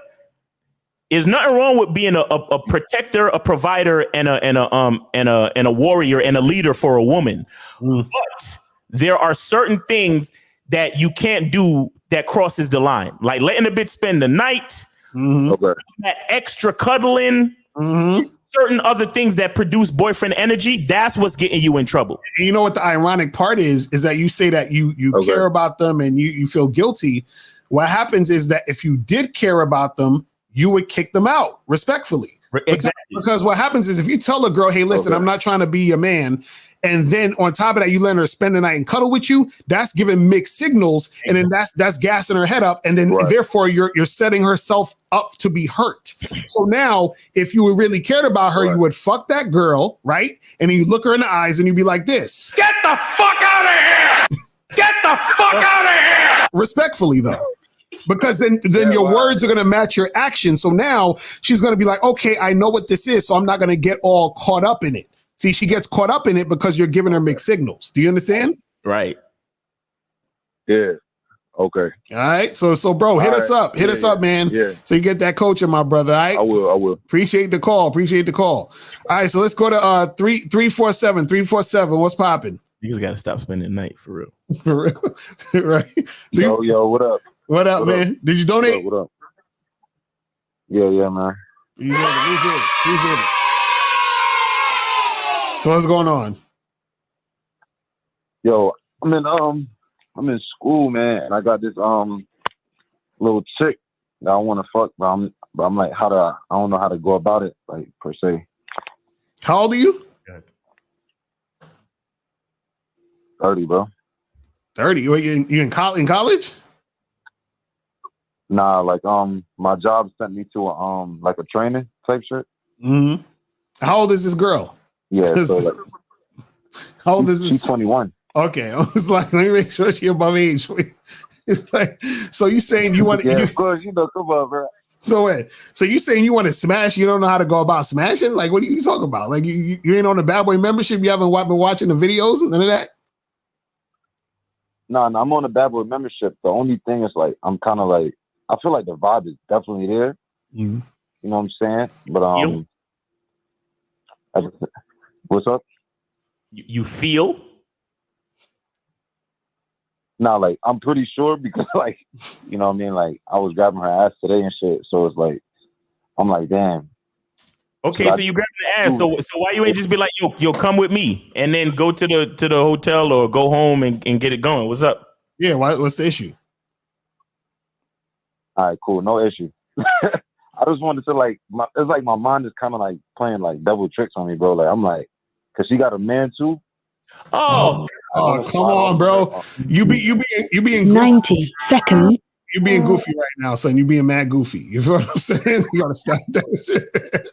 there's nothing wrong with being a protector, a provider, and a warrior and a leader for a woman. But there are certain things that you can't do that crosses the line, like letting a bitch spend the night, that extra cuddling, certain other things that produce boyfriend energy. That's what's getting you in trouble. And you know what the ironic part is that you say that you care about them and you feel guilty. What happens is that if you did care about them, you would kick them out respectfully. Exactly. Because what happens is if you tell a girl, hey, listen, I'm not trying to be your man, and then on top of that, you let her spend the night and cuddle with you, that's giving mixed signals, and then that's gassing her head up, and then therefore you're setting herself up to be hurt. So now, if you really cared about her, you would fuck that girl, right? And you look her in the eyes and you'd be like this. Get the fuck out of here! Get the fuck out of here! Respectfully, though. Because then your words are going to match your actions. So now she's going to be like, okay, I know what this is, so I'm not going to get all caught up in it. See, she gets caught up in it because you're giving her mixed signals. Do you understand? Right. Yeah. Okay. All right. So bro, hit us up. Hit us up, man. Yeah. So you get that coaching, my brother. All right. I will. Appreciate the call. All right. So let's go to 347. 347. What's popping? Niggas got to stop spending the night for real. For real. Right. Yo, what up? What up, man? Did you donate? What up? Yeah, man. Appreciate it. So what's going on? Yo, I'm in school, man, and I got this little chick that I want to fuck, but I'm like, I don't know how to go about it, like per se. How old are you? 30, bro. 30. You in college? Nah, like my job sent me to a training type shit. Mm-hmm. How old is this girl? Yeah, so like, how old is this? She's 21. Okay, I was like, let me make sure she's above age. It's like, so you saying you want? Yeah, of course, come on, bro. So you saying you want to smash? You don't know how to go about smashing? Like, what are you talking about? Like, you ain't on the Bad Boy membership? You haven't been watching the videos? None of that? No, I'm on the Bad Boy membership. The only thing is like, I'm kind of like, I feel like the vibe is definitely there. Mm-hmm. You know what I'm saying? But what's up? You feel? Nah, like I'm pretty sure because like, you know what I mean? Like I was grabbing her ass today and shit. So it's like, I'm like, damn. Okay, so you grabbing the ass. So why you ain't just be like, yo, come with me, and then go to the hotel or go home and get it going? What's up? Yeah, what's the issue? All right, cool, no issue. I just wanted to like, it's like my mind is kind of like playing like double tricks on me, bro. Like I'm like, cause she got a man too. Oh, come on, bro. You being goofy. 90 seconds. You being goofy right now, son. You being mad goofy. You feel what I'm saying? You gotta stop that shit.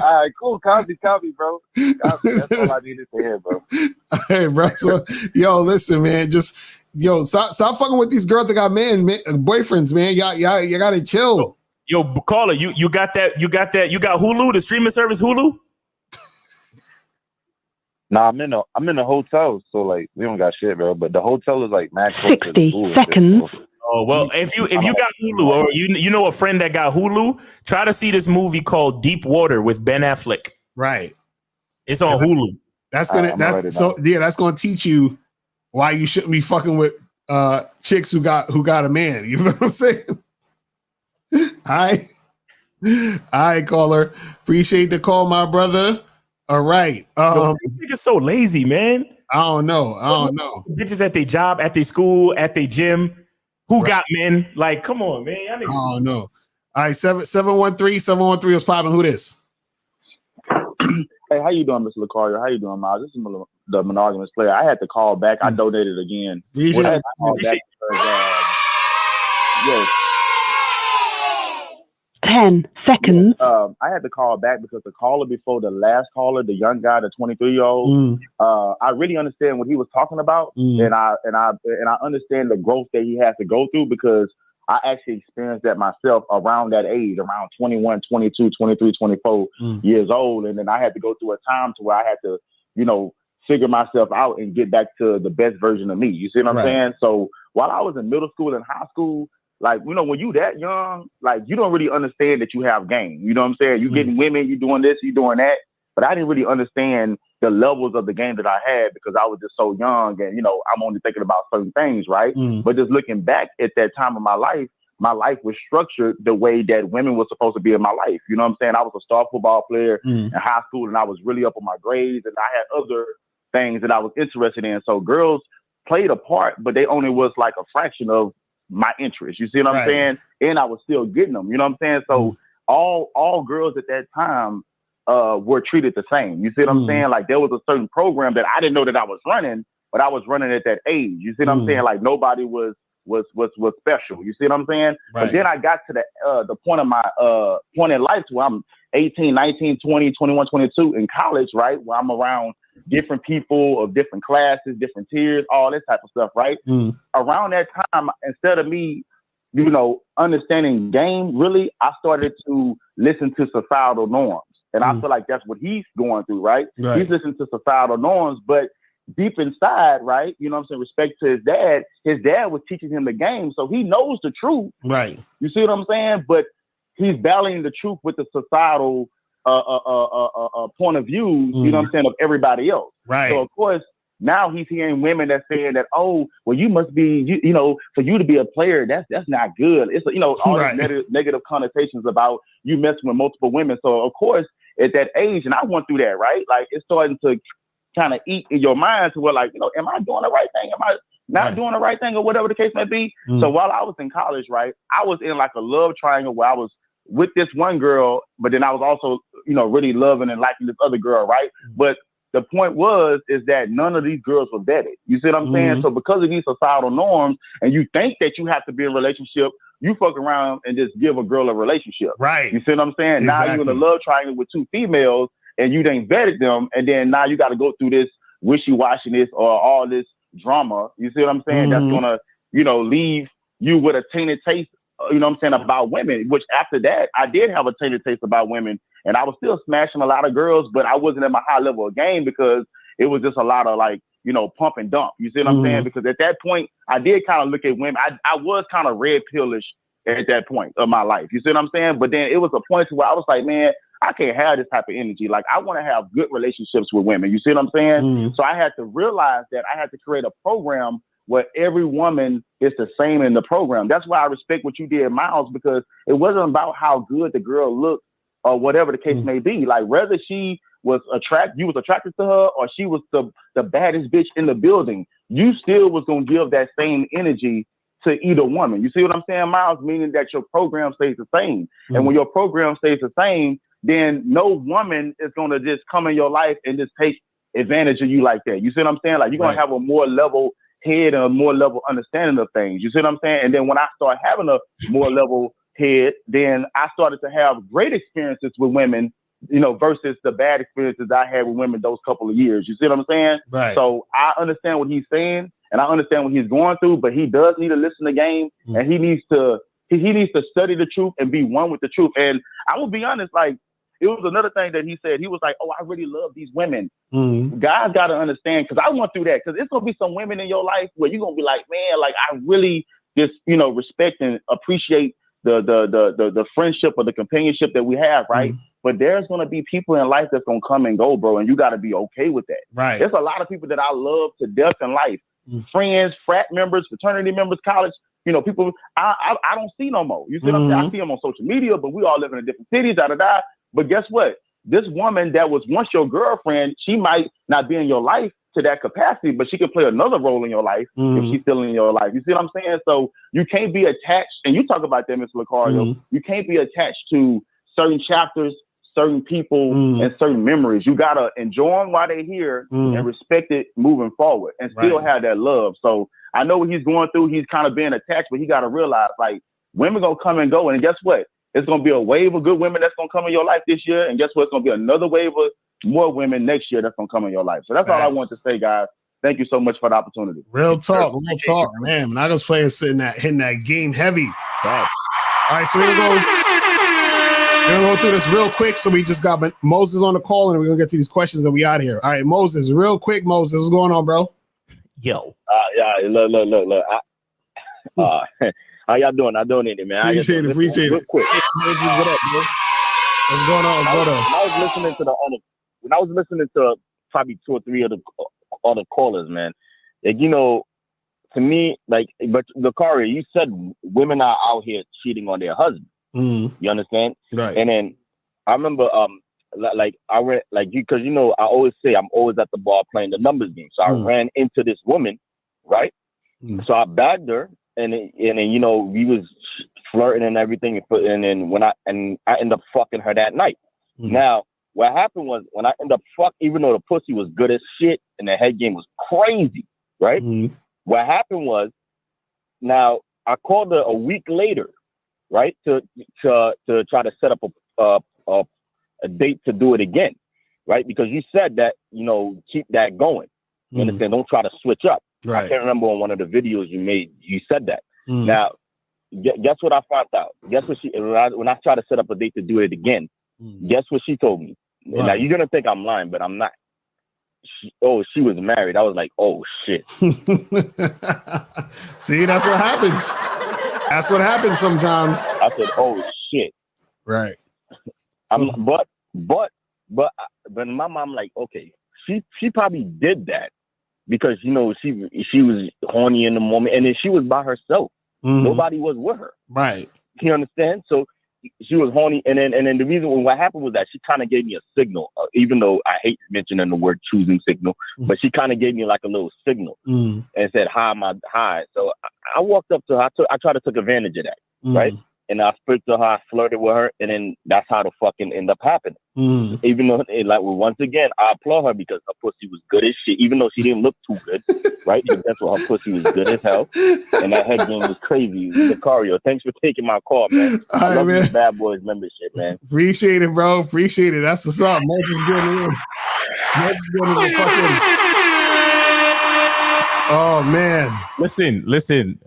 All right, cool. Copy, bro. Copy. That's all I needed to hear, bro. Hey, bro. So, listen, man. Just stop fucking with these girls that got boyfriends, man. Y'all gotta chill. Yo, caller, you got that? You got Hulu, the streaming service Hulu? Nah, I'm in a hotel, so like we don't got shit, bro. But the hotel is like max 60 seconds. Oh well, if you got Hulu or you know a friend that got Hulu, try to see this movie called Deep Water with Ben Affleck. Right. It's on Hulu. That's gonna teach you why you shouldn't be fucking with chicks who got a man. You know what I'm saying? All right, caller. Appreciate the call, my brother. All right. Yo, niggas so lazy, man. I don't know. Bitches at their job, at their school, at their gym. Who got men? Like, come on, man. I don't know. All right, 713 was popping. Who this? Hey, how you doing, Mr. Locario? How you doing, Miles? This is the monogamous player. I had to call back. I donated again. Appreciate I had to call back because, 10 seconds. I had to call back because the caller before the last caller, the young guy, the 23-year-old, I really understand what he was talking about, and I understand the growth that he has to go through because I actually experienced that myself around that age, around 21, 22, 23, 24 years old, and then I had to go through a time to where I had to, figure myself out and get back to the best version of me. You see what I'm saying? So while I was in middle school and high school, like, when you that young, like, you don't really understand that you have game. You know what I'm saying? You getting women, you doing this, you doing that. But I didn't really understand the levels of the game that I had because I was just so young and, I'm only thinking about certain things, right? But just looking back at that time of my life was structured the way that women were supposed to be in my life. You know what I'm saying? I was a star football player in high school and I was really up on my grades and I had other things that I was interested in. So girls played a part, but they only was like a fraction of my interest. You see what I'm saying? And I was still getting them. You know what I'm saying? So all girls at that time were treated the same. You see what I'm saying? Like there was a certain program that I didn't know that I was running, but I was running at that age. You see what I'm saying? Like nobody was special. You see what I'm saying? But then I got to the point of my point in life where I'm 18, 19, 20, 21, 22 in college, right? Where I'm around different people of different classes, different tiers, all this type of stuff, right? Around that time, instead of me, understanding game, really, I started to listen to societal norms. And I feel like that's what he's going through, right? He's listening to societal norms, but deep inside, right? You know what I'm saying? Respect to his dad was teaching him the game, so he knows the truth. Right. You see what I'm saying? But he's battling the truth with the societal point of view, you know what I'm saying, of everybody else. Right. So of course, now he's hearing women that saying that, oh, well, you must be, for you to be a player, that's not good. It's, all these negative connotations about you messing with multiple women. So of course, at that age, and I went through that, right? Like it's starting to kind of eat in your mind to where like, am I doing the right thing? Am I not doing the right thing or whatever the case may be? So while I was in college, right, I was in like a love triangle where I was with this one girl, but then I was also, really loving and liking this other girl, right? But the point is that none of these girls were vetted. You see what I'm saying? So because of these societal norms, and you think that you have to be in a relationship, you fuck around and just give a girl a relationship. Right. You see what I'm saying? Exactly. Now you're in a love triangle with two females and you didn't vetted them. And then now you got to go through this wishy-washiness or all this drama. You see what I'm saying? That's going to, leave you with a tainted taste, about women, which after that, I did have a tainted taste about women. And I was still smashing a lot of girls, but I wasn't at my high level of game because it was just a lot of like, pump and dump. You see what I'm saying? Because at that point, I did kind of look at women. I was kind of red pillish at that point of my life. You see what I'm saying? But then it was a point where I was like, man, I can't have this type of energy. Like I want to have good relationships with women. You see what I'm saying? So I had to realize that I had to create a program where every woman is the same in the program. That's why I respect what you did, Miles, because it wasn't about how good the girl looked or whatever the case may be. Like whether she was attracted to her or she was the baddest bitch in the building, you still was going to give that same energy to either woman. You see what I'm saying, Miles? Meaning that your program stays the same. And when your program stays the same, then no woman is going to just come in your life and just take advantage of you like that. You see what I'm saying? Like you're going to have a more level head and a more level understanding of things. You see what I'm saying? And then when I start having a more level head, then I started to have great experiences with women, versus the bad experiences I had with women those couple of years. You see what I'm saying? Right. So I understand what he's saying and I understand what he's going through, but he does need to listen to game and he needs to study the truth and be one with the truth. And I will be honest, like it was another thing that he said. He was like, oh, I really love these women. Guys got to understand, because I went through that, because it's going to be some women in your life where you're going to be like, man, like I really just, respect and appreciate the friendship or the companionship that we have, right? But there's going to be people in life that's going to come and go, bro, and you got to be okay with that. Right. There's a lot of people that I love to death in life. Friends, frat members, fraternity members, college, people I don't see no more. You see what I'm saying? I see them on social media, but we all live in different cities, da-da-da. But guess what? This woman that was once your girlfriend, she might not be in your life to that capacity, but she can play another role in your life if she's still in your life. You see what I'm saying? So you can't be attached, and you talk about that, Mr. Locario, you can't be attached to certain chapters, certain people, and certain memories. You got to enjoy them while they're here and respect it moving forward and still have that love. So I know what he's going through. He's kind of being attached, but he got to realize, like, women going to come and go. And guess what? It's going to be a wave of good women that's going to come in your life this year. And guess what? It's going to be another wave of more women next year that's going to come in your life. So that's all I want to say, guys. Thank you so much for the opportunity. Real talk, man. Nagas players hitting that game heavy. All right, so we're gonna go through this real quick. So we just got Moses on the call, and we're gonna get to these questions and we out here. All right, Moses, real quick, Moses, what's going on, bro? Look. How y'all doing? I donated, man. Appreciate it. Real quick. What up, bro? What's going on? When I was listening to probably 2 or 3 of the other callers, man, like, to me, like, but Locario, you said women are out here cheating on their husband. You understand? Right. And then I remember, like I read, like you, because I always say I'm always at the bar playing the numbers game. So I ran into this woman, right? So I bagged her, and then, you know, we was flirting and everything, and then I ended up fucking her that night. Now, what happened was when I ended up even though the pussy was good as shit and the head game was crazy, right? What happened was, now I called her a week later, right, to try to set up a date to do it again, right? Because you said that, you know, keep that going. You understand? Don't try to switch up. Right. I can't remember on one of the videos you made, you said that. Now, guess what I found out? Guess what when I tried to set up a date to do it again, guess what she told me? Right. Now, you're going to think I'm lying, but I'm not. She was married. I was like, oh, shit. See, that's what happens. That's what happens sometimes. I said, oh, shit. Right. But in my mom, like, okay, she probably did that because, you know, she was horny in the moment, and then she was by herself. Nobody was with her. Right. You understand? So she was horny, and then the reason what happened was that she kind of gave me a signal, even though I hate mentioning the word choosing signal, but she kind of gave me like a little signal and said, hi. So I walked up to her. I tried to take advantage of that, right? And I spoke to her, I flirted with her, and then that's how the fucking end up happening. Even though, once again, I applaud her because her pussy was good as shit, even though she didn't look too good, right? Because that's what her pussy was good as hell, and that head game was crazy. Locario, thanks for taking my call, man. I love this Bad Boys membership, man. Appreciate it, bro. Appreciate it. That's what's up. Moses getting in. Oh man. Listen,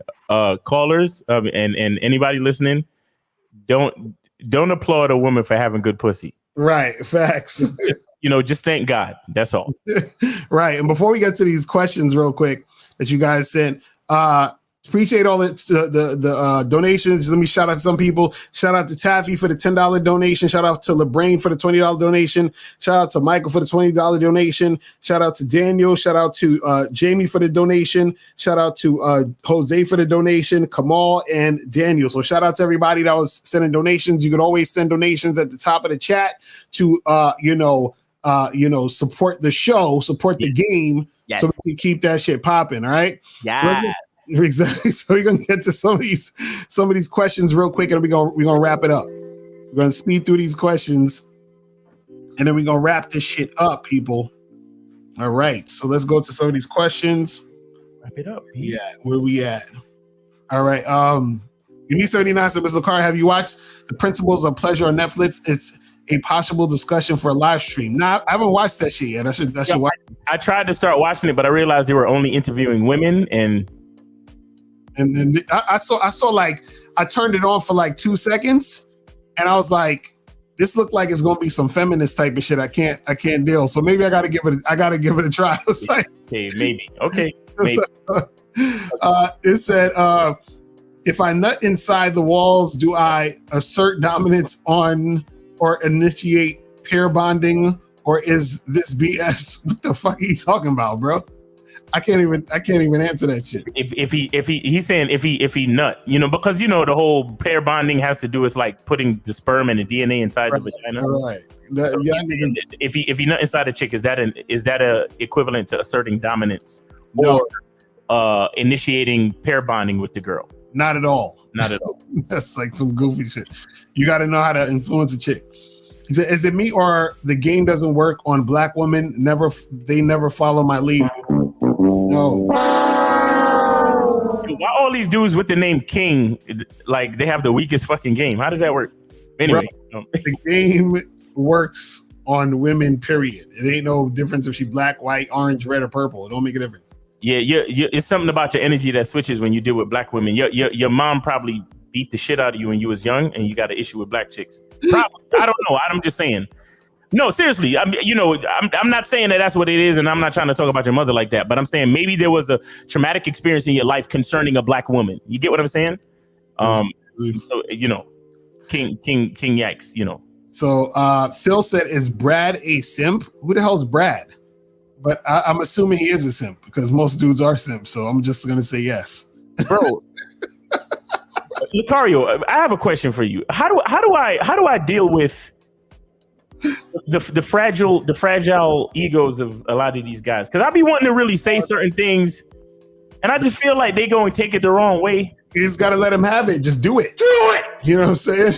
callers, and anybody listening, don't applaud a woman for having good pussy. Right. Facts. You know, just thank God. That's all. Right. And before we get to these questions real quick that you guys sent, appreciate all the donations. Let me shout out to some people. Shout out to Taffy for the $10 donation. Shout out to LeBrain for the $20 donation. Shout out to Michael for the $20 donation. Shout out to Daniel. Shout out to Jamie for the donation. Shout out to Jose for the donation, Kamal and Daniel. So shout out to everybody that was sending donations. You could always send donations at the top of the chat to support the show, support the game, so we can keep that shit popping. All right. Yeah. Exactly. So we're gonna get to some of these questions real quick, and we're gonna wrap it up. We're gonna speed through these questions, and then we're gonna wrap this shit up, people. All right. So let's go to some of these questions. Wrap it up. Yeah, where we at? All right. Unique 79 said, Mr. Locario, have you watched The Principles of Pleasure on Netflix? It's a possible discussion for a live stream. Nah, I haven't watched that shit yet. I should watch it. I tried to start watching it, but I realized they were only interviewing women, and I saw like, I turned it on for like 2 seconds, and I was like, this looked like it's gonna be some feminist type of shit. I can't deal. So maybe I gotta give it a try. I was like, okay, maybe. Okay, maybe. It said, if I nut inside the walls, do I assert dominance on or initiate pair bonding, or is this BS? What the fuck are you talking about, bro? I can't even answer that shit. He's saying if he nut, you know, because you know the whole pair bonding has to do with like putting the sperm and the DNA inside the vagina. Right. So if he nut inside a chick, is that a equivalent to asserting dominance or initiating pair bonding with the girl? Not at all. Not at all. That's like some goofy shit. You got to know how to influence a chick. He said, is it me or the game doesn't work on black women? They never follow my lead. No. Why all these dudes with the name King, like they have the weakest fucking game? How does that work? Anyway. The game works on women, period. It ain't no difference if she black, white, orange, red, or purple. It don't make a difference. Yeah, it's something about your energy that switches when you deal with black women. Your mom probably beat the shit out of you when you was young, and you got an issue with black chicks. Probably. I don't know. I'm just saying. No, seriously. I'm not saying that that's what it is, and I'm not trying to talk about your mother like that. But I'm saying maybe there was a traumatic experience in your life concerning a black woman. You get what I'm saying? So you know, King Yikes. You know. So Phil said, "Is Brad a simp? Who the hell's Brad?" But I'm assuming he is a simp because most dudes are simps. So I'm just gonna say yes, bro. Locario, I have a question for you. How do I deal with the fragile egos of a lot of these guys? Because I be wanting to really say certain things, And I just feel like they going to take it the wrong way. You just got to let them have it. Just do it. Do it. You know what I'm saying?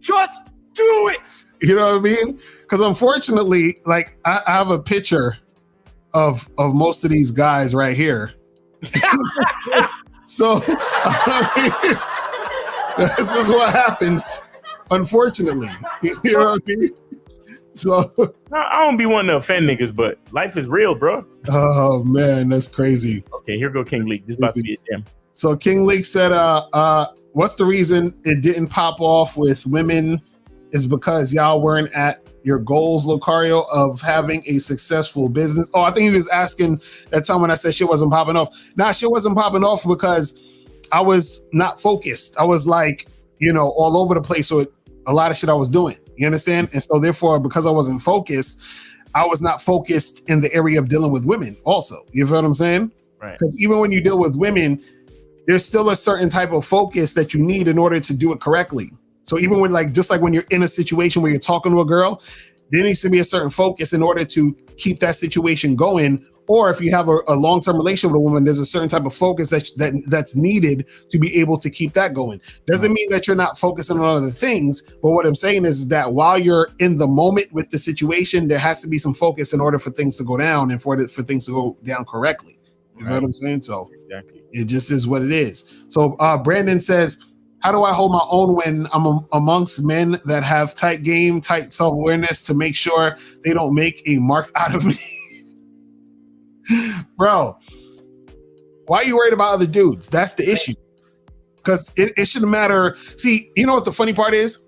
Just do it. You know what I mean? Because unfortunately, like I have a picture of most of these guys right here. So I mean, this is what happens. Unfortunately, you know what I mean? So I don't be wanting to offend niggas, but life is real, bro. Oh man, that's crazy. Okay, here go King Leak. This is about to be a jam. So King Leak said, what's the reason it didn't pop off with women is because y'all weren't at your goals, Locario, of having a successful business. Oh, I think he was asking that time when I said shit wasn't popping off. Nah, shit wasn't popping off because I was not focused. I was like, you know, all over the place with a lot of shit I was doing. You understand? And so therefore, because I wasn't focused, I was not focused in the area of dealing with women also. You feel what I'm saying? Right. Because even when you deal with women, there's still a certain type of focus that you need in order to do it correctly. So even when just like when you're in a situation where you're talking to a girl, there needs to be a certain focus in order to keep that situation going. Or if you have a long-term relationship with a woman, there's a certain type of focus that's needed to be able to keep that going. Doesn't mean that you're not focusing on other things, but what I'm saying is that while you're in the moment with the situation, there has to be some focus in order for things to go down and for things to go down correctly. You know what I'm saying? So exactly. It just is what it is. So Brandon says, how do I hold my own when I'm amongst men that have tight game, tight self-awareness to make sure they don't make a mark out of me? Bro, why are you worried about other dudes? That's the issue. Because it shouldn't matter. See, you know what the funny part is?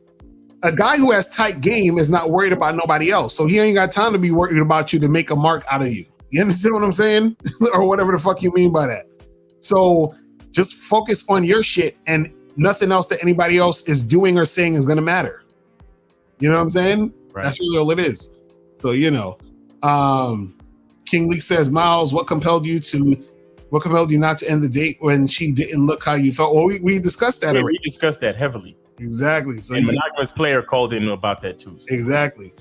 A guy who has tight game is not worried about nobody else. So he ain't got time to be worried about you to make a mark out of you. You understand what I'm saying? Or whatever the fuck you mean by that. So just focus on your shit and nothing else that anybody else is doing or saying is going to matter. You know what I'm saying? Right. That's really all it is. So, you know, King Lee says, Miles, what compelled you not to end the date when she didn't look how you thought? Well, we discussed that already. We discussed that heavily. Exactly. So and monogamous player called in about that too. So. Exactly.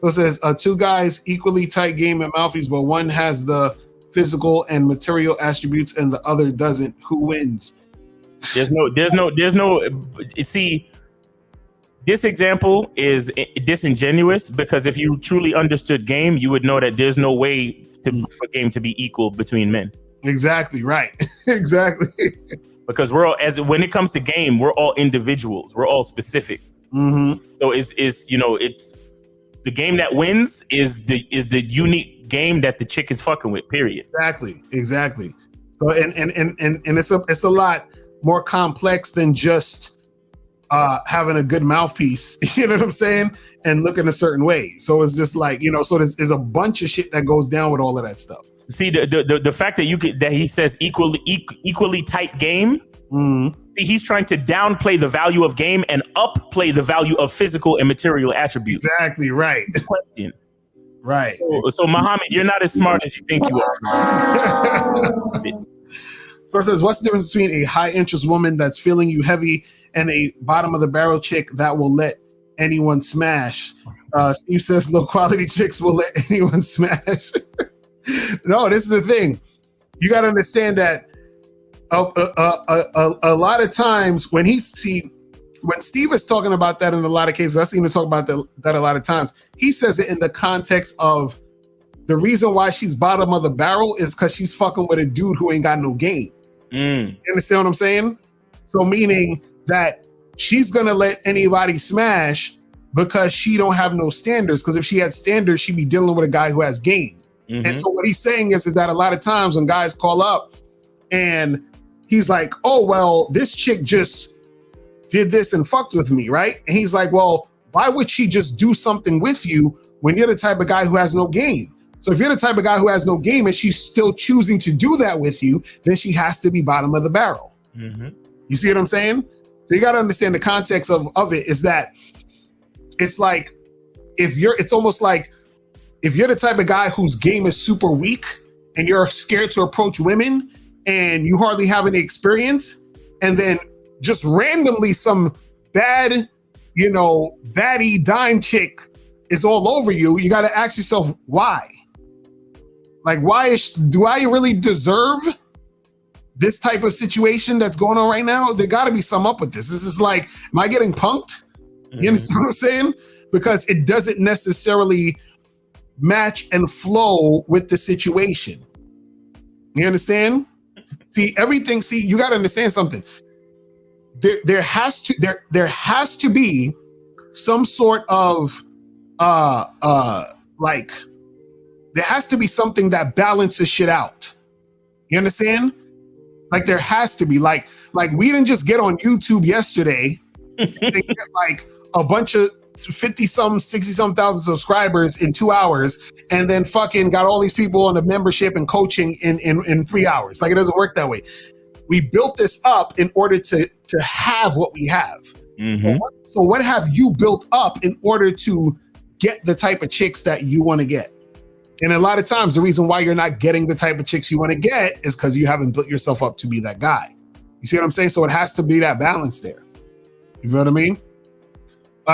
So it says, two guys equally tight game and mouthpiece, but one has the physical and material attributes and the other doesn't. Who wins? There's no. See, this example is disingenuous because if you truly understood game, you would know that there's no way for game to be equal between men. Exactly right. Exactly. Because when it comes to game, we're all individuals. We're all specific. Mm-hmm. So it's the game that wins is the unique game that the chick is fucking with. Period. Exactly. So and it's a lot more complex than just having a good mouthpiece, you know what I'm saying, and looking a certain way. So it's just like, you know, so there's a bunch of shit that goes down with all of that stuff. See, the fact that he says equally tight game. Mm-hmm. See, he's trying to downplay the value of game and upplay the value of physical and material attributes. Exactly right. Question. Right. So Muhammad, you're not as smart as you think you are. So it says, what's the difference between a high interest woman that's feeling you heavy and a bottom of the barrel chick that will let anyone smash? Steve says low quality chicks will let anyone smash. No, this is the thing. You got to understand that a lot of times when Steve is talking about that in a lot of cases, I've seen him talk about that a lot of times. He says it in the context of the reason why she's bottom of the barrel is because she's fucking with a dude who ain't got no game. You understand what I'm saying? So meaning that she's gonna let anybody smash because she don't have no standards. Because if she had standards, she'd be dealing with a guy who has game. Mm-hmm. And so what he's saying is that a lot of times when guys call up and he's like, oh, well, this chick just did this and fucked with me, right? And he's like, well, why would she just do something with you when you're the type of guy who has no game? So if you're the type of guy who has no game and she's still choosing to do that with you, then she has to be bottom of the barrel. Mm-hmm. You see what I'm saying? So you got to understand the context of it is that it's like, it's almost like if you're the type of guy whose game is super weak and you're scared to approach women and you hardly have any experience, and then just randomly some bad, baddie dime chick is all over you, you got to ask yourself, why? Like, do I really deserve this type of situation that's going on right now, there got to be some up with this. This is like, am I getting punked? You understand what I'm saying? Because it doesn't necessarily match and flow with the situation. You understand? See, everything, you got to understand something. There has to be some sort of like, there has to be something that balances shit out. You understand? Like there has to be like we didn't just get on YouTube yesterday and get like a bunch of 50-some, 60-some thousand subscribers in 2 hours, and then fucking got all these people on the membership and coaching in 3 hours. Like it doesn't work that way. We built this up in order to have what we have. So what have you built up in order to get the type of chicks that you want to get? And a lot of times the reason why you're not getting the type of chicks you want to get is because you haven't built yourself up to be that guy. You see what I'm saying? So it has to be that balance there. You feel what I mean?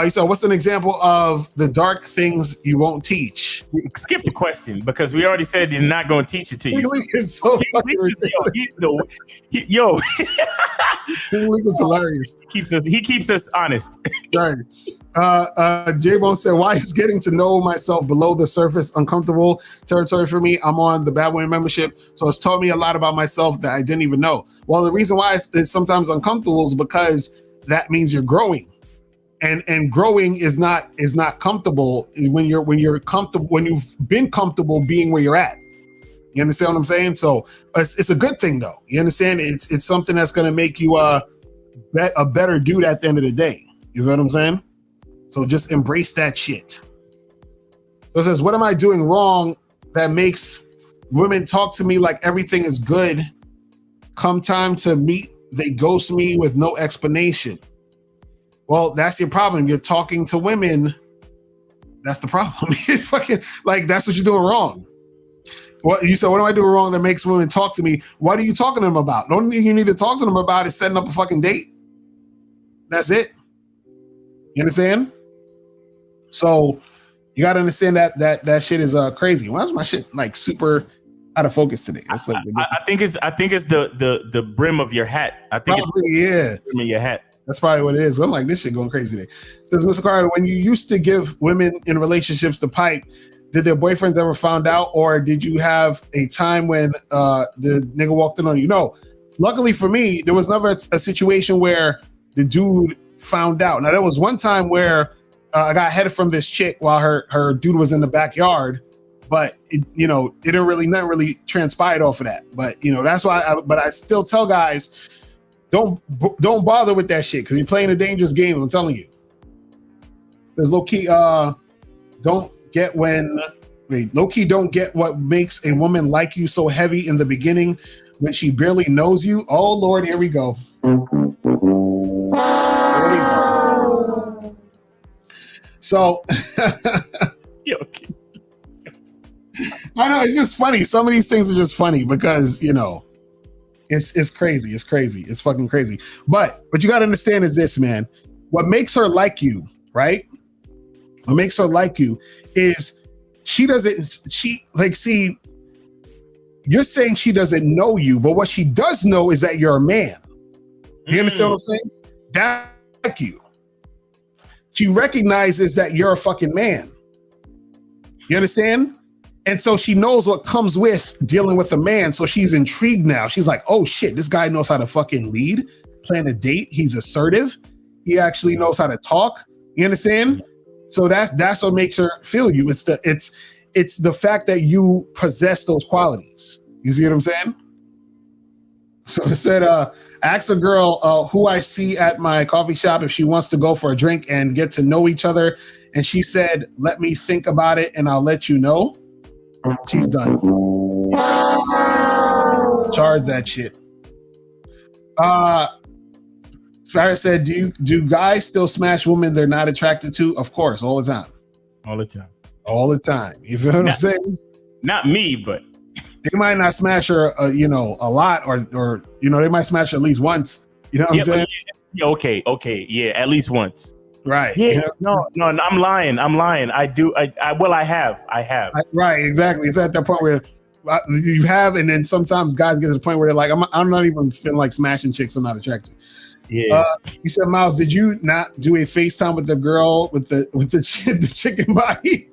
So what's an example of the dark things you won't teach? Skip the question because we already said he's not going to teach it to you. King is so fucking ridiculous. King is hilarious. He keeps us honest. Right. J-Bone said, why is getting to know myself below the surface uncomfortable territory for me? I'm on the Bad Boy membership, so it's taught me a lot about myself that I didn't even know. Well, the reason why it's sometimes uncomfortable is because that means you're growing. And growing is not comfortable when you're comfortable, when you've been comfortable being where you're at. You understand what I'm saying? So it's a good thing though. You understand? It's something that's gonna make you a better dude at the end of the day. You know what I'm saying? So just embrace that shit. So it says, what am I doing wrong that makes women talk to me like everything is good? Come time to meet, they ghost me with no explanation. Well, that's your problem. You're talking to women. That's the problem. Fucking like that's what you're doing wrong. What you said, what am I doing wrong that makes women talk to me? What are you talking to them about? The only thing you need to talk to them about is setting up a fucking date. That's it. You understand? So you gotta understand that shit is crazy. Why is my shit like super out of focus today? That's like I think it's the brim of your hat. I think probably, it's the brim of your hat. That's probably what it is. I'm like, this shit going crazy today. It says, Mr. Carter, when you used to give women in relationships the pipe, did their boyfriends ever found out, or did you have a time when the nigga walked in on you? No. Luckily for me, there was never a situation where the dude found out. Now, there was one time where I got headed from this chick while her dude was in the backyard, but nothing really transpired off of that. But that's why. I still tell guys, don't bother with that shit because you're playing a dangerous game. I'm telling you. There's low key. Don't get what makes a woman like you so heavy in the beginning when she barely knows you. Oh Lord, here we go. So I know it's just funny. Some of these things are just funny because it's crazy. It's crazy. It's fucking crazy. But what you got to understand is this, man. What makes her like you, right? What makes her like you is you're saying she doesn't know you, but what she does know is that you're a man. You understand what I'm saying? That's like you. She recognizes that you're a fucking man. You understand? And so she knows what comes with dealing with a man. So she's intrigued now. She's like, oh shit, this guy knows how to fucking lead, plan a date. He's assertive. He actually knows how to talk. You understand? So that's what makes her feel you. It's the fact that you possess those qualities. You see what I'm saying? So it said, ask a girl who I see at my coffee shop if she wants to go for a drink and get to know each other. And she said, let me think about it and I'll let you know. She's done. Charge that shit. Farrah said, do guys still smash women they're not attracted to? Of course, all the time. All the time. All the time. You feel what I'm saying? Not me, but they might not smash her, a lot, or they might smash her at least once. You know what I'm saying? Yeah, okay, yeah, at least once. Right. Yeah. No, I'm lying. I do. I have. Right. Exactly. It's at that point where You have, and then sometimes guys get to the point where they're like, I'm not even feeling like smashing chicks. I'm not attracted. Yeah. You said, Miles, did you not do a FaceTime with the girl with the chicken body?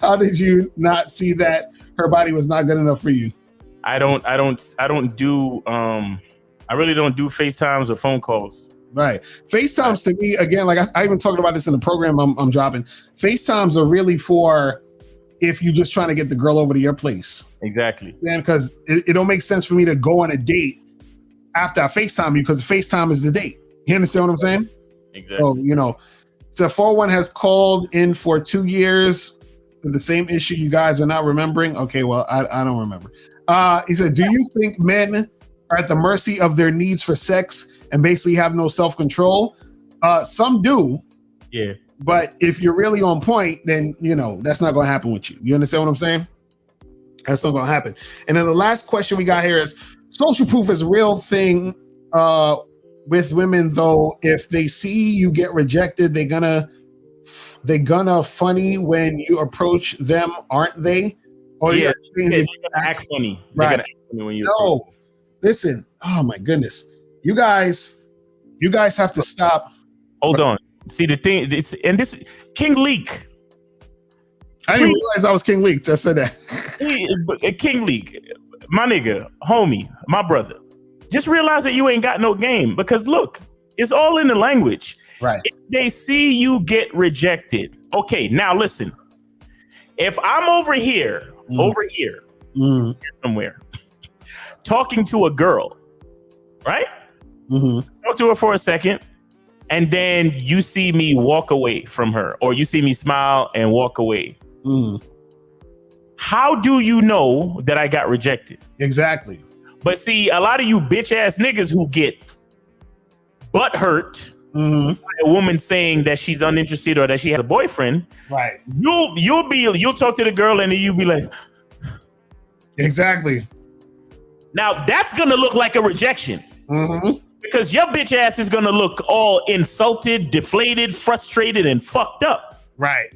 How did you not see that her body was not good enough for you? I really don't do FaceTimes or phone calls. Right. FaceTimes to me, again, like I even talked about this in the program I'm dropping. FaceTimes are really for if you're just trying to get the girl over to your place. Exactly. Yeah, because it don't make sense for me to go on a date after I FaceTime you, because FaceTime is the date. You understand what I'm saying? Exactly. So, so 401 has called in for 2 years with the same issue you guys are not remembering. Okay, well, I don't remember. He said, do you think men are at the mercy of their needs for sex and basically have no self-control? Some do. Yeah. But if you're really on point, then, that's not going to happen with you. You understand what I'm saying? That's not going to happen. And then the last question we got here is, social proof is a real thing with women, though. If they see you get rejected, they're gonna funny when you approach them, aren't they? Or they're gonna act funny. They're gonna act funny when you listen. Oh my goodness, you guys have to stop. Hold on. See the thing, this King Leak. I didn't realize I was King Leak. I said that. King Leak, my nigga, homie, my brother. Just realize that you ain't got no game, because look, it's all in the language. Right. If they see you get rejected, okay, now listen. If I'm over here somewhere, talking to a girl, right? Talk to her for a second, and then you see me walk away from her, or you see me smile and walk away. How do you know that I got rejected? Exactly. But see, a lot of you bitch ass niggas who get butt hurt by a woman saying that she's uninterested or that she has a boyfriend, right? You'll talk to the girl and then you'll be like, exactly. Now that's gonna look like a rejection. Because your bitch ass is gonna look all insulted, deflated, frustrated, and fucked up. Right.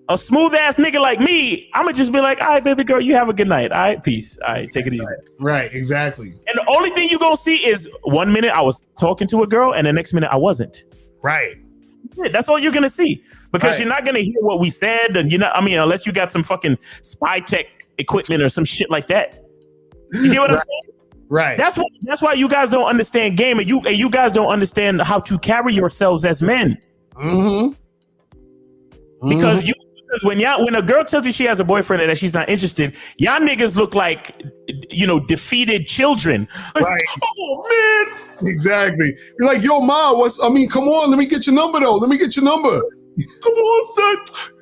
A smooth ass nigga like me, I'ma just be like, all right, baby girl, you have a good night. All right, peace. All right, take it easy. Right, exactly. And the only thing you gonna see is 1 minute I was talking to a girl and the next minute I wasn't. Right. Yeah, that's all you're gonna see. Because you're not gonna hear what we said, and unless you got some fucking spy tech equipment or some shit like that. You get what I'm saying? Right. That's why you guys don't understand game, and you guys don't understand how to carry yourselves as men. Because when a girl tells you she has a boyfriend and that she's not interested, y'all niggas look like defeated children. Right. Oh man. Exactly. You're like, yo, ma, come on, let me get your number though. Let me get your number. Come on, son.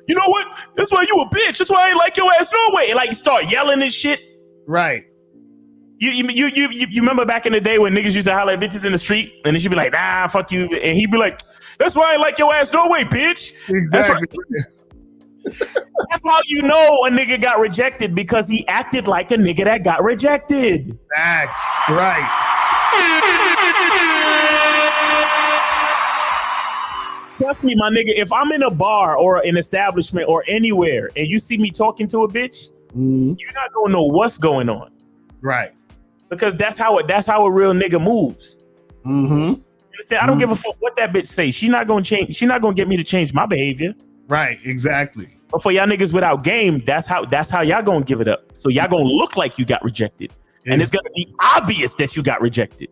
You know what? That's why you a bitch. That's why I ain't like your ass no way. Like, start yelling and shit. Right. You remember back in the day when niggas used to holler at bitches in the street, and then she'd be like, nah, fuck you, and he'd be like, that's why I ain't like your ass no way, bitch. Exactly. That's how you know a nigga got rejected, because he acted like a nigga that got rejected. Facts. Right. Trust me, my nigga, if I'm in a bar or an establishment or anywhere and you see me talking to a bitch, you're not gonna know what's going on. Right. Because that's how a real nigga moves. I don't give a fuck what that bitch say. She's not gonna change. She's not gonna get me to change my behavior. Right. Exactly. But for y'all niggas without game, that's how y'all gonna give it up. So y'all gonna look like you got rejected, and it's gonna be obvious that you got rejected.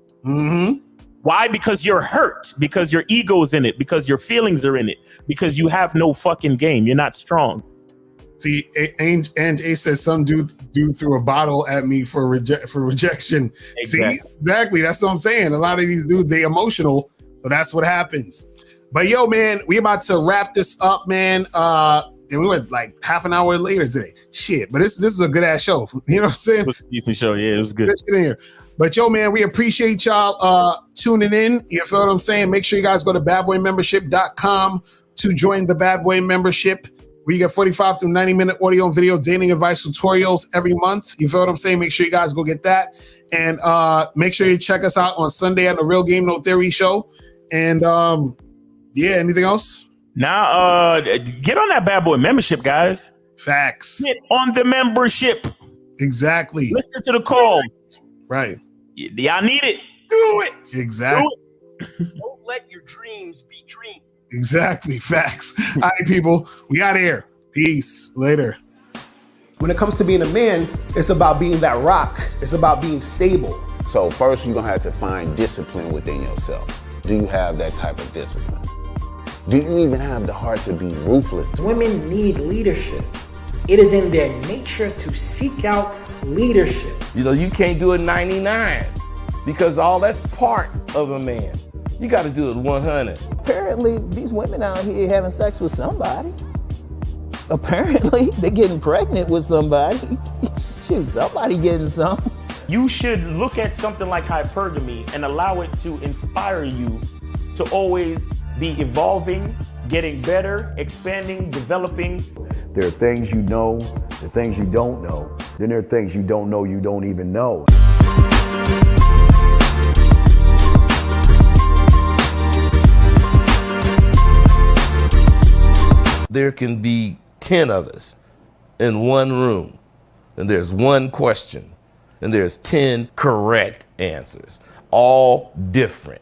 Why? Because you're hurt. Because your ego's in it. Because your feelings are in it. Because you have no fucking game. You're not strong. See, and A says some dude threw a bottle at me for rejection. Exactly. See, exactly. That's what I'm saying. A lot of these dudes, they emotional, so that's what happens. But yo, man, we about to wrap this up, man. And we went like half an hour later today. Shit, but this is a good ass show. You know what I'm saying? It was a decent show. Yeah, it was good. In here. But yo, man, we appreciate y'all tuning in. You feel what I'm saying? Make sure you guys go to badboymembership.com to join the Bad Boy membership, where you get 45 to 90-minute audio and video dating advice tutorials every month. You feel what I'm saying? Make sure you guys go get that. And make sure you check us out on Sunday at the Real Game No Theory show. And yeah, anything else? Now, get on that Bad Boy membership, guys. Facts. Get on the membership. Exactly. Listen to the call. Right. Y'all need it. Do it. Exactly. Do it. Don't let your dreams be dreams. Exactly. Facts. All right, people. We out of here. Peace. Later. When it comes to being a man, it's about being that rock. It's about being stable. So first, you're gonna have to find discipline within yourself. Do you have that type of discipline? Do you even have the heart to be ruthless? Women need leadership. It is in their nature to seek out leadership. You know, you can't do it 99 because all that's part of a man. You got to do it 100. Apparently, these women out here having sex with somebody. Apparently, they're getting pregnant with somebody. Shoot, somebody getting some. You should look at something like hypergamy and allow it to inspire you to always be evolving, getting better, expanding, developing. There are things you know, the things you don't know. Then there are things you don't know you don't even know. There can be 10 of us in one room, and there's one question, and there's 10 correct answers, all different.